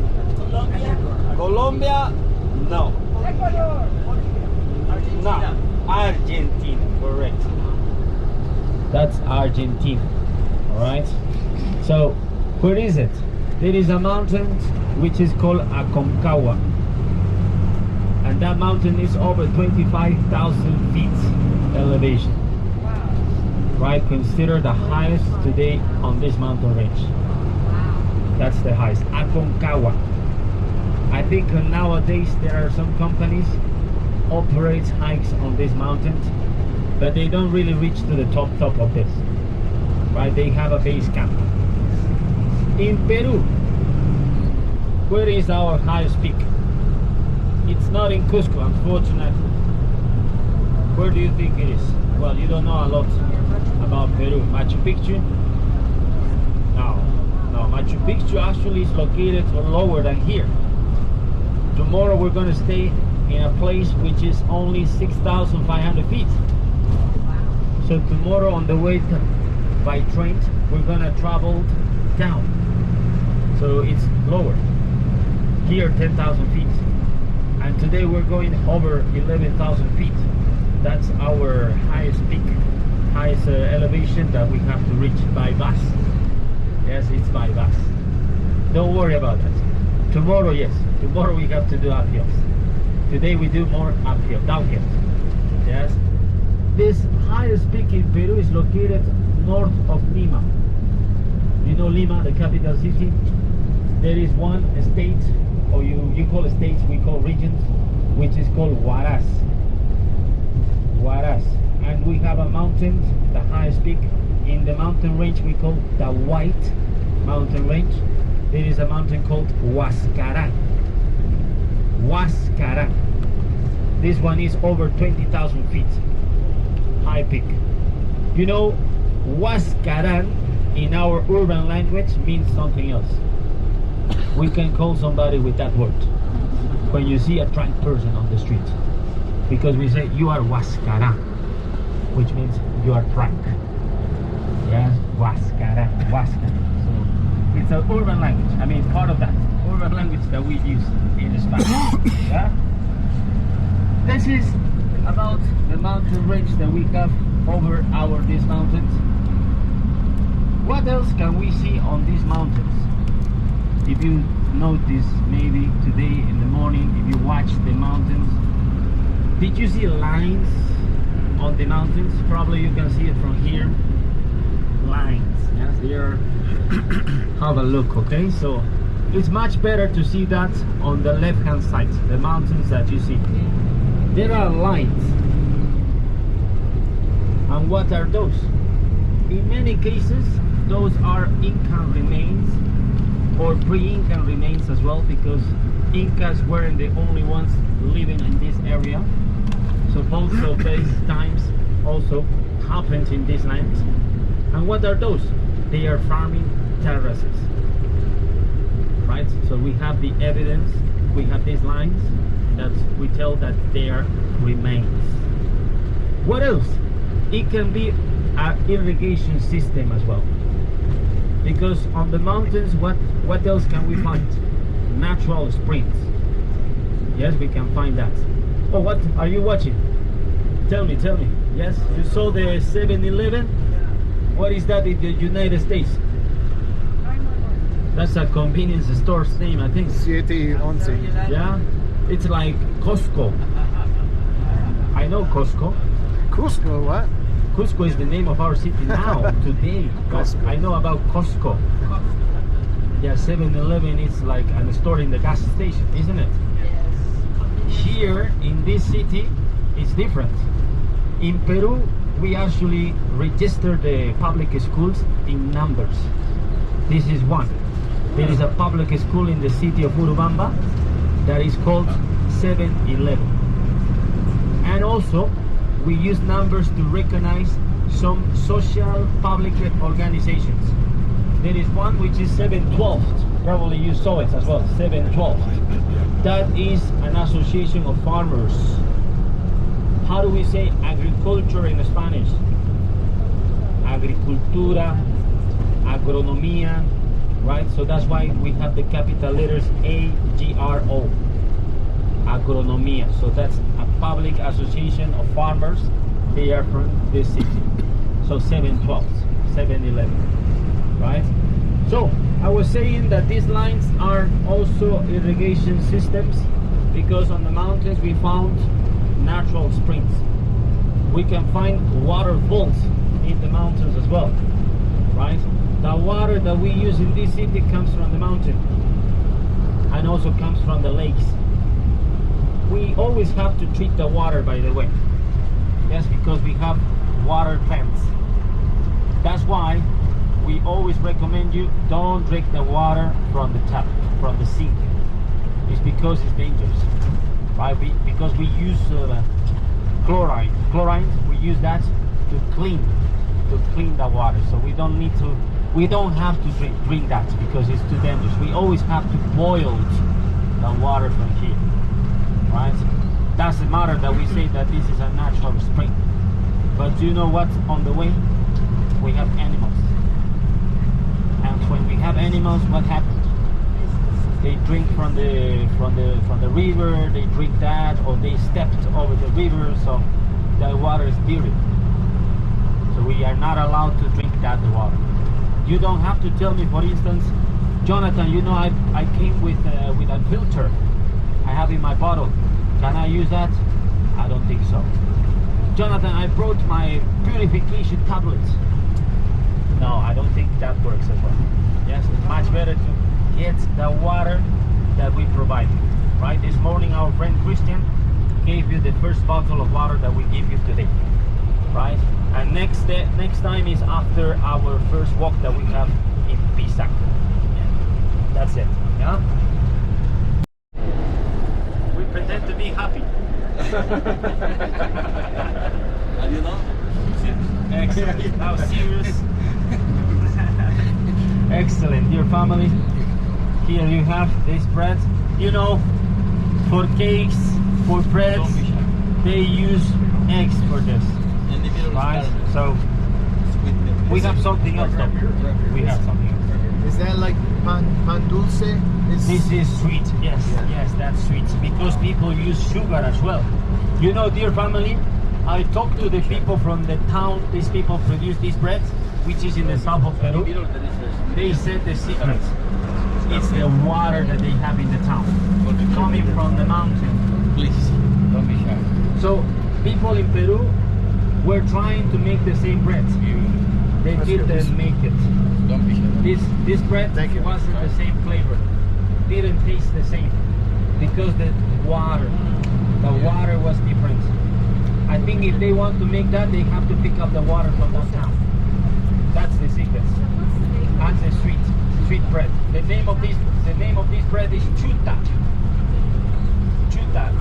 Colombia? No. Ecuador. No. Argentina, correct. That's Argentina. Alright? So, where is it? There is a mountain which is called Aconcagua. And that mountain is over 25,000 feet elevation. Right? Considered the highest today on this mountain range. That's the highest. Aconcagua. I think nowadays there are some companies operate hikes on these mountains, but they don't really reach to the top of this. Right? They have a base camp. In Peru, where is our highest peak? It's not in Cusco, unfortunately. Where do you think it is? Well, you don't know a lot about Peru. Machu Picchu? No, Machu Picchu actually is located lower than here. Tomorrow we're going to stay in a place which is only 6,500 feet. So tomorrow on the way by train, we're going to travel down. So it's lower. Here 10,000 feet. And today we're going over 11,000 feet. That's our highest peak, highest elevation that we have to reach by bus. Yes, it's by bus. Don't worry about that. Tomorrow, yes. Tomorrow we have to do uphills. Today we do more uphill, downhill. Yes. This highest peak in Peru is located north of Lima. You know Lima, the capital city? There is one state, or you call states, we call regions, which is called Huaraz. Huaraz. And we have a mountain, the highest peak in the mountain range we call the White Mountain Range. There is a mountain called Huascarán. Huascarán. This one is over 20,000 feet. High peak. You know, Huascarán in our urban language means something else. We can call somebody with that word when you see a drunk person on the street, because we say you are Huascarán, which means you are drunk. Yes, Huascarán, Huascarán. So it's an urban language. I mean, part of that urban language that we use in Spanish. Yeah. This is about the mountain range that we have over these mountains. What else can we see on these mountains? If you notice, maybe today in the morning, if you watch the mountains, did you see lines on the mountains? Probably you can see it from here. Lines, yes, there. Have a look, okay? So it's much better to see that on the left hand side, the mountains that you see. There are lines. And what are those? In many cases, those are Inca remains or pre-Incan remains as well, because Incas weren't the only ones living in this area. So both of these times also happened in this land. And what are those? They are farming terraces. Right? So we have the evidence, we have these lines that we tell that they are remains. What else? It can be an irrigation system as well. Because on the mountains, what else can we find? Natural springs. Yes, we can find that. Oh, what are you watching? Tell me. Yes, you saw the 7-Eleven? What is that in the United States? That's a convenience store's name, I think. 7-Eleven. Yeah, it's like Costco. I know Costco. Cusco, what? Cusco is the name of our city now, today. But I know about Costco. Yeah, 7-Eleven is like a store in the gas station, isn't it? Yes. Here in this city, it's different. In Peru, we actually register the public schools in numbers. This is one. There is a public school in the city of Urubamba that is called 7-Eleven. And also, we use numbers to recognize some social public organizations. There is one which is 712. Probably you saw it as well, 712. That is an association of farmers. How do we say agriculture in Spanish? Agricultura, agronomía, right? So that's why we have the capital letters A-G-R-O. Agronomía. So that's a public association of farmers. They are from this city. So 712, 7-Eleven, right? So I was saying that these lines are also irrigation systems, because on the mountains we found natural springs. We can find waterfalls in the mountains as well, right? The water that we use in this city comes from the mountain and also comes from the lakes. We always have to treat the water, by the way. Yes, because we have water plants. That's why we always recommend you don't drink the water from the tap, from the sink. It's because it's dangerous, right? Because we use chlorine. Chlorine, we use that to clean the water. So we don't have to drink that because it's too dangerous. We always have to boil the water from here, right? Doesn't matter that we say that this is a natural spring, but do you know what's on the way? We have animals, and when we have animals, what happens? They drink from the river. They drink that, or they stepped over the river, so the water is dirty. So we are not allowed to drink that water. You don't have to tell me, for instance, Jonathan, you know I came with a filter I have in my bottle. Can I use that? I don't think so. Jonathan, I brought my purification tablets. No, I don't think that works as well. Yes, it's much better to get the water that we provide. Right? This morning our friend Christian gave you the first bottle of water that we give you today. Right? And next time is after our first walk that we have in Pisac. Yeah. That's it. Yeah? We pretend to be happy. And you know? Excellent. Now serious. Excellent, dear family. Here you have this bread. You know, for cakes, for bread, they use eggs for this. Right? So we have something else though. We have something else. Is that like pan dulce? This is sweet. Yes, yes, that's sweet. Because people use sugar as well. You know, dear family, I talked to the people from the town. These people produce this bread, which is in the south of Peru. They said the secret. It's the water that they have in the town, coming from the mountain. Please, don't be shy. So people in Peru were trying to make the same bread. They didn't make it. Don't be shy. This bread wasn't the same flavor. didn't taste the same because the water was different. I think if they want to make that, they have to pick up the water from that town. That's the secret. And the street bread. The name of this bread is chuta. Chuta.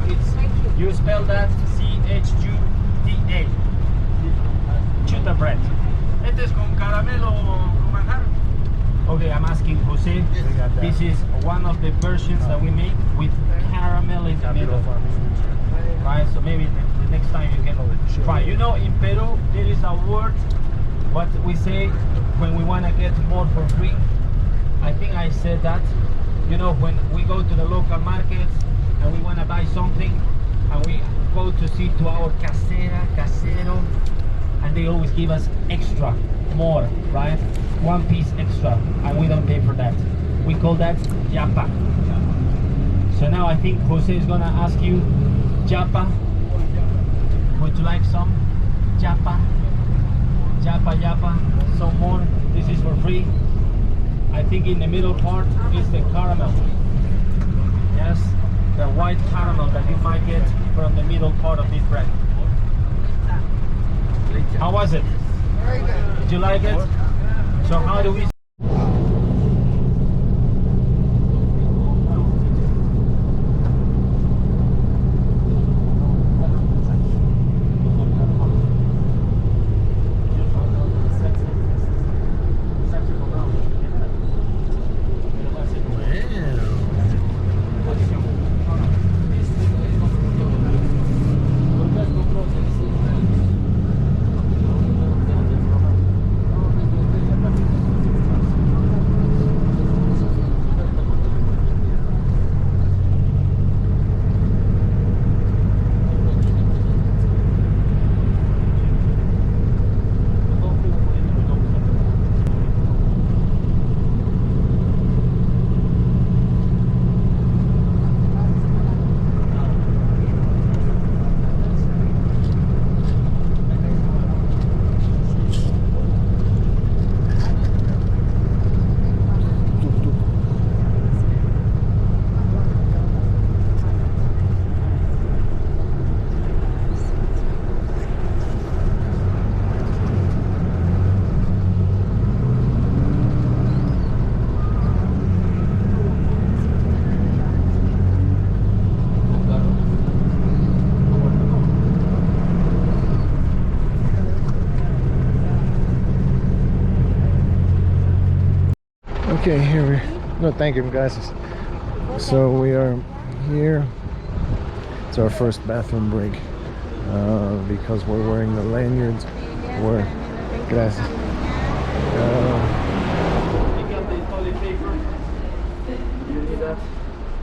You spell that C-H-U-T-A. Chuta bread. Este es con caramelo con manjar. Okay, I'm asking Jose. This is one of the versions that we make with caramel in the middle. Right, so maybe the next time you can try. You know, in Peru there is a word what we say when we want to get more for free. I think I said that. You know, when we go to the local markets and we want to buy something and we go to see to our casero, and they always give us extra, more, right? One piece extra, and we don't pay for that. We call that yapa. So now I think Jose is gonna ask you, yapa, would you like some? Yapa, some more. This is for free. I think in the middle part is the caramel. Yes, the white caramel that you might get from the middle part of this bread. How was it? Very good. Did you like it? So how do we... Okay, here we... No, thank you, guys. So we are here. It's our first bathroom break because we're wearing the lanyards. Gracias. Pick up the toilet paper. You need that?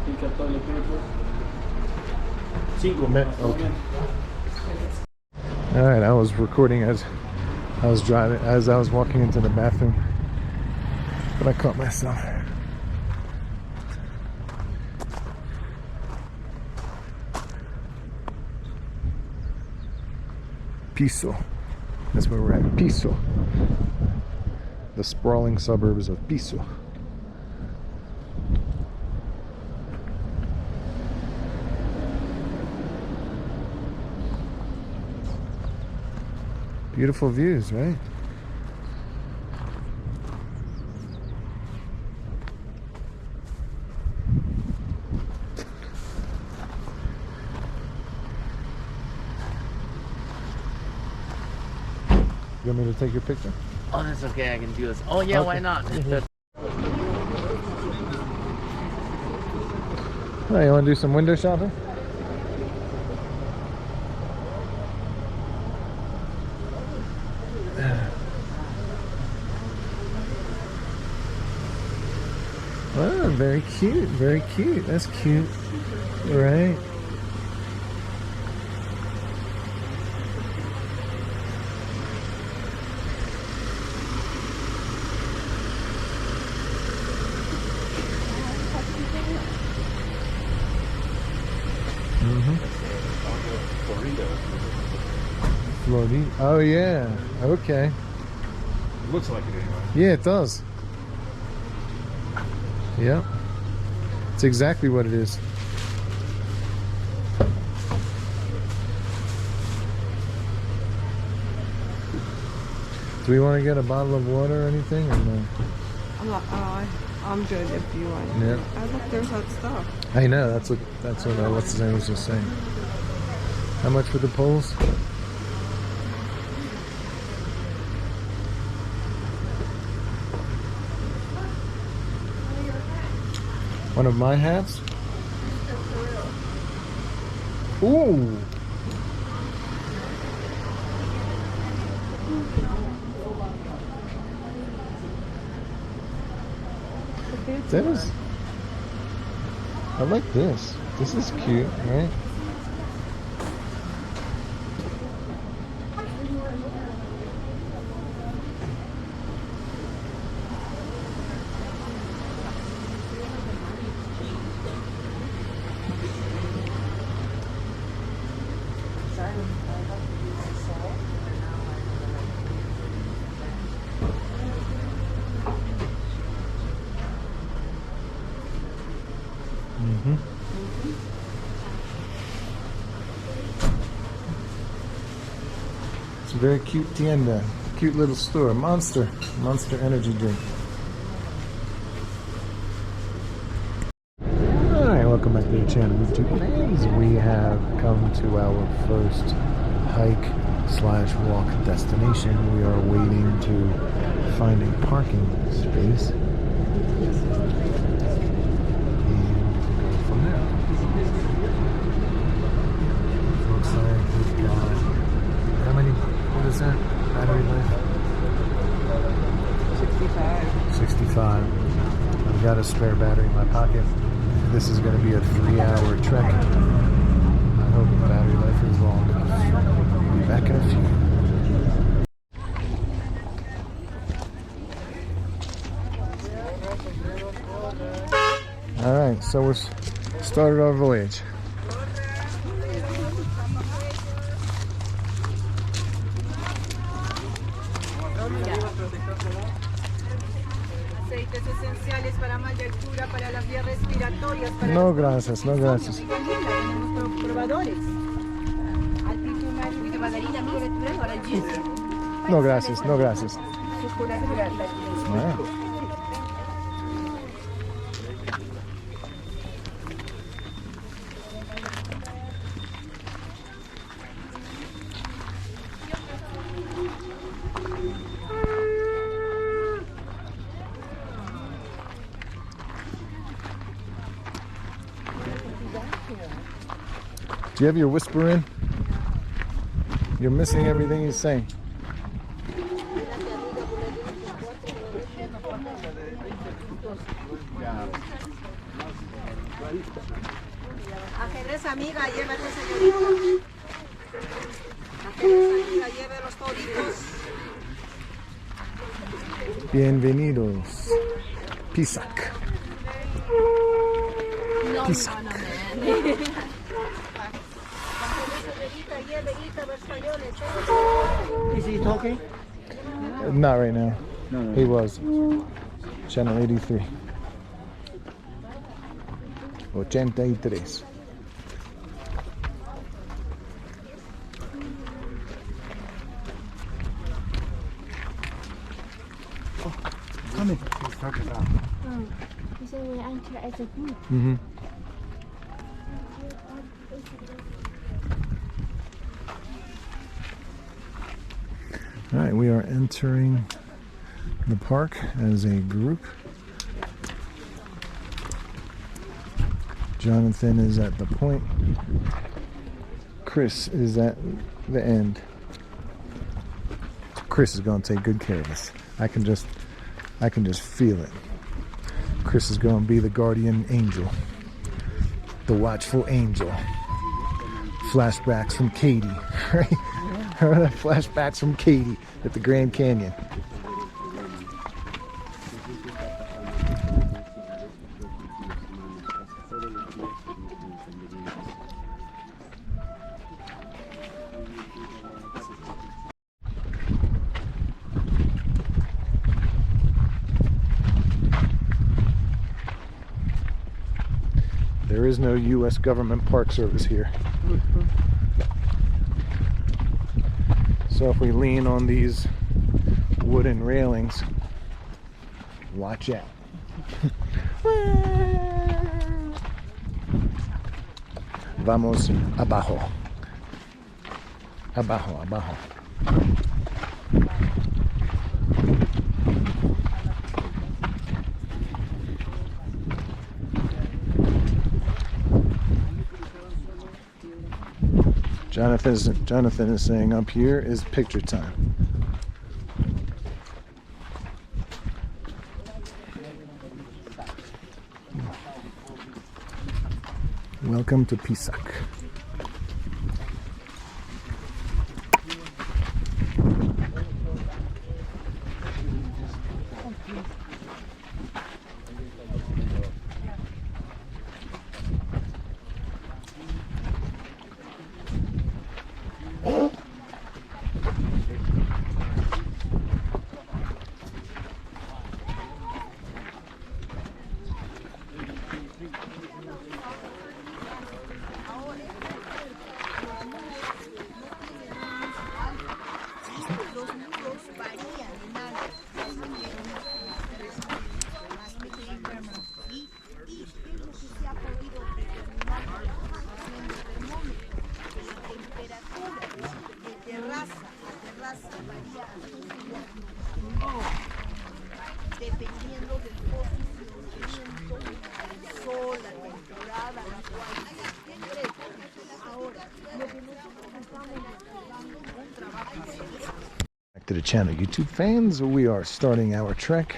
Pick up toilet paper. Okay. All right, I was recording as I was driving, as I was walking into the bathroom, but I caught myself. Piso. That's where we're at. Piso. The sprawling suburbs of Piso. Beautiful views, right? You want me to take your picture? Oh, that's okay. I can do this. Oh, yeah, Okay. why not? Oh, you want to do some window shopping? Oh, very cute, very cute. That's cute, right? Florida. Oh yeah. Okay. It looks like it anyway. Yeah, it does. Yep. It's exactly what it is. Do we want to get a bottle of water or anything, or no? I'm good if you want. Yeah. I look, there's that stuff. I know, that's what what's his name was just saying. How much for the poles? One of my hats? Ooh! That is... I like this. This is cute, right? It's a very cute tienda, cute little store. Monster energy drink. Alright, welcome back to the channel with two fans. We have come to our first hike/walk destination. We are waiting to find a parking space. What is that? Battery life? 65. I've got a spare battery in my pocket. This is going to be a 3-hour trek. I hope the battery life is long enough. I'll be back in a few. Alright, so we're started our voyage. Aceites esenciales para mal de altura, para las vías respiratorias. No, gracias, no, gracias. Tenemos probadores. No, gracias, no, gracias. Ah. Do you have your whisper in? You're missing everything he's saying. Ajedrez amiga, llévate señorita. Ajedrez amiga, lleve los toritos. Bienvenidos. Pisac. Pisac. Is he talking? Not right now. No. He was. Channel 83. 83. Oh, come in. He's talking about. He said we enter as a group. Mm-hmm. All right, we are entering the park as a group. Jonathan is at the point. Chris is at the end. Chris is going to take good care of us. I can just feel it. Chris is going to be the guardian angel, the watchful angel. Flashbacks from Katie, right? Flashbacks from Katie at the Grand Canyon. There is no U.S. government park service here. So if we lean on these wooden railings, watch out. Vamos abajo. Abajo, abajo. Jonathan is saying up here is picture time. Welcome to Pisac. Back to the channel, YouTube fans. We are starting our trek.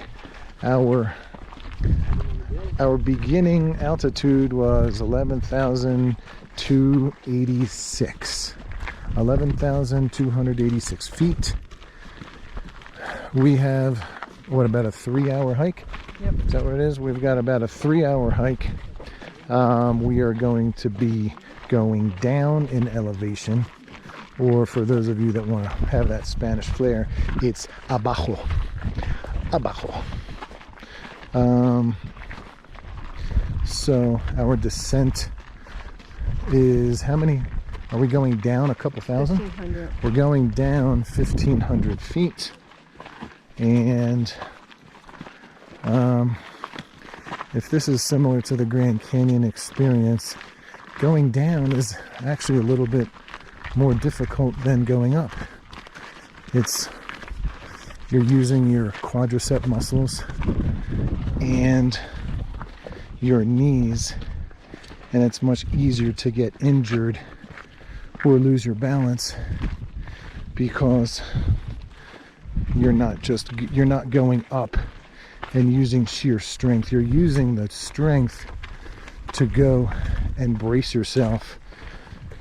Our beginning altitude was 11,286. 11,286 feet. We have, what, about a 3-hour hike? Yep. Is that what it is? We've got about a 3-hour hike. We are going to be going down in elevation, or for those of you that want to have that Spanish flair, it's abajo. Abajo. So our descent is, how many? Are we going down a couple thousand? 1,500. We're going down 1,500 feet. And if this is similar to the Grand Canyon experience, going down is actually a little bit more difficult than going up. You're using your quadricep muscles and your knees, and it's much easier to get injured or lose your balance because you're not going up and using sheer strength. You're using the strength to go and brace yourself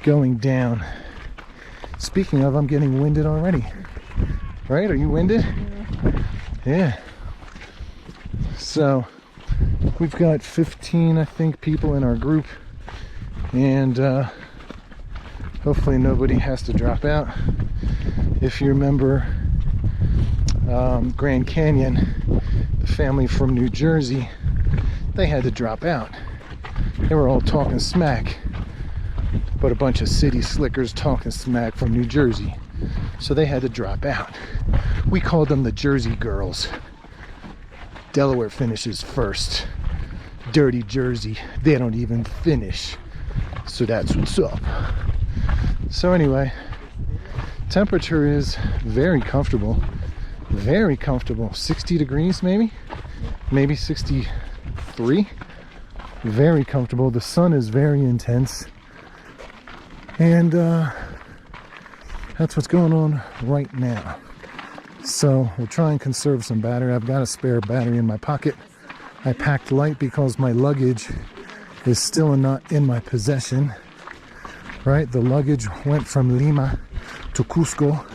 going down. Speaking of, I'm getting winded already. Right? Are you winded? Yeah. So we've got 15, I think, people in our group, and hopefully nobody has to drop out. If you remember Grand Canyon, the family from New Jersey, they had to drop out. They were all talking smack, but a bunch of city slickers talking smack from New Jersey, so they had to drop out. We called them the Jersey Girls. Delaware finishes first. Dirty Jersey, they don't even finish. So that's what's up. So anyway, temperature is very comfortable. Very comfortable. 60 degrees maybe? Maybe 63. Very comfortable. The sun is very intense. And that's what's going on right now. So we'll try and conserve some battery. I've got a spare battery in my pocket. I packed light because my luggage is still not in my possession. Right? The luggage went from Lima to Cusco,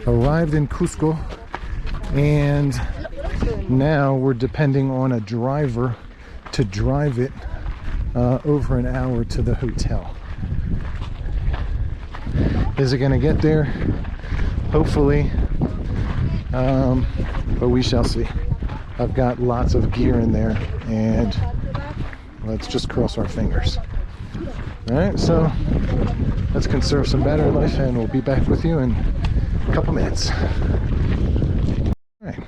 arrived in Cusco, and now we're depending on a driver to drive it over an hour to the hotel. Is it going to get there? Hopefully, but we shall see. I've got lots of gear in there, and let's just cross our fingers. All right, so let's conserve some battery life, and we'll be back with you in a couple minutes. All right.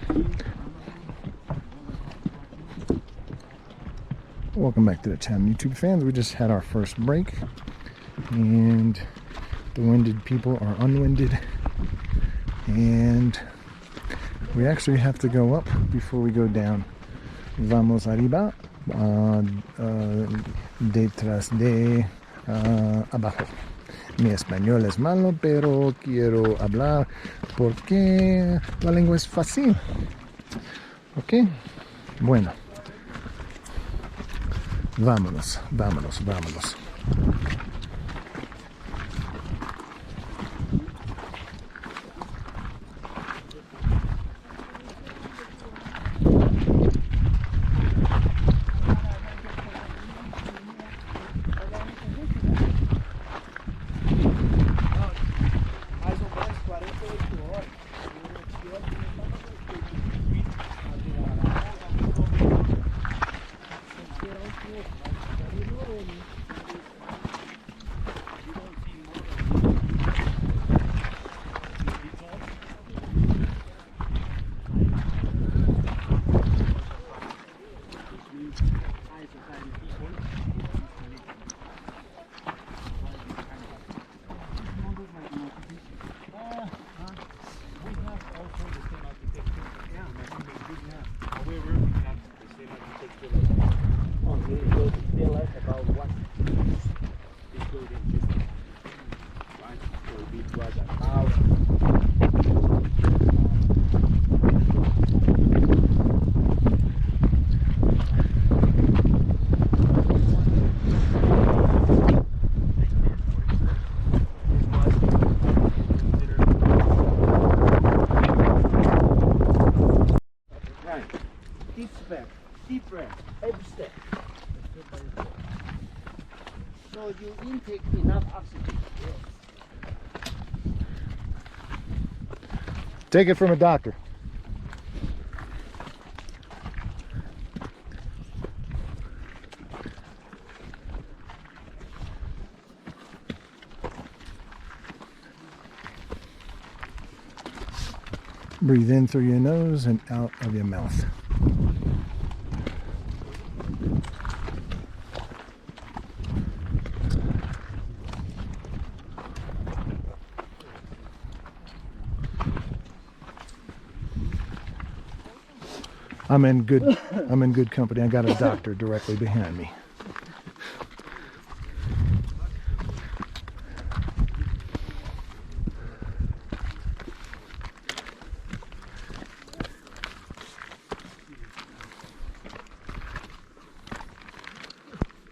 Welcome back to the channel, YouTube fans. We just had our first break, and the winded people are unwinded, and we actually have to go up before we go down. Vamos arriba, detrás de abajo. Mi español es malo, pero quiero hablar porque la lengua es fácil. Ok, bueno. Vámonos, vámonos, vámonos. Deep breath, every step. So you intake enough oxygen. Yes. Take it from a doctor. Breathe in through your nose and out of your mouth. I'm in good company. I got a doctor directly behind me.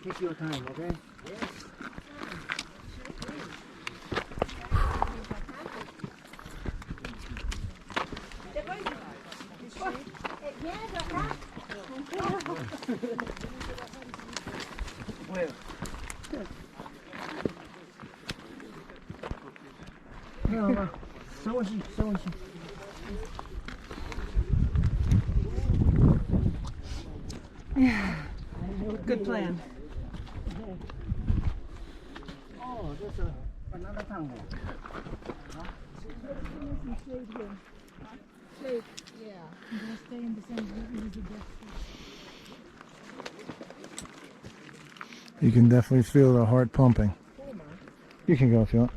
Take your time, okay? Yeah. Good plan. Oh, there's another tango. You can definitely feel the heart pumping. You can go if you want.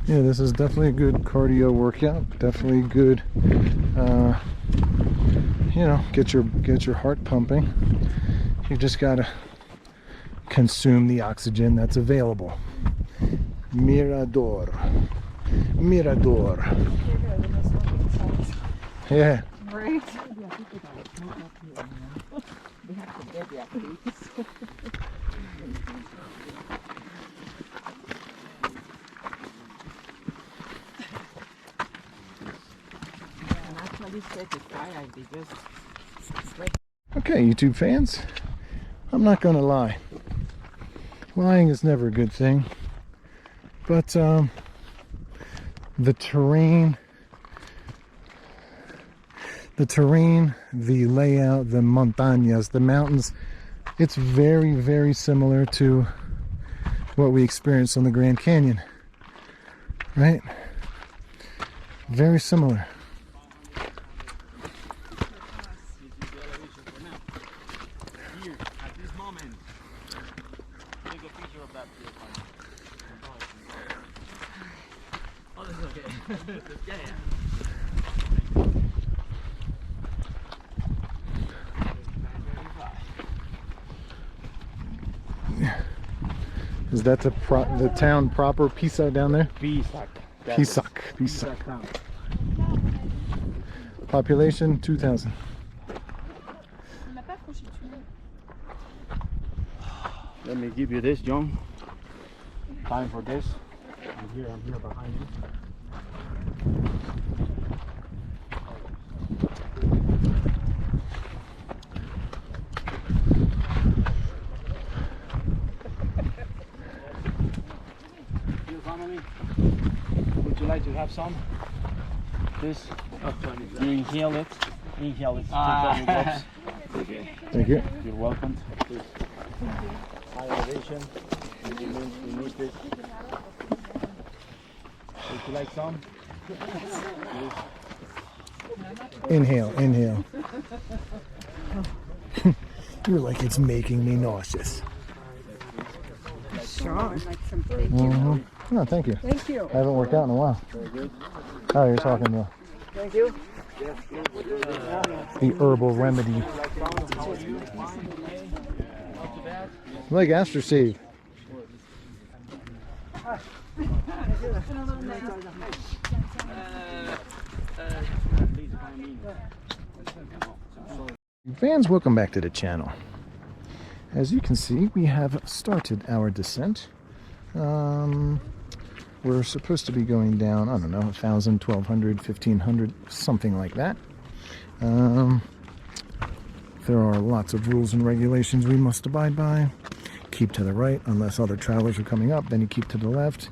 Yeah, this is definitely a good cardio workout. Definitely good, you know, get your heart pumping. You just gotta consume the oxygen that's available. Mirador, Mirador. Yeah. Right? Okay, YouTube fans, I'm not gonna lie. Flying is never a good thing, but the terrain, the layout, the montañas, the mountains, it's very, very similar to what we experienced on the Grand Canyon, right? Very similar. Is that the town proper, Pisa, down there? Pisac. Pisac. Population 2,000. Let me give you this, John. Time for this. I'm here behind you. Your family, would you like to have some? This, you inhale it. Inhale it. Okay. Thank you. You're welcome. This high elevation. We need this. Would you like some? Inhale. You're like, it's making me nauseous. Sean. No, thank you. Thank you. I haven't worked out in a while. Oh, you're talking about Thank you. the herbal remedy. Like Astrosave. Fans, welcome back to the channel. As you can see, we have started our descent. We're supposed to be going down, I don't know, 1,000, 1,200, 1,500, something like that. There are lots of rules and regulations we must abide by. Keep to the right unless other travelers are coming up, then you keep to the left.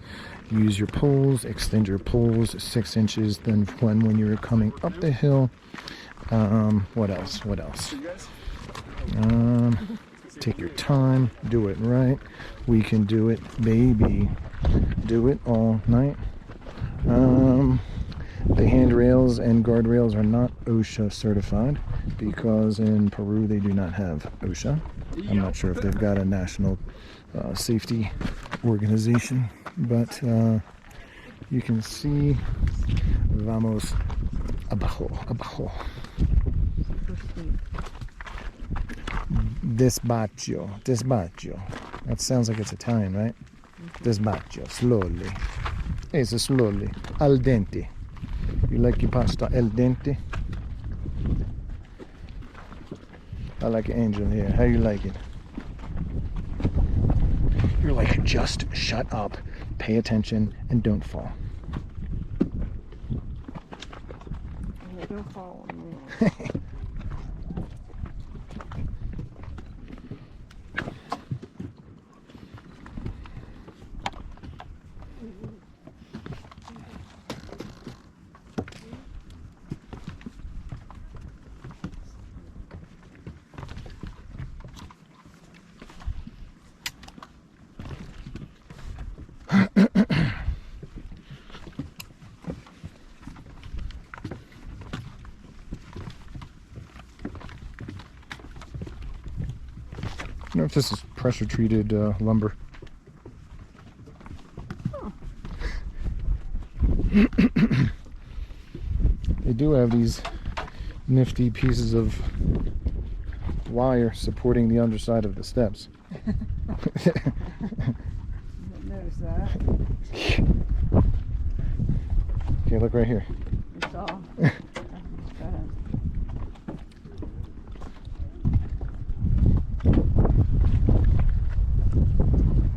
Use your poles, extend your poles 6 inches than when you're coming up the hill. What else? Take your time, do it right. We can do it, baby. Do it all night. The handrails and guardrails are not OSHA certified because in Peru they do not have OSHA. I'm not sure if they've got a national safety organization, but you can see vamos abajo. Despacio. That sounds like it's Italian, right? Despacio, slowly. It's slowly. Al dente. You like your pasta al dente? I like an angel here. How you like it? You're like, just shut up, pay attention, and don't fall. Don't fall on me. I wonder if this is pressure treated lumber. They do have these nifty pieces of wire supporting the underside of the steps. Notice that. Okay, look right here. It's all.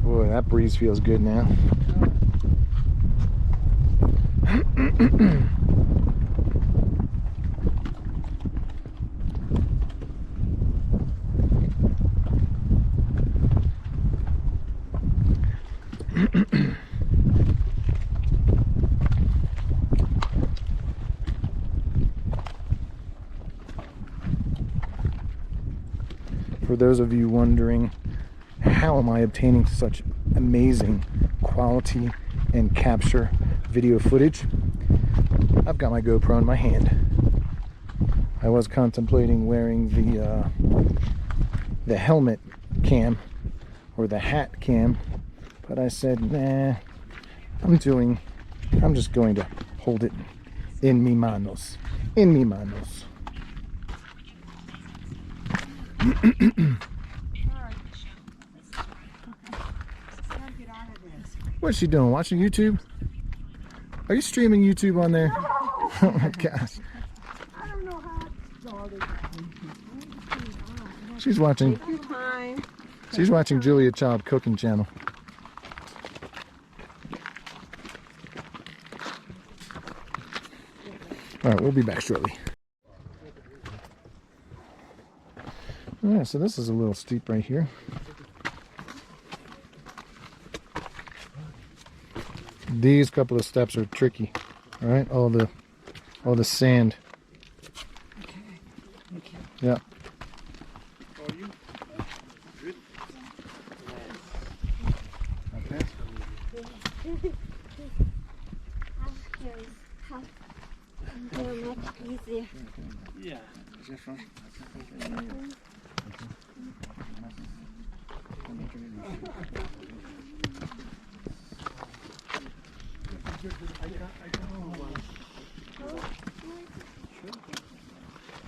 Boy, that breeze feels good now. For those of you wondering, how am I obtaining such amazing quality and capture video footage? I've got my GoPro in my hand. I was contemplating wearing the helmet cam or the hat cam, but I said, nah, I'm just going to hold it in mi manos. In mi manos. What's she doing? Watching YouTube? Are you streaming YouTube on there? Oh my gosh. I don't know how it started. She's watching. Take your time. She's watching Julia Child cooking channel. All right, we'll be back shortly. All right, so this is a little steep right here. These couple of steps are tricky. All right, all the sand. Okay. Yeah. Much easier. Yeah.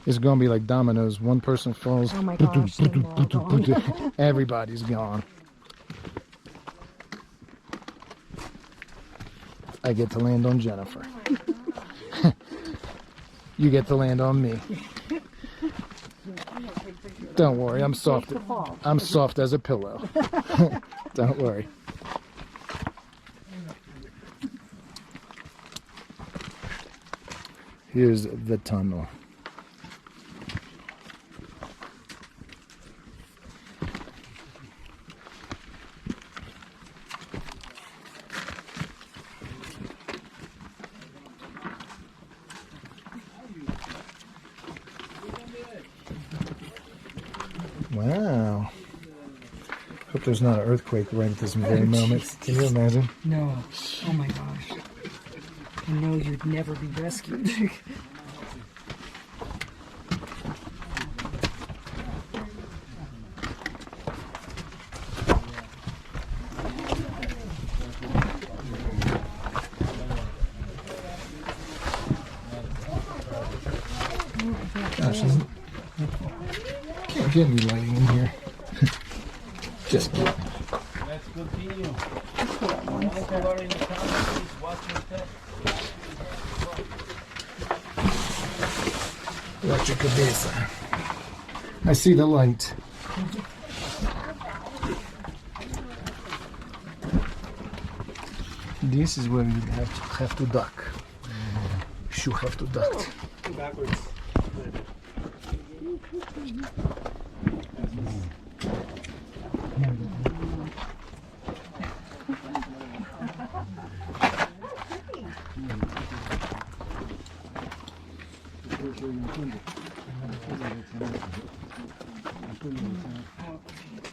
It's gonna be like dominoes. One person falls. Oh my gosh, they're all gone. Everybody's gone. I get to land on Jennifer. You get to land on me. Don't worry, I'm soft. I'm soft as a pillow. Don't worry. Here's the tunnel. Wow. Hope there's not an earthquake right at this very moment. Can you imagine? No. Oh my gosh. I know you'd never be rescued. Gosh, can't get any lighting in here. Just kidding. Let's continue. Those who are in the car, please watch your step. Watch your cabeza. I see the light. This is where you have to duck. You have to duck. Backwards.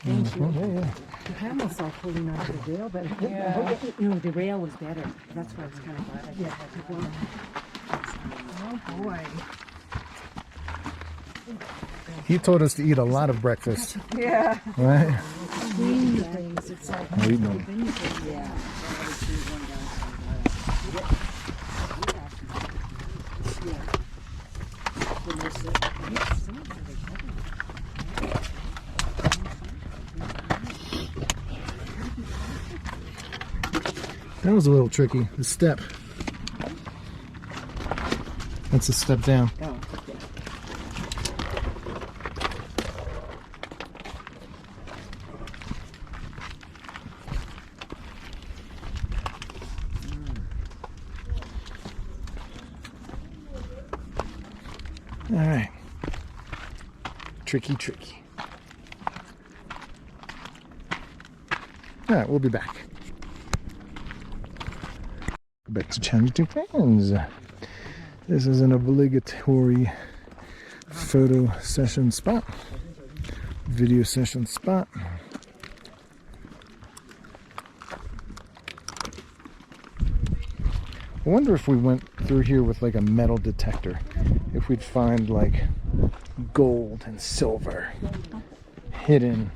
Thank you. Yeah, yeah. I almost saw pulling out of the rail, but you know, the rail was better. That's why I was kind of glad I had to go. Oh boy. He told us to eat a lot of breakfast. Yeah. Right? Green things. It's like, Oh, you know. yeah. That was a little tricky. The step. That's a step down. Oh, All right. Tricky, tricky. All right, we'll be back. Back to challenging friends. This is an obligatory photo session spot, video session spot. I wonder if we went through here with like a metal detector, if we'd find like gold and silver hidden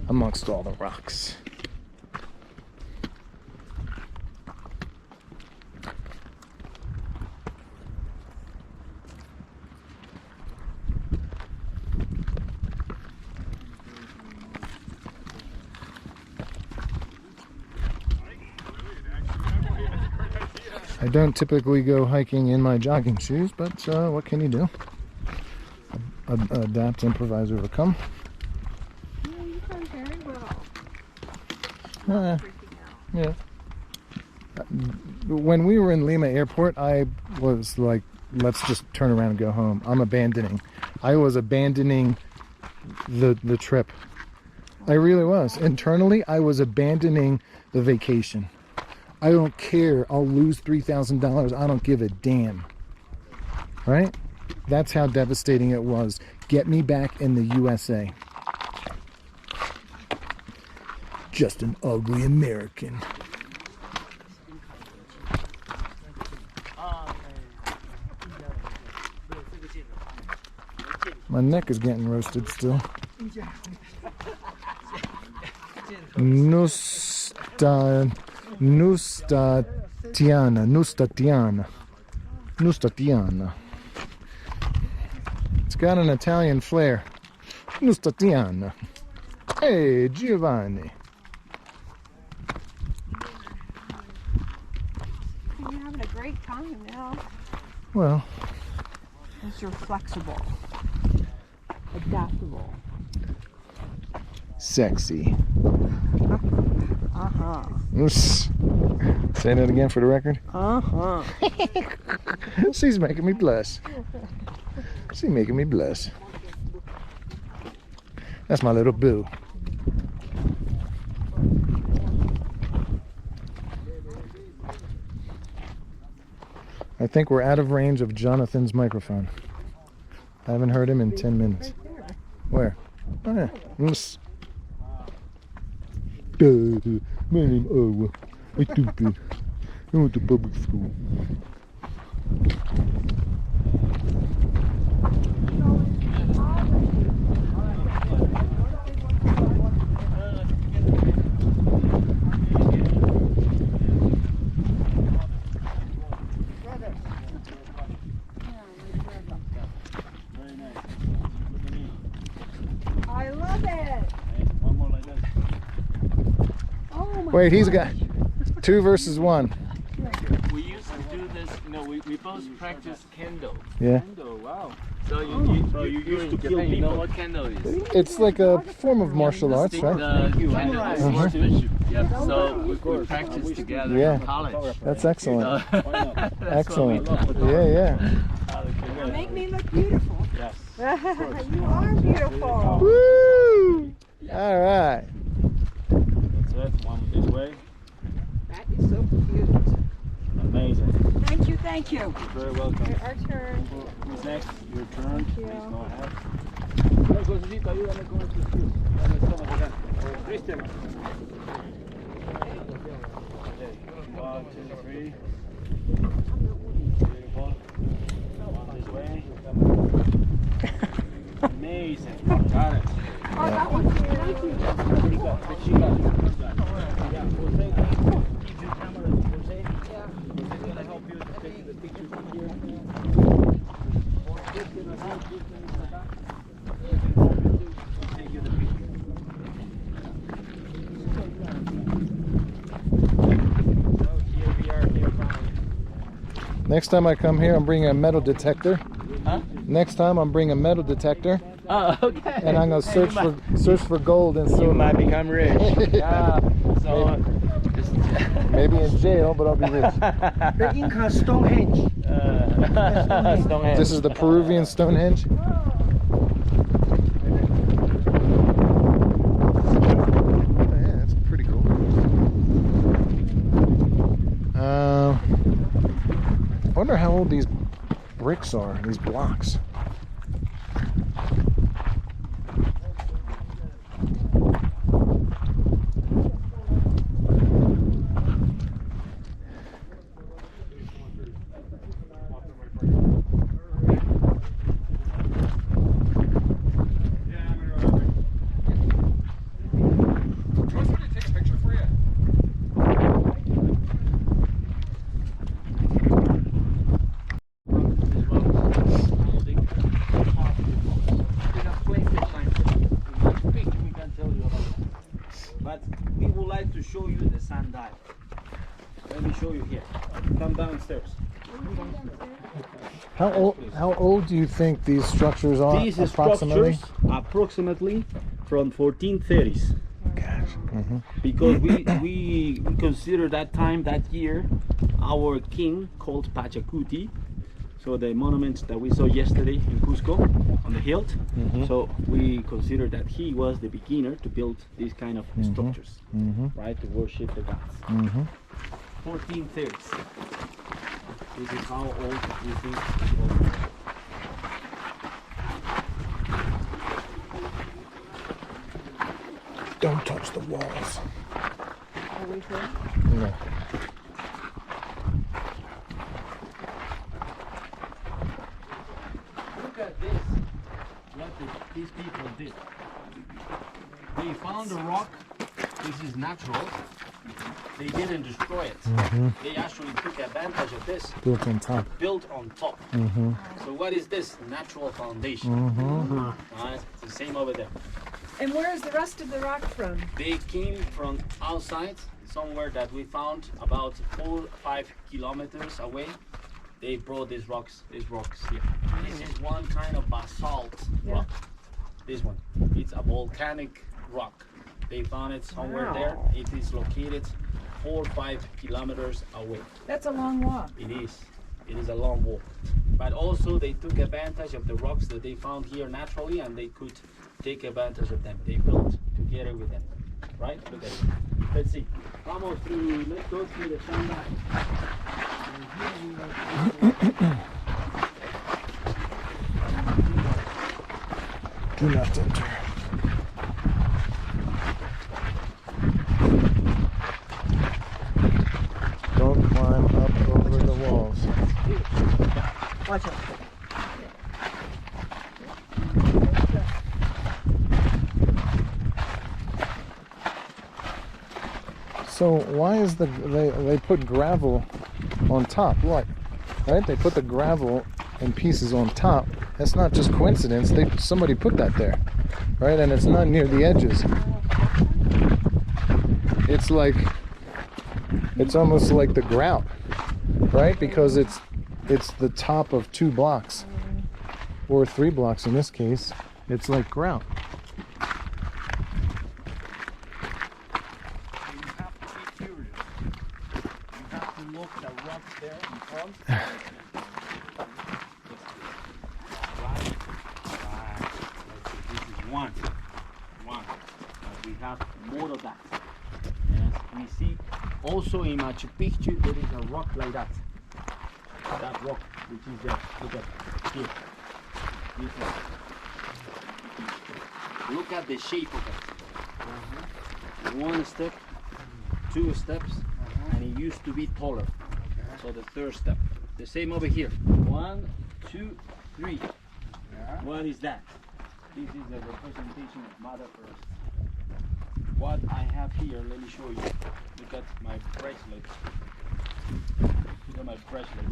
amongst all the rocks. I don't typically go hiking in my jogging shoes, but what can you do? Adapt, improvise, overcome. You've done very well. Yeah. When we were in Lima Airport, I was like, let's just turn around and go home. I was abandoning the trip. I really was. Internally, I was abandoning the vacation. I don't care. I'll lose $3,000. I don't give a damn. Right? That's how devastating it was. Get me back in the USA. Just an ugly American. My neck is getting roasted still. Nustatiana. It's got an Italian flair. Nustatiana. Hey, Giovanni. You're having a great time now. Well, Because you're flexible, adaptable. sexy. Uh-huh. Say that again for the record. Uh-huh. She's making me blush. She's making me blush. That's my little boo. I think we're out of range of Jonathan's microphone. I haven't heard him in 10 minutes. Where? Oh, yeah. My name Owa. I'm stupid. I went to public school. I love it. One more like that. Oh my Wait, he's got 2 versus 1. We used to do this, we both practice kendo. Yeah. Kendo, wow. So you used to kill people. You know what kendo is? It's like a form of martial arts, right? Yep. So we practice together Yeah. in college. That's excellent. That's Excellent. what we love. Yeah. You make me look beautiful. Yes. You are beautiful. Woo! All right. That's it. One this way. That is so cute. Amazing. Thank you, thank you. You're very welcome. Our turn. Who's next? Your turn. Thank you. Please go ahead. Josécito, ayúdame con estos shoes. Dame, toma, acá. Cristian. Okay. 1, 2, 3. Beautiful. One this way. Amazing. Got it. Oh, that one. Thank you. What do you got? What you got? Yeah, Jose, keep your camera, Jose. Yeah. Jose's gonna help you take the pictures from here. Cristian, is in the back. He can help you to take you the picture. So here we are here finally. Next time I come here, I'm bringing a metal detector. Huh? Next time, I'm bringing a metal detector. Oh, okay. And I'm gonna search for gold and silver. You might become rich. Yeah. So maybe in jail, but I'll be rich. The Inca Stonehenge. Stonehenge. This is the Peruvian Stonehenge. Oh, yeah, that's pretty cool. wonder how old these bricks are, these blocks. But we would like to show you the sundial. Let me show you here. Come downstairs. How old do you think these structures are? These approximately? structures approximately from 1430s. Gosh. Because we consider that time, that year, our king called Pachacuti. So the monument that we saw yesterday in Cusco on the hill. So we consider that he was the beginner to build these kind of structures, right, to worship the gods. 1430s. This is how old we think it was. Don't touch the walls. Are we here? No. Look at this, what these people did. They found a rock, this is natural, they didn't destroy it. They actually took advantage of this. Built on top. Built on top. So what is this? Natural foundation. Right? It's the same over there. And where is the rest of the rock from? They came from outside, somewhere that we found about 4 or 5 kilometers away. They brought these rocks here. This is one kind of basalt rock. This one, it's a volcanic rock. They found it somewhere there. It is located 4 or 5 kilometers away. That's a long walk. It is. It is a long walk. But also they took advantage of the rocks that they found here naturally, and they could take advantage of them. They built together with them. Right? Look at it. Let's see. Let's go through the Shanghai. Do not enter. Don't climb up over the walls. Watch out. So why is they put gravel on top? What? Right? They put the gravel and pieces on top. That's not just coincidence. Somebody put that there, right? And it's not near the edges. It's like, it's almost like the grout, right? Because it's the top of 2 blocks or 3 blocks in this case. It's like grout. We have more of that. Yes, we see also in Machu Picchu there is a rock like that. That rock which is there. Look at here. This one. Look at the shape of it. 1 step, 2 steps, and it used to be taller. So the 3rd step. The same over here. 1, 2, 3. What is that? This is a representation of Mother Earth. What I have here, let me show you. Look at my bracelet. Look at my bracelet.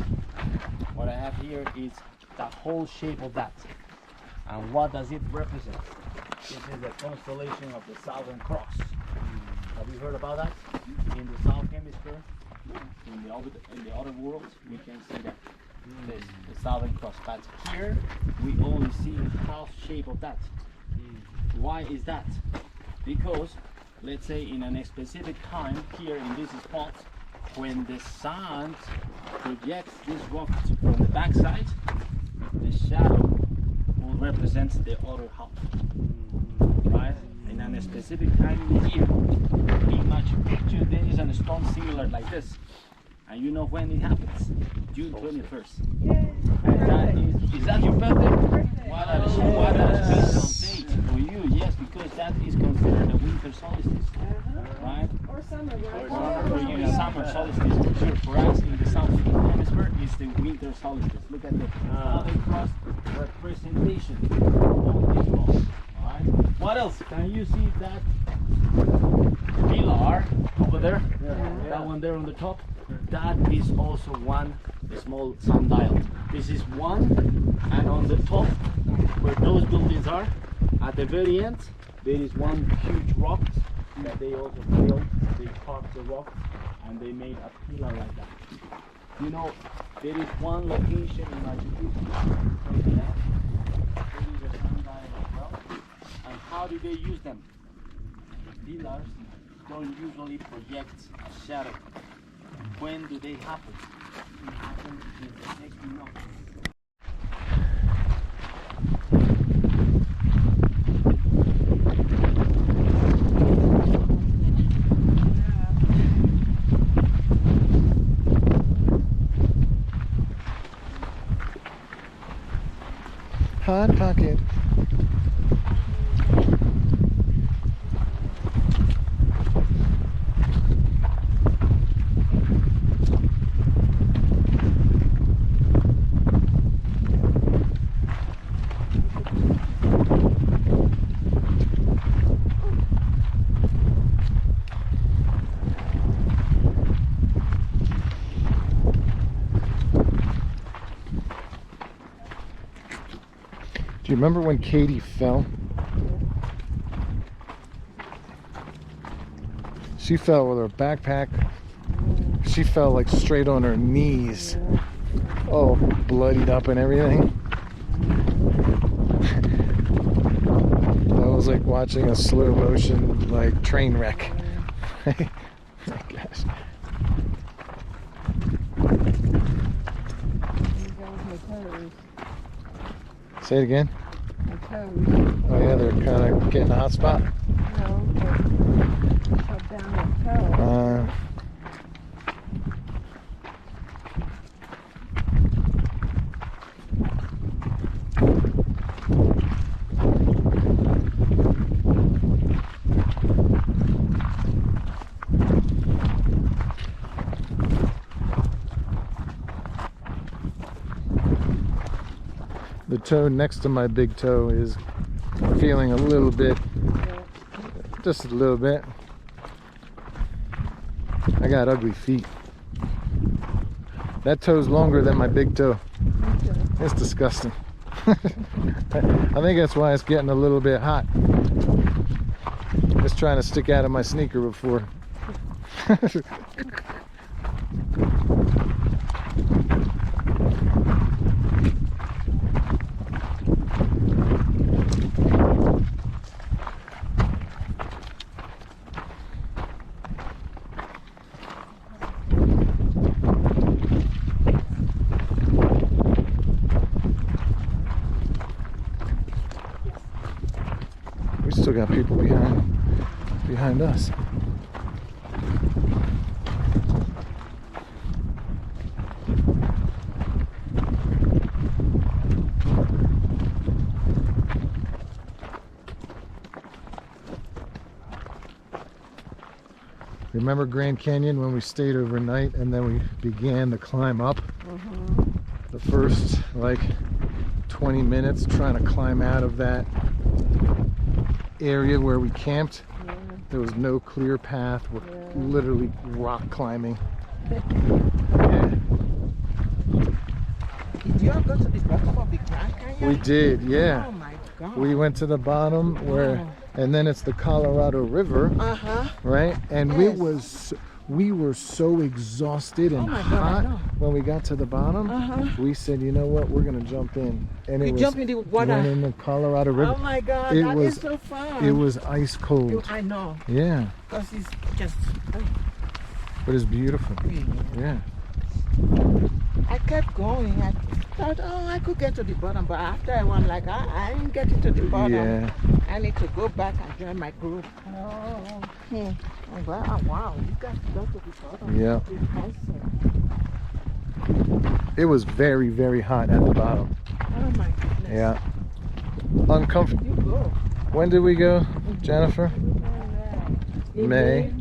What I have here is the whole shape of that. And what does it represent? This is the constellation of the Southern Cross. Have you heard about that? In the South Hemisphere, in the other world, we can see that. This, the Southern Cross. But here, we only see the half shape of that. Why is that? Because, let's say in a specific time, here in this spot, when the sun projects this rock from the backside, the shadow will represent the other half. Right? In a specific time in the year, in Machu Picchu, there is a stone similar like this. And you know when it happens? June 21st. And that is that your birthday? What a special date for you, yes, because that is considered a winter solstice, right? Or summer, right? For you, the summer solstice, for sure. For us in the southern hemisphere, it's the winter solstice. Look at the Southern Cross representation on this wall. Alright? What else? Can you see that pillar over there? That one there on the top? That is also one small sundial. This is one, and on the top, where those buildings are, at the very end, there is one huge rock that they also built. They carved the rock and they made a pillar like that. You know, there is one location in Machu Picchu, on the left, there is a sundial as well. And how do they use them? The pillars don't usually project a shadow. When do they happen? It happens in the equinox. Hot pocket. Do you remember when Katie fell? She fell with her backpack. She fell like straight on her knees. Oh, bloodied up and everything. That was like watching a slow motion like train wreck. Oh my gosh. Say it again. Oh yeah, they're kind of getting a hot spot. The toe next to my big toe is feeling a little bit, just a little bit. I got ugly feet. That toe's longer than my big toe. It's disgusting. I think that's why it's getting a little bit hot. It's trying to stick out of my sneaker before. Still got people behind us. Remember Grand Canyon when we stayed overnight and then we began to climb up? The first like 20 minutes trying to climb out of that area where we camped. There was no clear path. We're literally rock climbing. Did you all go to the bottom of the Grand Canyon? We did, yeah. Oh my God. We went to the bottom where, and then it's the Colorado River, right? And we were so exhausted and hot when we got to the bottom. We said, you know what, we're gonna jump in. And it was jump in the water. Went in the Colorado River. Oh my God, that is so fun. It was ice cold. I know. Yeah. Because it's just. But it's beautiful. Yeah. I kept going. I thought, oh, I could get to the bottom, but after I went like, I ain't getting to the bottom. Yeah. I need to go back and join my group. Oh. Oh, wow, you got to go to the bottom. Yeah. Also. It was very, very hot at the bottom. Oh my goodness. Yeah. Uncomfortable. You go. When did we go, Jennifer? May.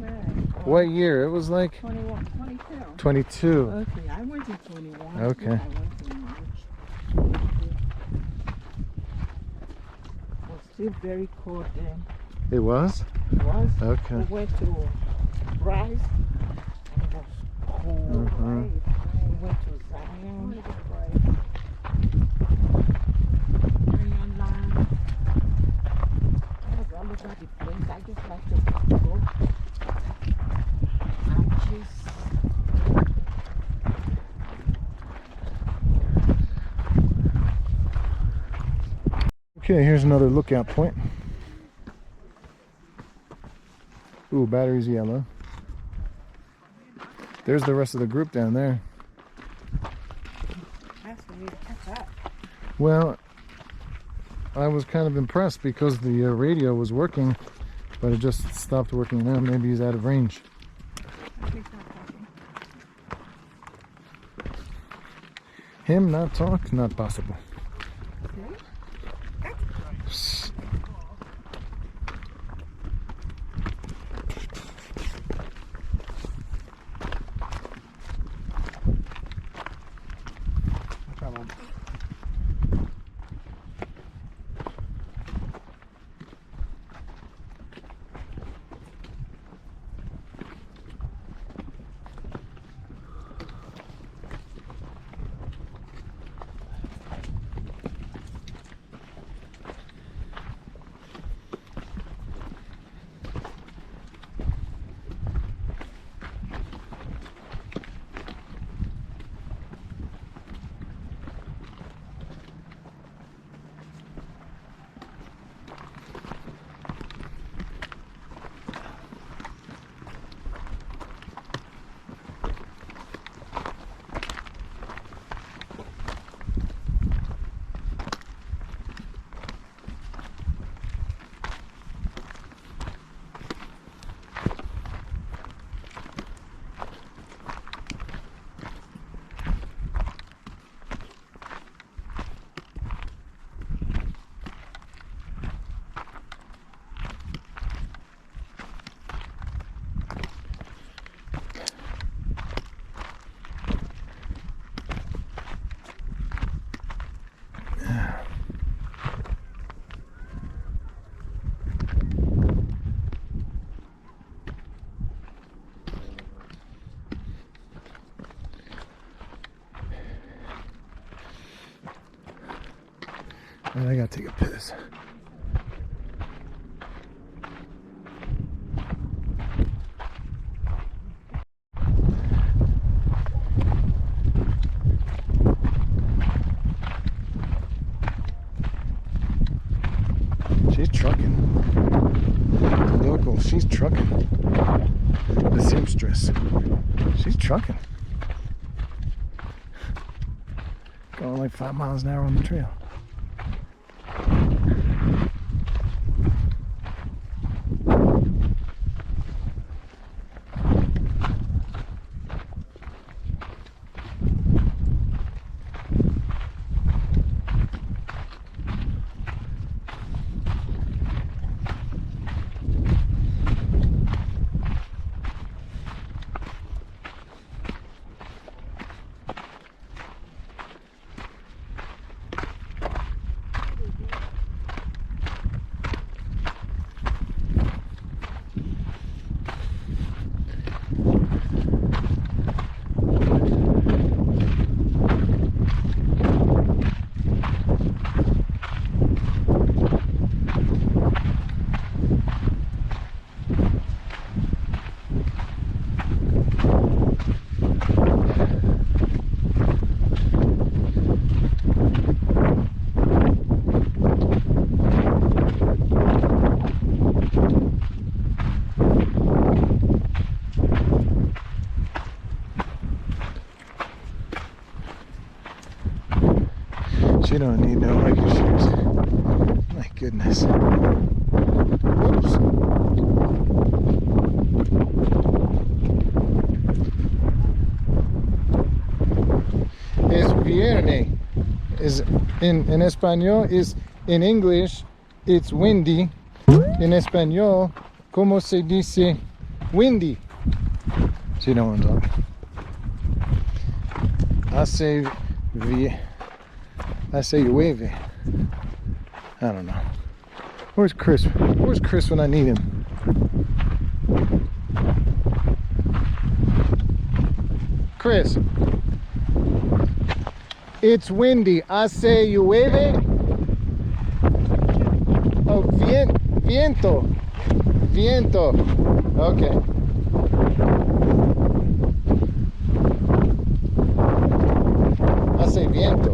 What year? It was like 21, 22. 22. Okay, I went in 21. Okay. I went in March. It was still very cold then. It was? It was. Okay. We went to Rice and it was cold. Right? We went to Zion. Zion Land. I was all over the place. I just like to go. Okay, here's another lookout point. Ooh, battery's yellow. There's the rest of the group down there. Well, I was kind of impressed because the radio was working, but it just stopped working now. Maybe he's out of range. Him not talk, not possible. And I gotta take a piss. She's trucking. The local, she's trucking. The seamstress. She's trucking. Going like 5 miles an hour on the trail. She don't need no hiking shoes. My goodness. Whoops. invierne. Is in español is in English it's windy. En español, ¿cómo se dice windy? So you know what I'm talking. I say llueve. I don't know. Where's Chris? Where's Chris when I need him? Chris. It's windy. Hace llueve. Oh, viento. Viento. Okay. Hace viento.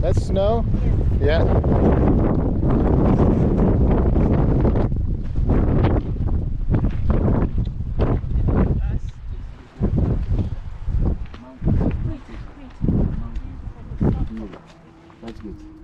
That's snow? Yeah. That's good.